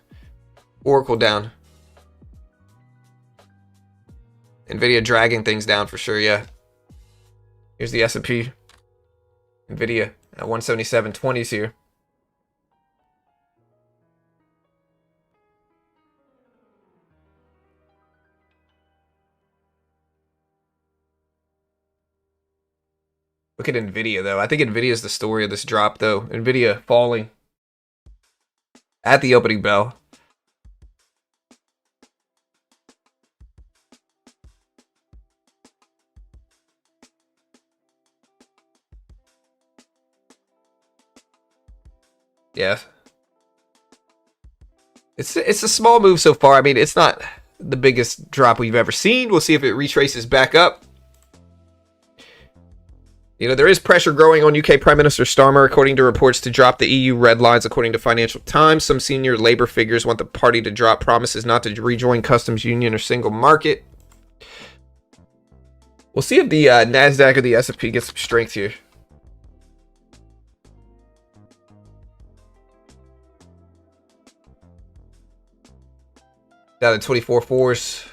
Speaker 1: Oracle down. Nvidia dragging things down for sure, yeah. Here's the S&P. Nvidia at 177.20s here. Look at Nvidia, though. I think Nvidia is the story of this drop, though. Nvidia falling at the opening bell. Yeah. It's a small move so far. I mean, it's not the biggest drop we've ever seen. We'll see if it retraces back up. You know, there is pressure growing on UK Prime Minister Starmer, according to reports, to drop the EU red lines, according to Financial Times. Some senior Labour figures want the party to drop promises not to rejoin customs union or single market. We'll see if the Nasdaq or the S&P gets some strength here. Down to 24.4s.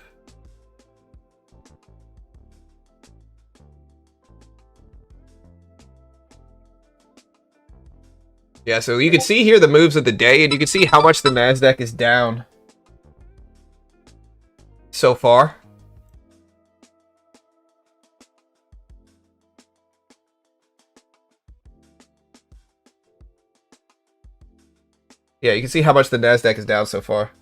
Speaker 1: Yeah, so you can see here the moves of the day, and you can see how much the NASDAQ is down so far. Yeah, you can see how much the NASDAQ is down so far.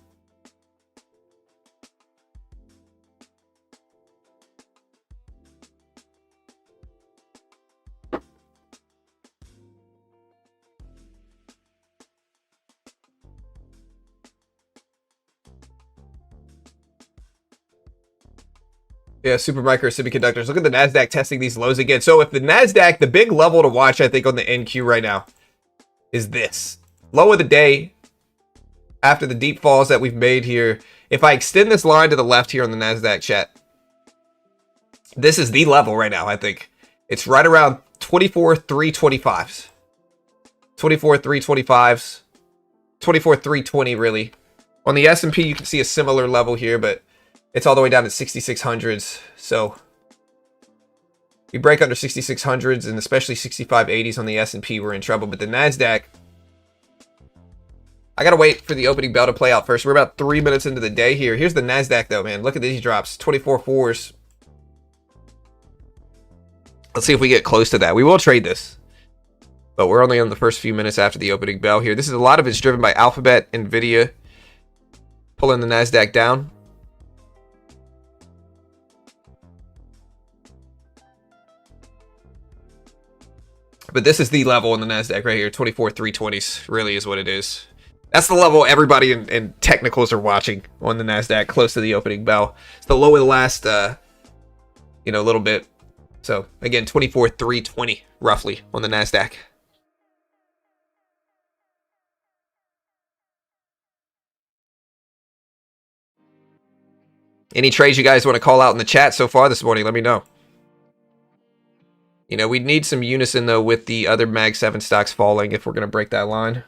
Speaker 1: Yeah, super micro semiconductors. Look at the NASDAQ testing these lows again. So if the NASDAQ, the big level to watch, I think, on the NQ right now is this. Low of the day after the deep falls that we've made here. If I extend this line to the left here on the NASDAQ chat, this is the level right now, I think. It's right around 24,325s. 24,325s. 24,320 really. On the S&P, you can see a similar level here, but it's all the way down to 6,600s. So we break under 6,600s and especially 6,580s on the S&P, we're in trouble. But the NASDAQ, I got to wait for the opening bell to play out first. We're about 3 minutes into the day here. Here's the NASDAQ though, man. Look at these drops. 24.4s. Let's see if we get close to that. We will trade this, but we're only on the first few minutes after the opening bell here. This is a lot of it's driven by Alphabet, Nvidia, pulling the NASDAQ down. But this is the level in the NASDAQ right here. 24,320s really is what it is. That's the level everybody in technicals are watching on the NASDAQ, close to the opening bell. It's the low of the last, little bit. So again, 24,320 roughly on the NASDAQ. Any trades you guys want to call out in the chat so far this morning, let me know. You know, we need some unison though with the other Mag 7 stocks falling if we're going to break that line.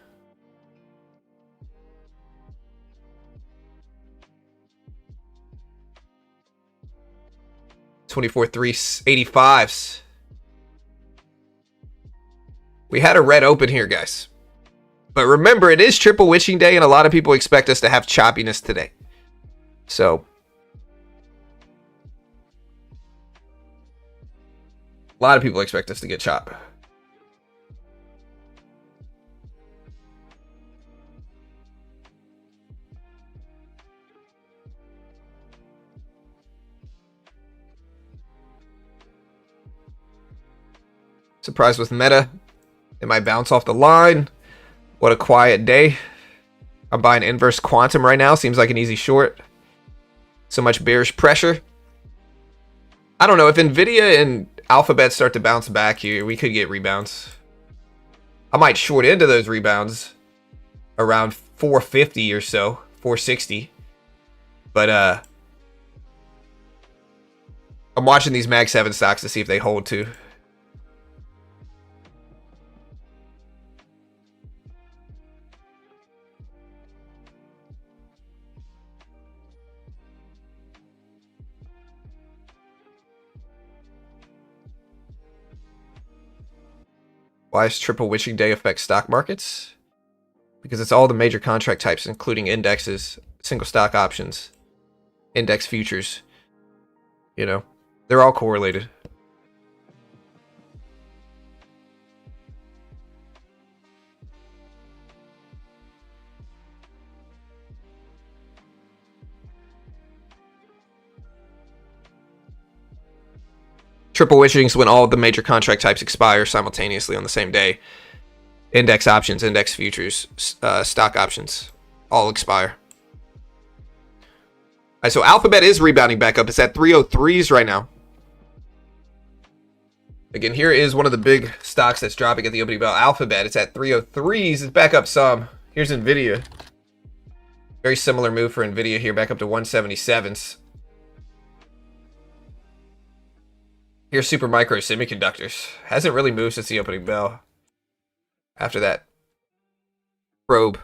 Speaker 1: $24,385s. We had a red open here, guys. But remember, it is triple witching day, and a lot of people expect us to have choppiness today. So a lot of people expect us to get chopped. Surprised with Meta. It might bounce off the line. What a quiet day. I'm buying inverse quantum right now. Seems like an easy short. So much bearish pressure. I don't know. If Nvidia and Alphabet start to bounce back here, we could get rebounds. I might short into those rebounds around 450 or so. 460. But I'm watching these Mag 7 stocks to see if they hold too. Why does triple witching day affect stock markets? Because it's all the major contract types, including indexes, single stock options, index futures. You know, they're all correlated. Triple witchings when all the major contract types expire simultaneously on the same day. Index options, index futures, stock options, all expire. All right, so Alphabet is rebounding back up. It's at 303s right now. Again, here is one of the big stocks that's dropping at the opening bell. Alphabet, it's at 303s. It's back up some. Here's Nvidia. Very similar move for Nvidia here, back up to 177s. Here's super micro semiconductors. Hasn't really moved since the opening bell. After that probe.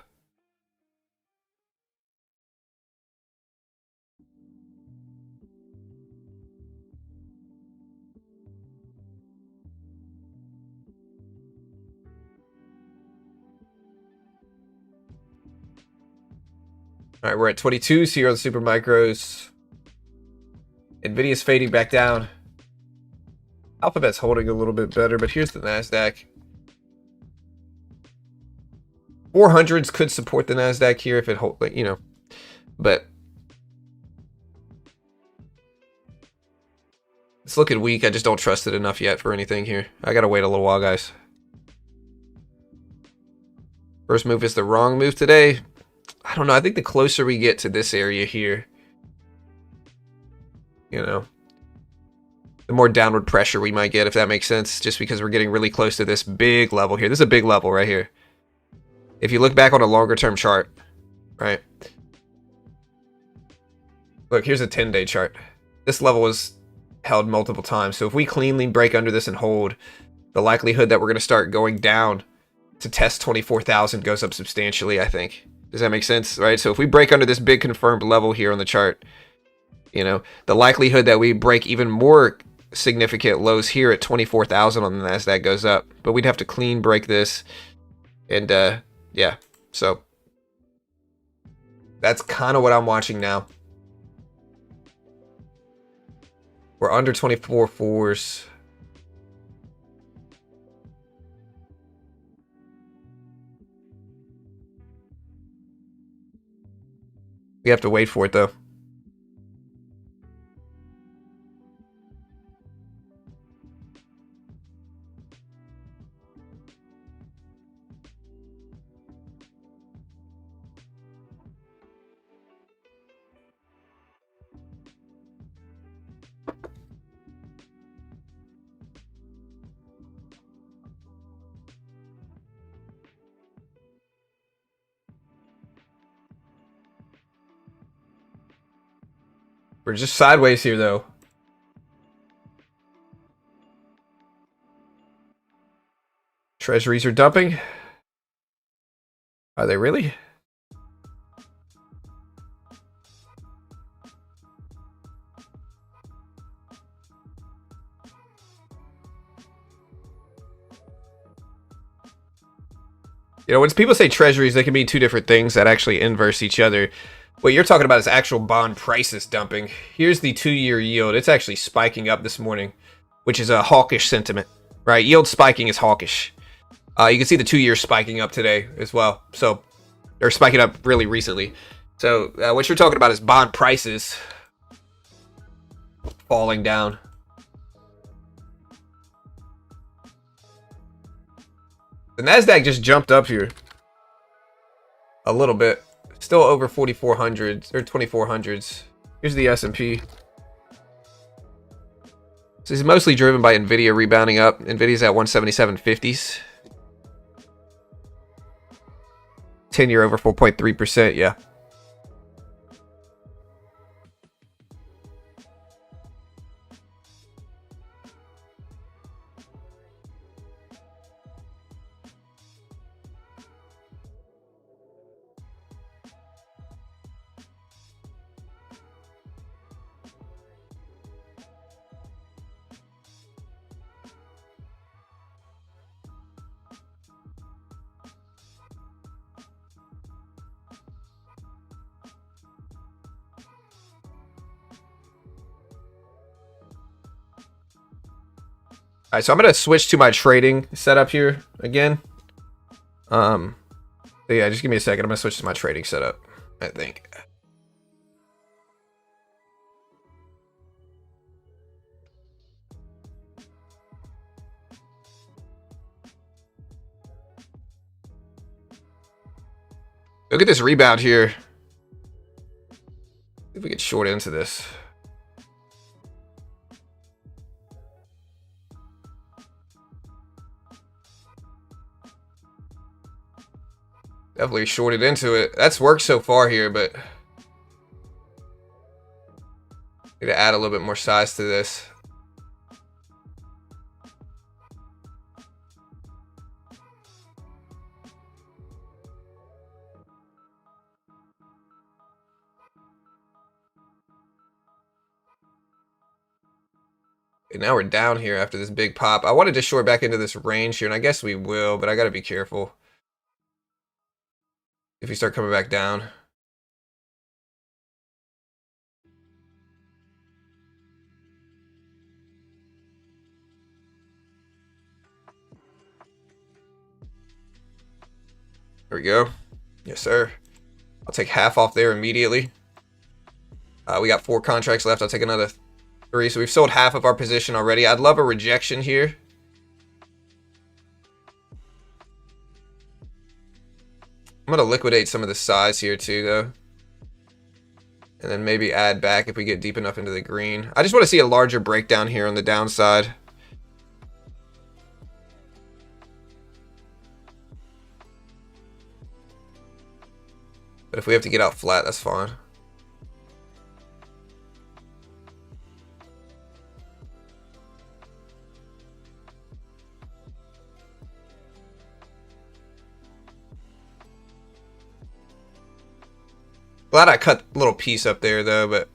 Speaker 1: All right, we're at 22s here on the super micros. Nvidia's fading back down. Alphabet's holding a little bit better, but here's the NASDAQ. 400s could support the NASDAQ here if it holds, you know, but it's looking weak. I just don't trust it enough yet for anything here. I gotta wait a little while, guys. First move is the wrong move today. I don't know. I think the closer we get to this area here, you know, the more downward pressure we might get, if that makes sense, just because we're getting really close to this big level here. This is a big level right here. If you look back on a longer term chart, right? Look, here's a 10-day chart. This level was held multiple times. So if we cleanly break under this and hold, the likelihood that we're going to start going down to test 24,000 goes up substantially, I think. Does that make sense? Right? So if we break under this big confirmed level here on the chart, you know, the likelihood that we break even more significant lows here at 24,000 on the NASDAQ goes up. But we'd have to clean break this. And yeah, so that's kind of what I'm watching now. We're under 24 fours. We have to wait for it though. We're just sideways here, though. Treasuries are dumping. Are they really? You know, when people say treasuries, they can mean two different things that actually inverse each other. What you're talking about is actual bond prices dumping. Here's the 2-year yield. It's actually spiking up this morning, which is a hawkish sentiment, right? Yield spiking is hawkish. You can see the 2-year spiking up today as well. So they're spiking up really recently. So what you're talking about is bond prices falling down. The NASDAQ just jumped up here a little bit. Still over 4,400s or 2,400s. Here's the S&P. So it's mostly driven by Nvidia rebounding up. Nvidia's at 177.50s. 10-year over 4.3%, yeah. All right, so I'm gonna switch to my trading setup here again. So yeah, just give me a second. I'm gonna switch to my trading setup, I think. Look at this rebound here. If we get short into this. Definitely shorted into it. That's worked so far here, but need to add a little bit more size to this. And now we're down here after this big pop. I wanted to short back into this range here, and I guess we will, but I gotta be careful if we start coming back down. There we go. Yes, sir. I'll take half off there immediately. We got 4 contracts left. I'll take another 3. So we've sold half of our position already. I'd love a rejection here. I'm going to liquidate some of the size here too, though. And then maybe add back if we get deep enough into the green. I just want to see a larger breakdown here on the downside. But if we have to get out flat, that's fine. Glad I cut a little piece up there, though, but...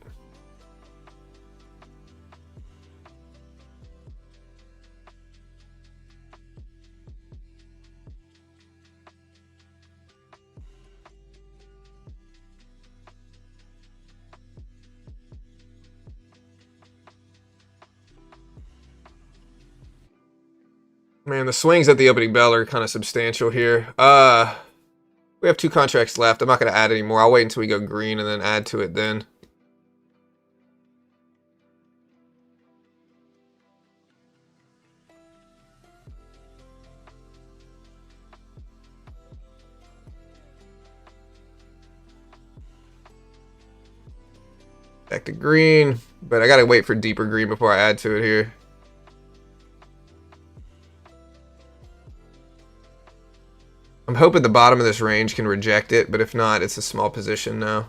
Speaker 1: Man, the swings at the opening bell are kind of substantial here. We have 2 contracts left. I'm not going to add any more. I'll wait until we go green and then add to it then. Back to green, but I got to wait for deeper green before I add to it here. I'm hoping the bottom of this range can reject it, but if not, it's a small position now.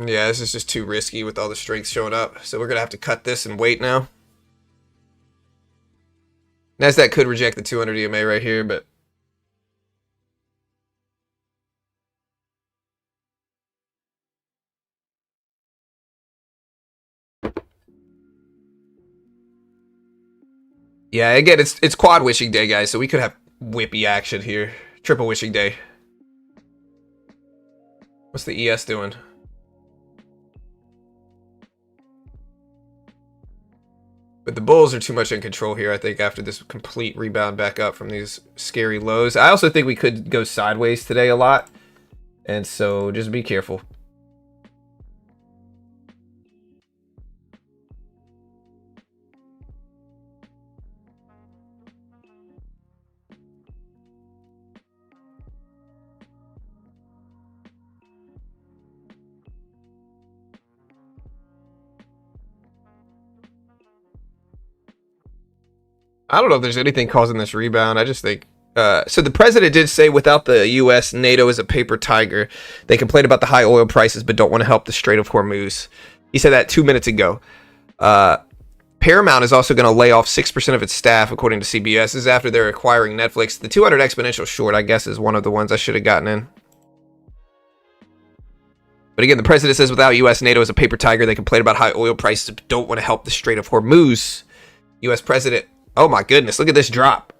Speaker 1: Yeah, this is just too risky with all the strength showing up. So we're going to have to cut this and wait now. NASDAQ could reject the 200 EMA right here, but... Yeah, again, it's quad wishing day, guys, so we could have whippy action here. Triple wishing day. What's the ES doing? But the bulls are too much in control here, I think, after this complete rebound back up from these scary lows. I also think we could go sideways today a lot. And so just be careful. I don't know if there's anything causing this rebound. I just think... so the president did say without the U.S., NATO is a paper tiger. They complain about the high oil prices but don't want to help the Strait of Hormuz. He said that 2 minutes ago. Paramount is also going to lay off 6% of its staff, according to CBS. This is after they're acquiring Netflix. The 200 exponential short, I guess, is one of the ones I should have gotten in. But again, the president says without U.S., NATO is a paper tiger. They complain about high oil prices but don't want to help the Strait of Hormuz. U.S. president... Oh my goodness, look at this drop.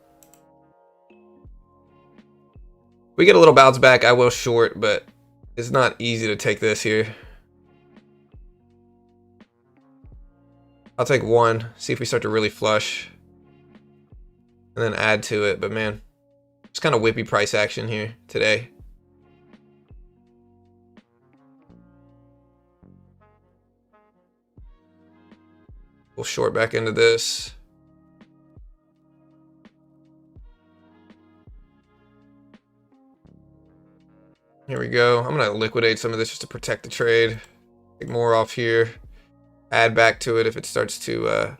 Speaker 1: We get a little bounce back, I will short, but it's not easy to take this here. I'll take 1, see if we start to really flush. And then add to it, but man, it's kind of whippy price action here today. We'll short back into this. Here we go. I'm going to liquidate some of this just to protect the trade. Take more off here. Add back to it if it starts to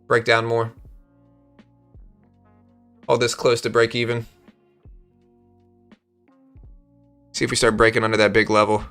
Speaker 1: break down more. All this close to break even. See if we start breaking under that big level.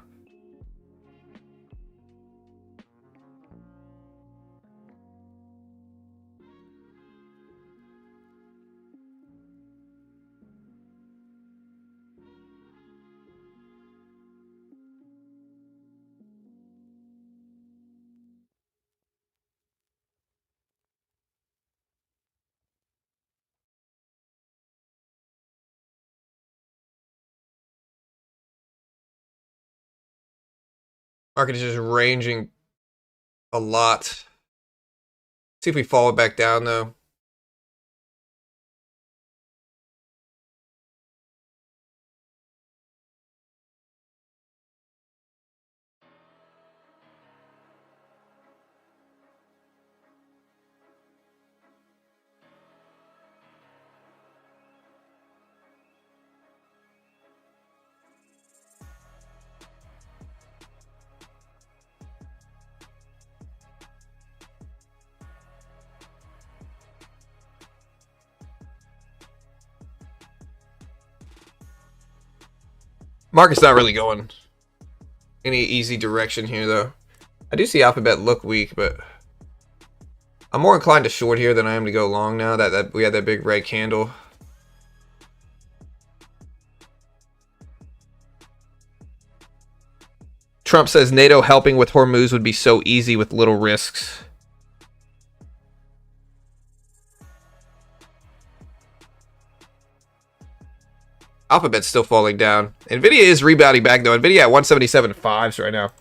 Speaker 1: Market is just ranging a lot. See if we fall it back down though. Market's not really going any easy direction here though. I do see Alphabet look weak, but I'm more inclined to short here than I am to go long now that we had that big red candle. Trump says NATO helping with Hormuz would be so easy with little risks. Alphabet's still falling down. Nvidia is rebounding back though. Nvidia at 177.5s right now.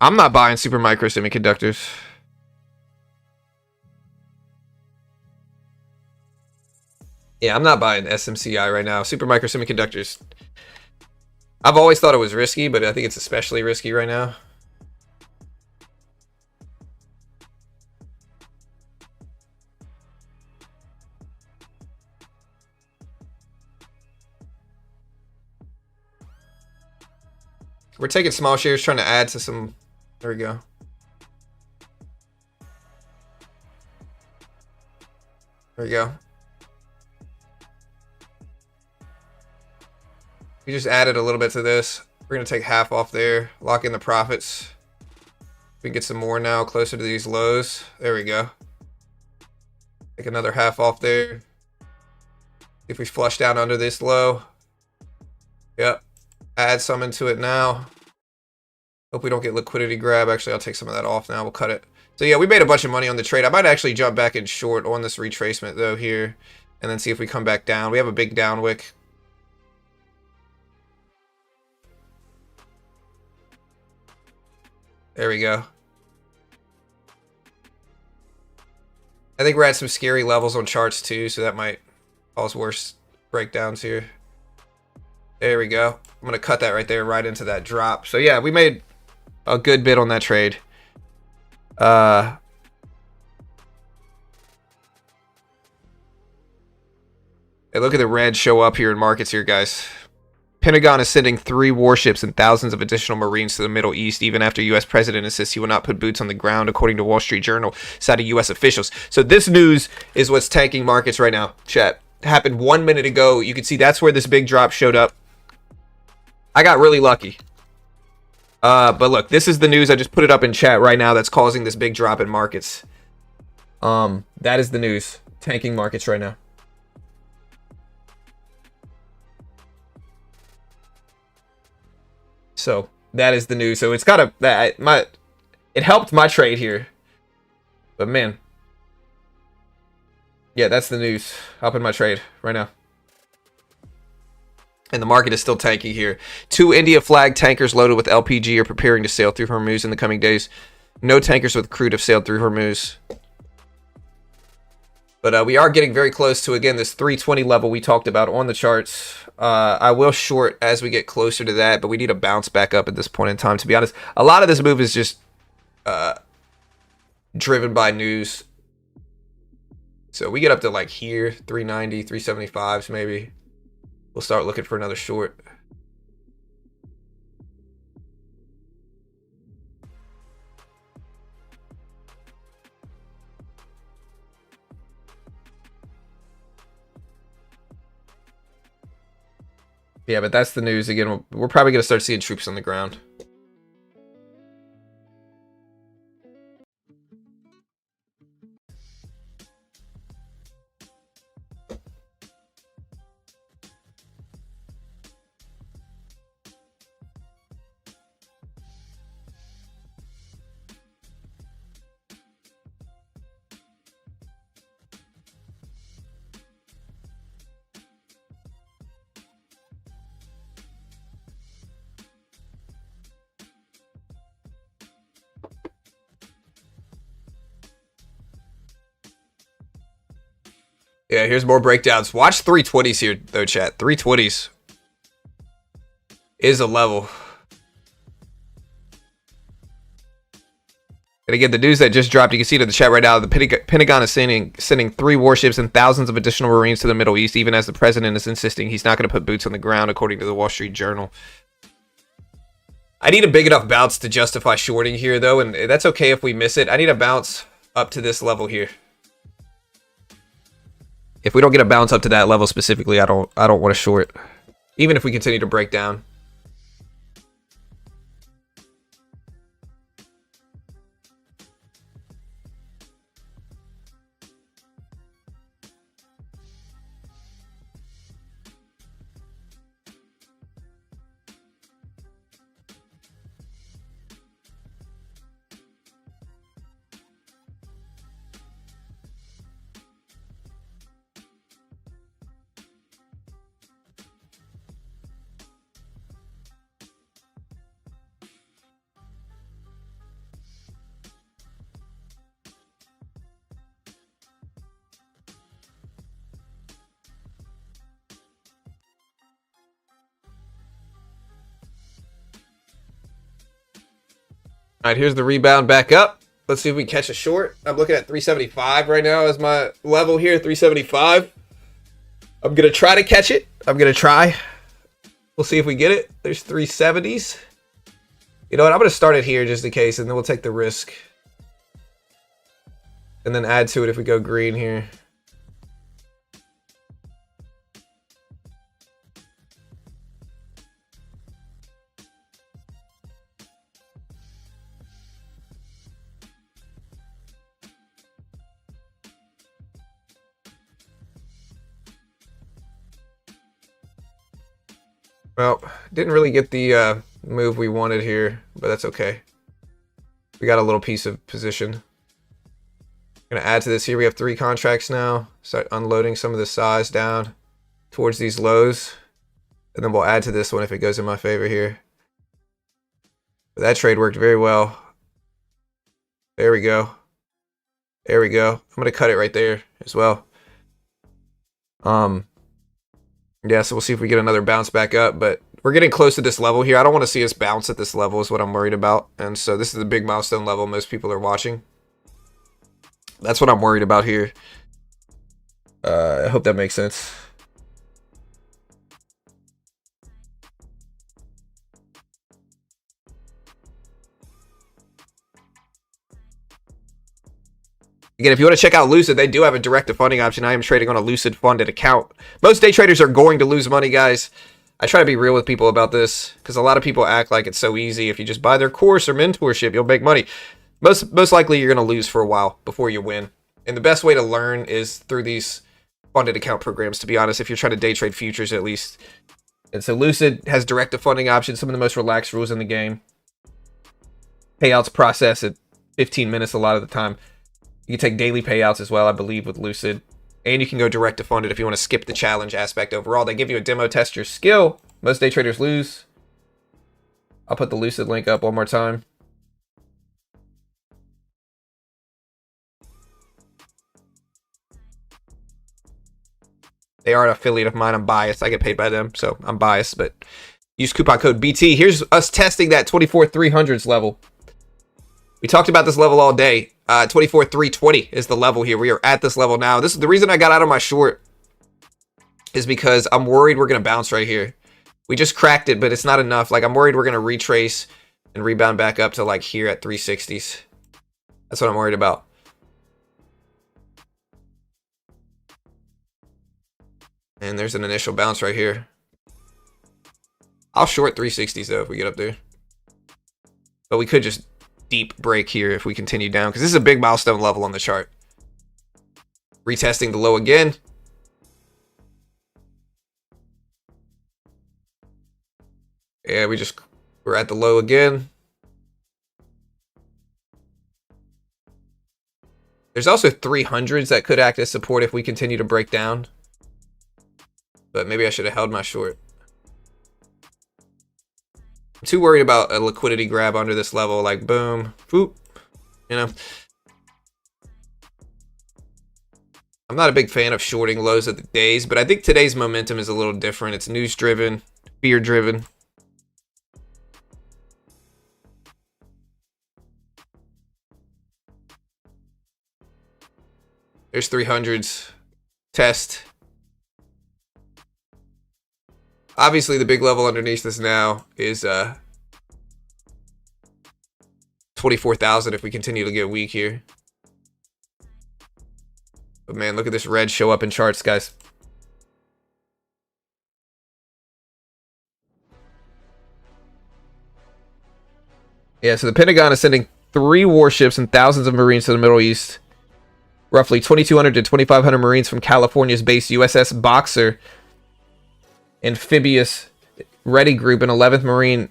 Speaker 1: I'm not buying Supermicro semiconductors. Yeah, I'm not buying SMCI right now. Supermicro semiconductors. I've always thought it was risky, but I think it's especially risky right now. We're taking small shares, trying to add to some. There we go. There we go. We just added a little bit to this. We're going to take half off there, lock in the profits. We can get some more now closer to these lows. There we go. Take another half off there. If we flush down under this low. Yep. Add some into it now. Hope we don't get liquidity grab. Actually, I'll take some of that off now. We'll cut it. So yeah, we made a bunch of money on the trade. I might actually jump back in short on this retracement though here. And then see if we come back down. We have a big down wick. There we go. I think we're at some scary levels on charts too, so that might cause worse breakdowns here. There we go. I'm going to cut that right there, right into that drop. So yeah, we made a good bit on that trade. Hey, look at the red show up here in markets here, guys. Pentagon is sending 3 warships and thousands of additional Marines to the Middle East, even after U.S. President insists he will not put boots on the ground, according to Wall Street Journal, citing U.S. officials. So this news is what's tanking markets right now. Chat. Happened 1 minute ago. You can see that's where this big drop showed up. I got really lucky. But look, this is the news. I just put it up in chat right now that's causing this big drop in markets. That is the news. Tanking markets right now. So that is the news. So it's got it helped my trade here. But man. Yeah, that's the news. Helping my trade right now. And the market is still tanking here. 2 India flag tankers loaded with LPG are preparing to sail through Hormuz in the coming days. No tankers with crude have sailed through Hormuz. But we are getting very close to, again, this 320 level we talked about on the charts. I will short as we get closer to that, but we need to bounce back up at this point in time. To be honest, a lot of this move is just driven by news. So we get up to like here, 390, 375s maybe. We'll start looking for another short. Yeah, but that's the news. Again, we're probably going to start seeing troops on the ground. Yeah, here's more breakdowns. Watch 320s here, though, chat. 320s is a level. And again, the news that just dropped, you can see it in the chat right now. The Pentagon is sending 3 warships and thousands of additional Marines to the Middle East, even as the president is insisting he's not going to put boots on the ground, according to the Wall Street Journal. I need a big enough bounce to justify shorting here, though, and that's okay if we miss it. I need a bounce up to this level here. If we don't get a bounce up to that level specifically, I don't want to short, even if we continue to break down. All right, here's the rebound back up. Let's see if we catch a short. I'm looking at 375 right now as my level here, 375. I'm going to try to catch it. I'm going to try. We'll see if we get it. There's 370s. You know what? I'm going to start it here just in case, and then we'll take the risk. And then add to it if we go green here. Well, didn't really get the move we wanted here, but that's okay. We got a little piece of position. Gonna add to this here. We have 3 contracts now. Start unloading some of the size down towards these lows. And then we'll add to this one if it goes in my favor here. But that trade worked very well. There we go. There we go. I'm gonna cut it right there as well. Yeah, so we'll see if we get another bounce back up, but we're getting close to this level here. I don't want to see us bounce at this level is what I'm worried about. And so this is the big milestone level most people are watching. That's what I'm worried about here. I hope that makes sense. Again, if you want to check out Lucid, they do have a direct to funding option. I am trading on a Lucid funded account. Most day traders are going to lose money, guys. I try to be real with people about this because a lot of people act like it's so easy. If you just buy their course or mentorship, you'll make money. Most likely you're going to lose for a while before you win. And the best way to learn is through these funded account programs, to be honest, if you're trying to day trade futures at least. And so Lucid has direct to funding options, some of the most relaxed rules in the game. Payouts process at 15 minutes a lot of the time. You can take daily payouts as well, I believe, with Lucid. And you can go direct to funded if you want to skip the challenge aspect overall. They give you a demo, test your skill. Most day traders lose. I'll put the Lucid link up one more time. They are an affiliate of mine. I'm biased. I get paid by them, so I'm biased. But use coupon code BT. Here's us testing that 24,300s level. We talked about this level all day. 24,320 is the level here. We are at this level now. This is the reason I got out of my short is because I'm worried we're going to bounce right here. We just cracked it, but it's not enough. Like, I'm worried we're going to retrace and rebound back up to like here at 360s. That's what I'm worried about. And there's an initial bounce right here. I'll short 360s though if we get up there. But we could just deep break here if we continue down, because this is a big milestone level on the chart. Retesting the low again. Yeah, we're at the low again. There's also 300s that could act as support if we continue to break down. But maybe I should have held my short. I'm too worried about a liquidity grab under this level, like boom, boop, you know. I'm not a big fan of shorting lows of the days, but I think today's momentum is a little different. It's news driven, fear driven. There's 300s test. Obviously, the big level underneath this now is 24,000 if we continue to get weak here. But man, look at this red show up in charts, guys. Yeah, so the Pentagon is sending 3 warships and thousands of Marines to the Middle East. Roughly 2,200 to 2,500 Marines from California's based USS Boxer Amphibious Ready Group and 11th Marine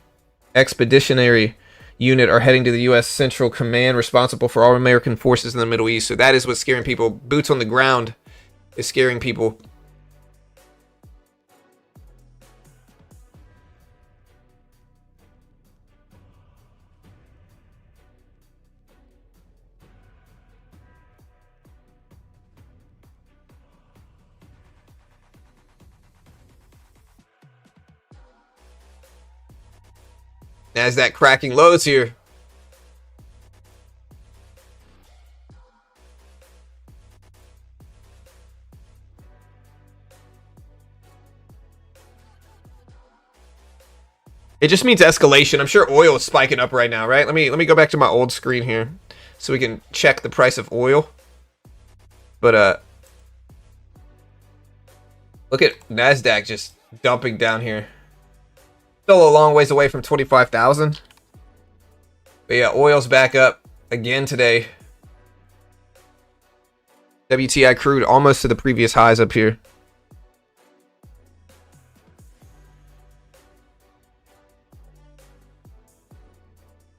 Speaker 1: Expeditionary Unit are heading to the U.S. Central Command, responsible for all American forces in the Middle East. So that is what's scaring people. Boots on the ground is scaring people. NASDAQ cracking lows here. It just means escalation. I'm sure oil is spiking up right now, right? Let me go back to my old screen here so we can check the price of oil. But look at NASDAQ just dumping down here. Still a long ways away from 25,000. But yeah, oil's back up again today. WTI crude almost to the previous highs up here.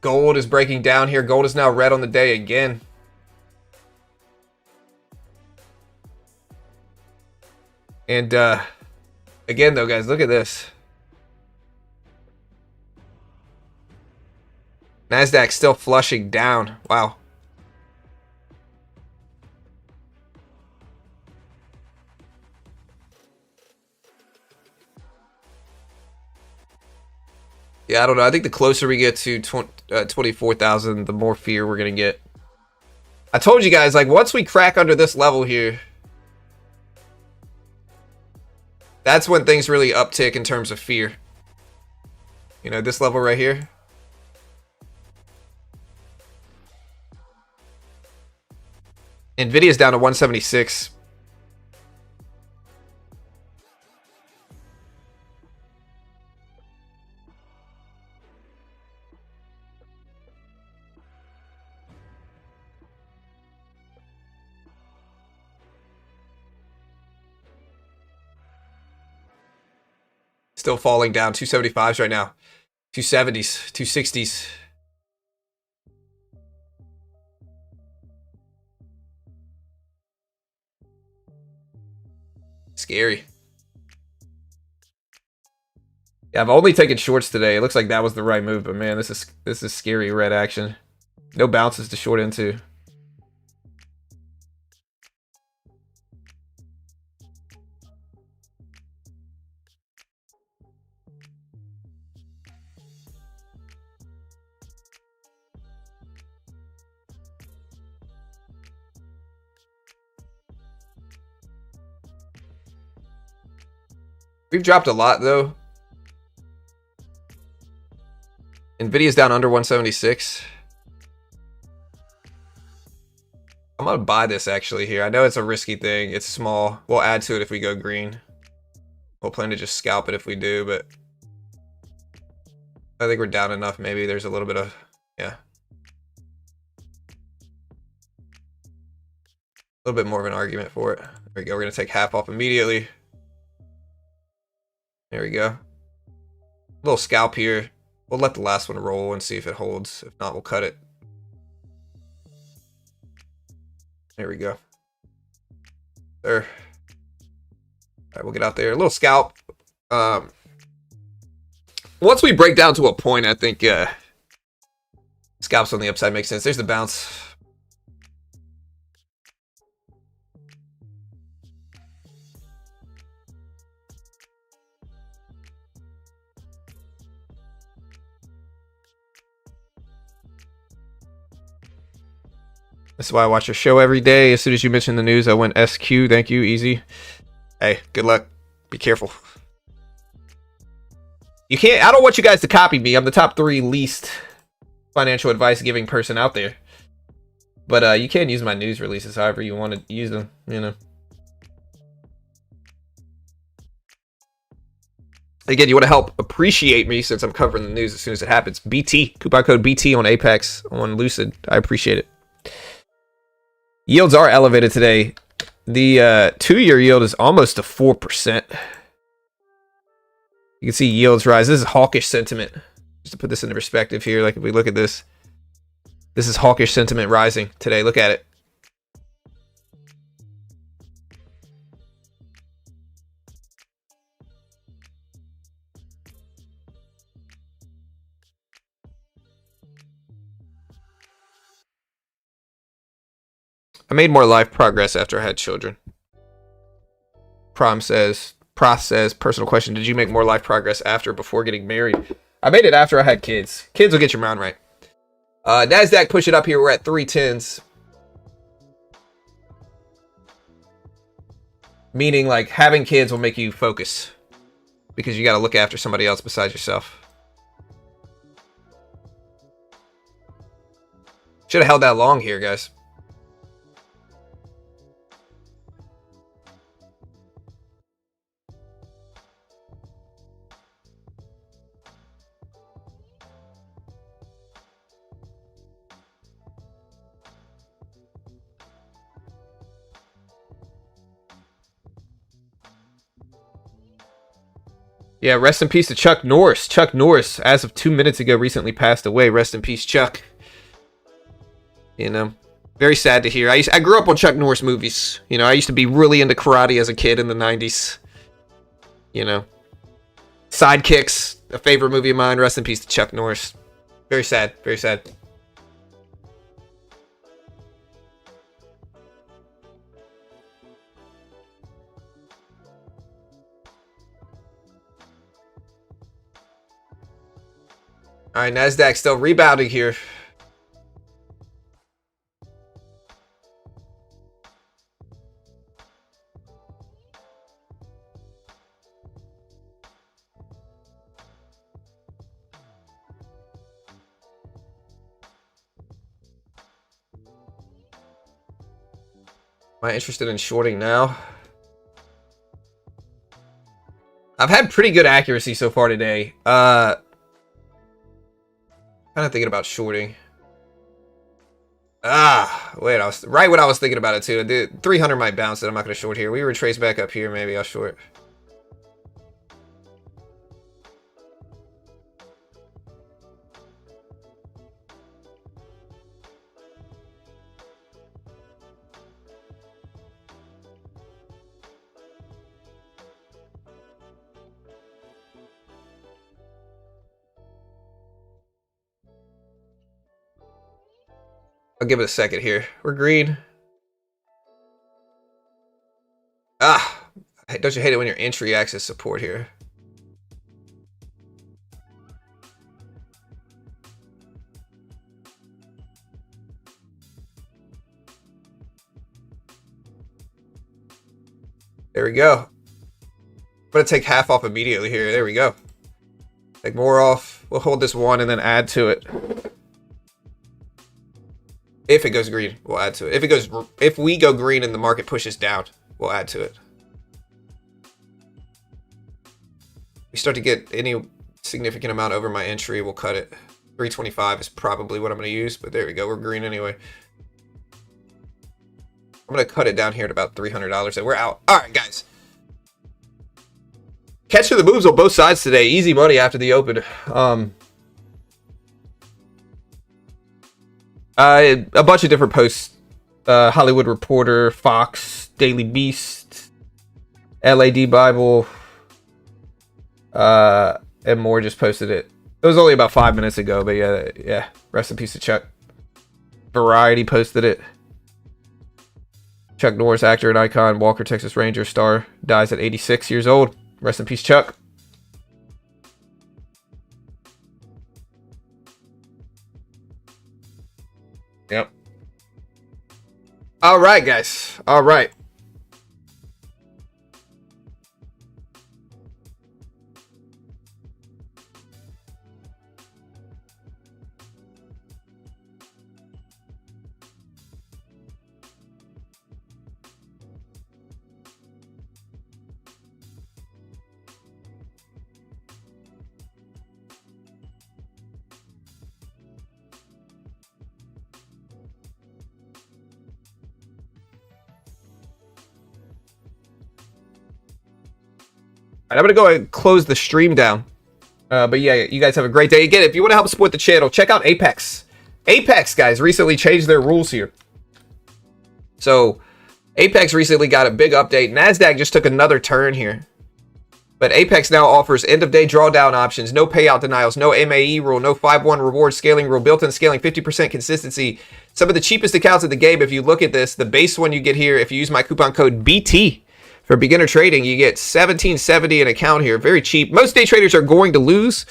Speaker 1: Gold is breaking down here. Gold is now red on the day again. And again though, guys, look at this. NASDAQ still flushing down. Wow. Yeah, I don't know. I think the closer we get to 24,000, the more fear we're going to get. I told you guys, like, once we crack under this level here, that's when things really uptick in terms of fear. You know, this level right here. Nvidia's down to 176. Still falling down. 275s right now. 270s, 260s. Scary. Yeah, I've only taken shorts today. It looks like that was the right move, but man, this is scary red action. No bounces to short into. We've dropped a lot though. Nvidia's down under 176. I'm gonna buy this actually here. I know it's a risky thing. It's small. We'll add to it if we go green. We'll plan to just scalp it if we do, but I think we're down enough. Maybe there's a little bit of, yeah. A little bit more of an argument for it. There we go. We're gonna take half off immediately. There we go. A little scalp here. We'll let the last one roll and see if it holds. If not, we'll cut it. There we go. There. All right, we'll get out there. A little scalp. Once we break down to a point, I think scalps on the upside makes sense. There's the bounce. That's why I watch your show every day. As soon as you mention the news, I went SQ. Thank you. Easy. Hey, good luck. Be careful. You can't. I don't want you guys to copy me. I'm the top 3 least financial advice giving person out there. But you can use my news releases however you want to use them. You know. Again, you want to help appreciate me since I'm covering the news as soon as it happens. BT. Coupon code BT on Apex on Lucid. I appreciate it. Yields are elevated today. The 2-year yield is almost to 4%. You can see yields rise. This is hawkish sentiment. Just to put this into perspective here, like if we look at this, this is hawkish sentiment rising today. Look at it. I made more life progress after I had children. Prom says, personal question, did you make more life progress after or before getting married? I made it after I had kids. Kids will get your mind right. NASDAQ push it up here. We're at 310s. Meaning like having kids will make you focus. Because you got to look after somebody else besides yourself. Should have held that long here, guys. Yeah, rest in peace to Chuck Norris. Chuck Norris, as of 2 minutes ago, recently passed away. Rest in peace, Chuck. You know, very sad to hear. I grew up on Chuck Norris movies. You know, I used to be really into karate as a kid in the 90s. You know, Sidekicks, a favorite movie of mine. Rest in peace to Chuck Norris. Very sad, very sad. All right, NASDAQ still rebounding here. Am I interested in shorting now? I've had pretty good accuracy so far today. Kind of thinking about shorting. Wait, I was right when I was thinking about it too. The 300 might bounce it. I'm not going to short here. We retrace back up here. Maybe I'll short. I'll give it a second here. We're green. Don't you hate it when your entry acts as support here? There we go. I'm going to take half off immediately here. There we go. Take more off. We'll hold this one and then add to it. If it goes green, we'll add to it. If we go green and the market pushes down, we'll add to it. We start to get any significant amount over my entry, we'll cut it. 325 is probably what I'm going to use, but there we go. We're green anyway. I'm going to cut it down here at about $300 and we're out. All right, guys. Catch the moves on both sides today. Easy money after the open. A bunch of different posts. Hollywood Reporter, Fox, Daily Beast, LAD Bible, and more just posted it. It was only about 5 minutes ago, but yeah. Rest in peace to Chuck. Variety posted it. Chuck Norris, actor and icon, Walker, Texas Ranger star, dies at 86 years old. Rest in peace, Chuck. Yep. All right, guys. All right. I'm going to go ahead and close the stream down. But yeah, you guys have a great day. Again, if you want to help support the channel, check out Apex. Apex, guys, recently changed their rules here. So, Apex recently got a big update. NASDAQ just took another turn here. But Apex now offers end-of-day drawdown options, no payout denials, no MAE rule, no 5-1 reward scaling rule, built-in scaling, 50% consistency. Some of the cheapest accounts in the game, if you look at this, the base one you get here, if you use my coupon code BT, for beginner trading, you get $17.70 an account here. Very cheap. Most day traders are going to lose.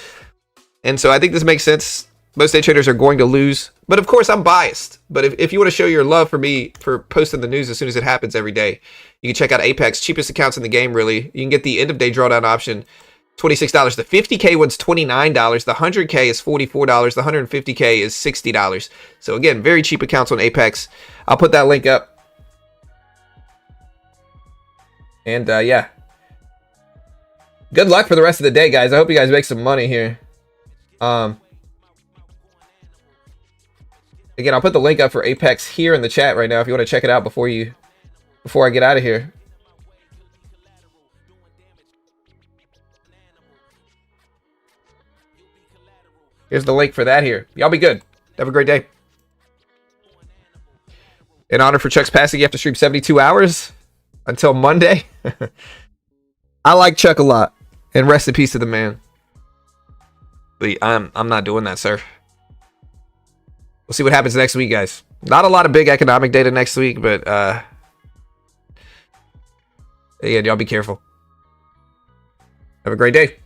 Speaker 1: And so I think this makes sense. Most day traders are going to lose. But of course, I'm biased. But if you want to show your love for me for posting the news as soon as it happens every day, you can check out Apex. Cheapest accounts in the game, really. You can get the end-of-day drawdown option, $26. The 50K one's $29. The 100K is $44. The 150K is $60. So again, very cheap accounts on Apex. I'll put that link up. And yeah, good luck for the rest of the day, guys. I hope you guys make some money here. Again, I'll put the link up for Apex here in the chat right now if you want to check it out before I get out of here. Here's the link for that here. Y'all be good. Have a great day. In honor for Chuck's passing, you have to stream 72 hours. Until Monday. I like Chuck a lot. And rest in peace to the man. But I'm not doing that, sir. We'll see what happens next week, guys. Not a lot of big economic data next week, but again, y'all be careful. Have a great day.